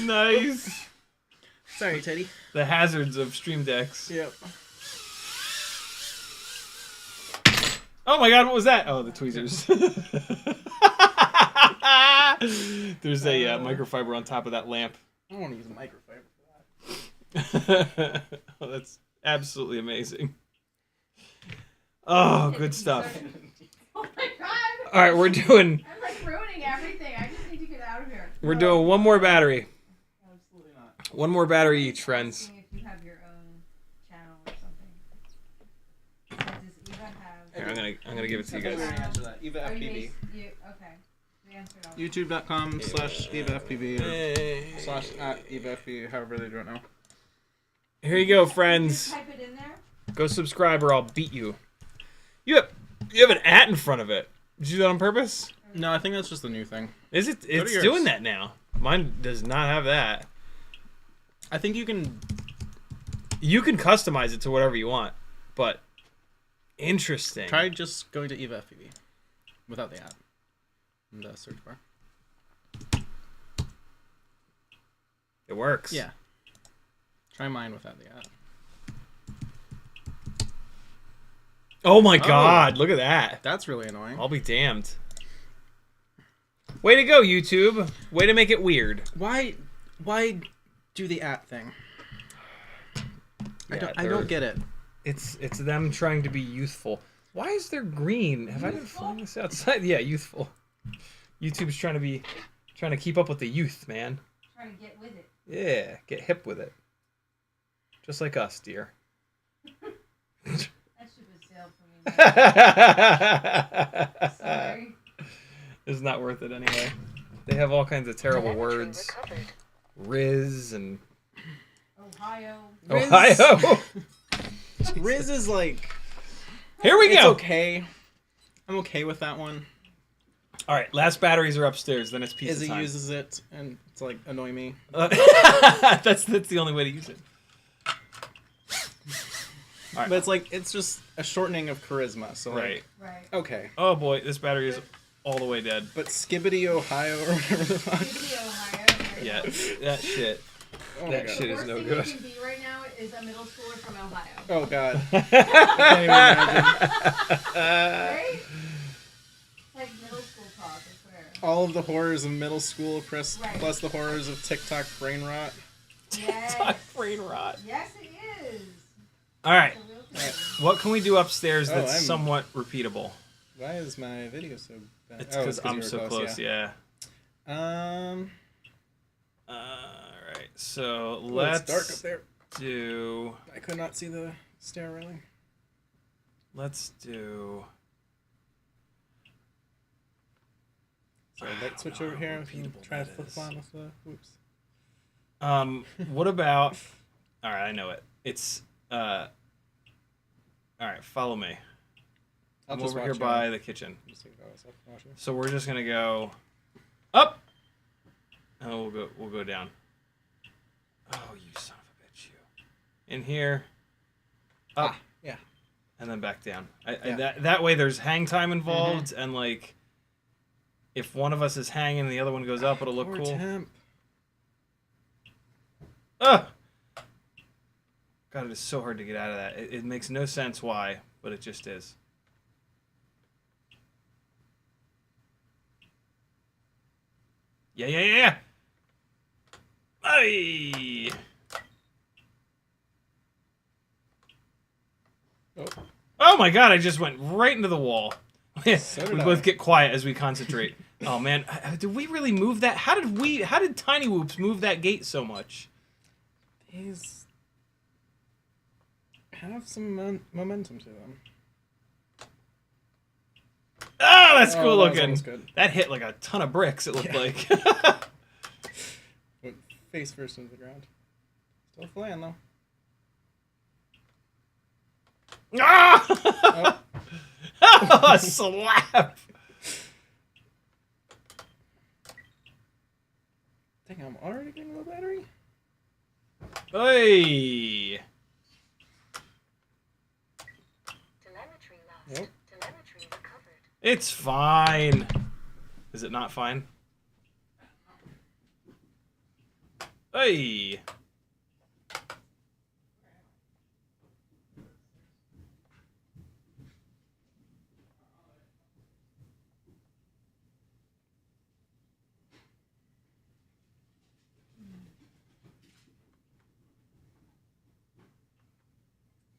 Nice. Sorry, Teddy. The hazards of stream decks. Yep. Oh my god, what was that? Oh, the tweezers. There's a microfiber on top of that lamp. I don't want to use a microfiber for that. Oh, that's absolutely amazing. Oh, good stuff. Oh my god! All right, we're doing I'm like ruining everything. I just need to get out of here. one more battery. Absolutely not. One more battery each, friends. Asking if you have your own channel or something. Does Eva have? Here, I'm gonna give it to you Okay, guys. we already answered that. Oh, you EvaFPV. okay. We answered all. YouTube.com/EvaFPV or Hey. /@EvaFPV, however they do it now. Here you go, Just friends. type it in there. Go subscribe or I'll beat you. You have an @ in front of it. Did you do that on purpose? No, I think that's just the new thing. Is it? It's yours. doing that now. Mine does not have that. I think you can. You can customize it to whatever you want, but interesting. Try just going to EvaFPV without the app in the search bar. It works. Yeah. Try mine without the app. Oh my god! Look at that. That's really annoying. I'll be damned. Way to go, YouTube. Way to make it weird. Why do the app thing? Yeah, I don't get it. It's them trying to be youthful. Why is there green? Have I been flying this outside? Yeah, youthful. YouTube's trying to keep up with the youth, man. Trying to get with it. Yeah, get hip with it. Just like us, dear. That ship has sailed for me. Sorry. It's not worth it anyway. They have all kinds of terrible Telemetry words. recovered. Riz and Ohio. Riz. Ohio. Riz is like. Here we It's go. okay. I'm okay with that one. All right, last batteries are upstairs. Then it's pizza Izzy time. uses it, and it's like annoy me. That's the only way to use it. All right. But it's just a shortening of charisma. So like, Right. Right. okay. Oh boy, this battery is all the way dead. But Skibbity Ohio or whatever the fuck. Maybe Ohio. Right? Yeah, that shit. Oh my That god. shit The is worst no thing good. you can be right now is a middle schooler from Ohio. Oh god. Can't even imagine. Right? It's like middle school talk, I swear. All of the horrors of middle school, plus Right. the horrors of TikTok brain rot. Yes. Brain rot. Yes, it is. All right, It's a real thing. what can we do upstairs Oh, that's I'm- somewhat repeatable? Why is my video so bad? It's Oh, because I'm you were so close. Yeah. All right, so Well, let's it's dark up there. do. I could not see the stair railing. Let's do. Sorry, light switch know over how here. If you repeatable try to that flip is. on with the whoops. What about? All right, I know it. It's All right, follow me. I'll I'm just over here watch by the kitchen. Just take goggles off and watch you. So we're just gonna go up, and we'll go down. Oh, you son of a bitch, you! In here, up, yeah. and then back down. Yeah. That way there's hang time involved, and like, if one of us is hanging and the other one goes up, it'll look Poor cool. temp. Ugh! God, it is so hard to get out of that. It makes no sense why, but it just is. Yeah. Hey! Oh my god, I just went right into the wall. So did We I. both get quiet as we concentrate. Oh man, did we really move that? How did Tiny Whoops move that gate so much? These have some momentum to them. Oh, that's cool that was looking. almost good. That hit like a ton of bricks, it looked like. Went face first into the ground. Still flying though. Ah! Oh, a slap! Dang, I'm already getting a low battery? Hey! Telemetry lost. Yep. Telemetry recovered. It's fine. Is it not fine? Hey!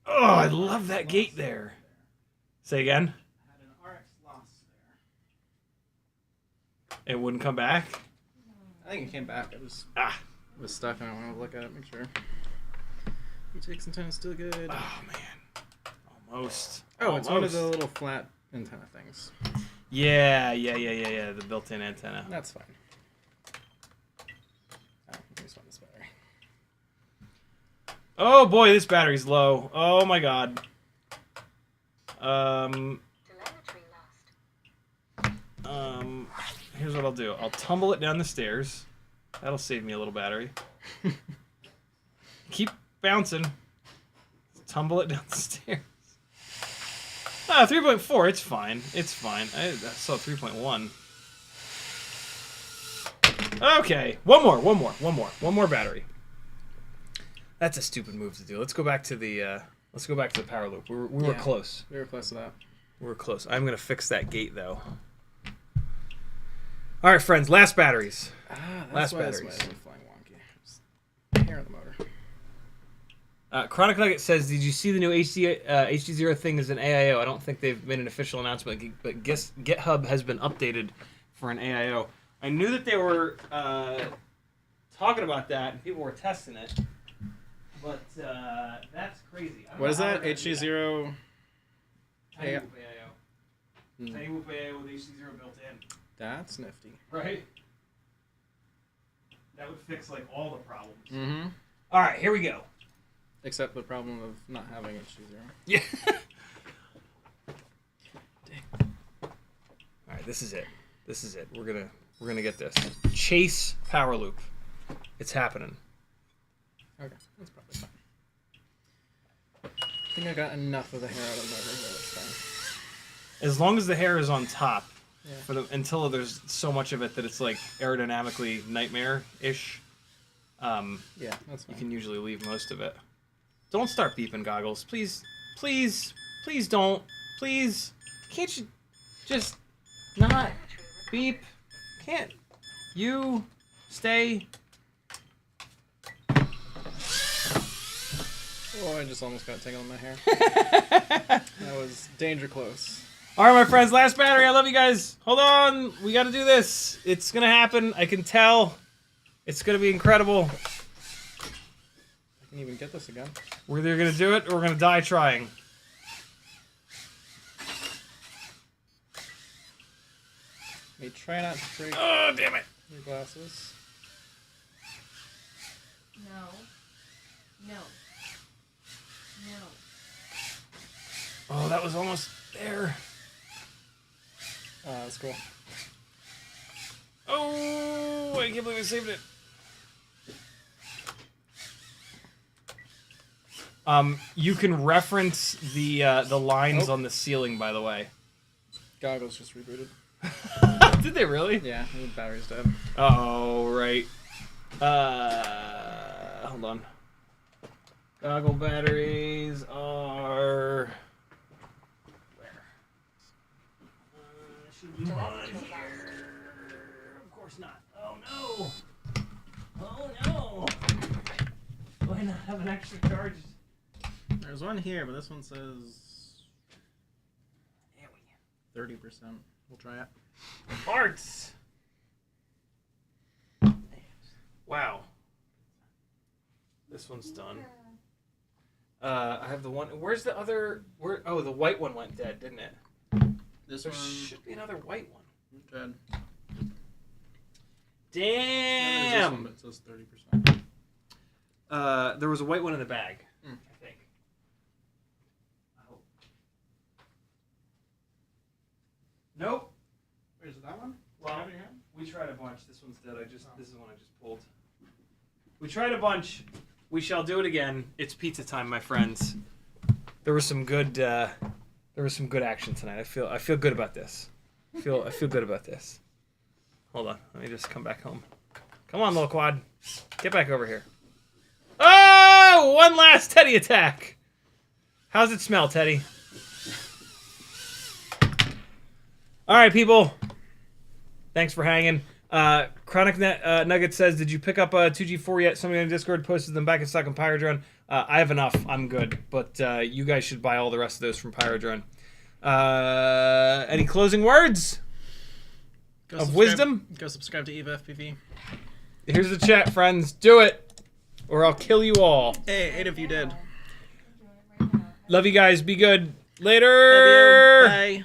Oh, I love that gate there. Say again? I had an RX loss there. It wouldn't come back? I think it came back. It was stuck and I want to look at it, make sure. VTX antenna is still good. Oh, man. Almost. Oh, it's one of Almost. the little flat antenna things. Yeah. The built-in antenna. That's fine. Oh, let me swap this battery. Oh boy, this battery's low. Oh my god. Telemetry lost. Here's what I'll do. I'll tumble it down the stairs. That'll save me a little battery. Keep bouncing. Tumble it down the stairs. Ah, 3.4. It's fine. It's fine. I saw 3.1. Okay, one more battery. That's a stupid move to do. Let's go back to the power loop. We were close. We were close to that. We were close. I'm gonna fix that gate though. All right, friends. Last batteries. That's Last why this batteries. might have been flying wonky. Just hair on the motor. Chronic Nugget says, "Did you see the new HDZero thing as an AIO? I don't think they've made an official announcement, but GitHub has been updated for an AIO. I knew that they were talking about that and people were testing it, but that's crazy. I don't What know is how that? they're gonna do HDZero. Tiny Yeah. Whoop AIO. Tiny Whoop AIO with HDZero built in, That's nifty. right? That would fix like all the problems. Mm-hmm. All right, here we go. Except the problem of not having HDZero. Yeah. All right, this is it. This is it. We're gonna get this. Chase power loop. It's happening. Okay, that's probably fine. I think I got enough of the hair out of the motor, so that's fine. As long as the hair is on top, Yeah. until there's so much of it that it's like aerodynamically nightmare-ish. Yeah, that's You fine. can usually leave most of it. Don't start beeping, Goggles. Please, please, please don't. Please. Can't you just not beep? Can't you stay? Oh, I just almost got tangled in my hair. That was danger close. All right, my friends, last battery. I love you guys. Hold on. We got to do this. It's going to happen. I can tell. It's going to be incredible. I can even get this again. We're either going to do it or we're going to die trying. May try not to break Oh, damn it. your glasses. No. No. No. Oh, that was almost there. That's cool. Oh, I can't believe I saved it. You can reference the lines on the ceiling, by the way. Goggles just rebooted. Did they really? Yeah, the battery's dead. Oh, right. Hold on. Goggle batteries are... Where? Should be on here. Of course not. Oh, no. Oh, no. Do I not have an extra charge? There's one here, but this one says 30%. We'll try it. Parts. Wow. This one's done. I have the one. Where's the other? Where? Oh, the white one went dead, didn't it? This There one should be another white one. dead. Damn. It says 30%. There was a white one in the bag. Mm. I think. I hope. Nope. Wait, is it that one? Well, we tried a bunch. This one's dead. This is one I just pulled. We tried a bunch. We shall do it again. It's pizza time, my friends. There was some good action tonight. I feel good about this. I feel good about this. Hold on. Let me just come back home. Come on, little quad. Get back over here. Oh, one last Teddy attack. How's it smell, Teddy? All right, people. Thanks for hanging. Chronic Nugget says, did you pick up a 2G4 yet? Somebody on Discord posted them back in stock on Pyrodrone. I have enough. I'm good. But you guys should buy all the rest of those from Pyrodrone. Any closing words of wisdom? Go subscribe to EvaFPV. Here's the chat, friends. Do it, or I'll kill you all. Hey, 8 of you did. Love you guys. Be good. Later. Love you. Bye.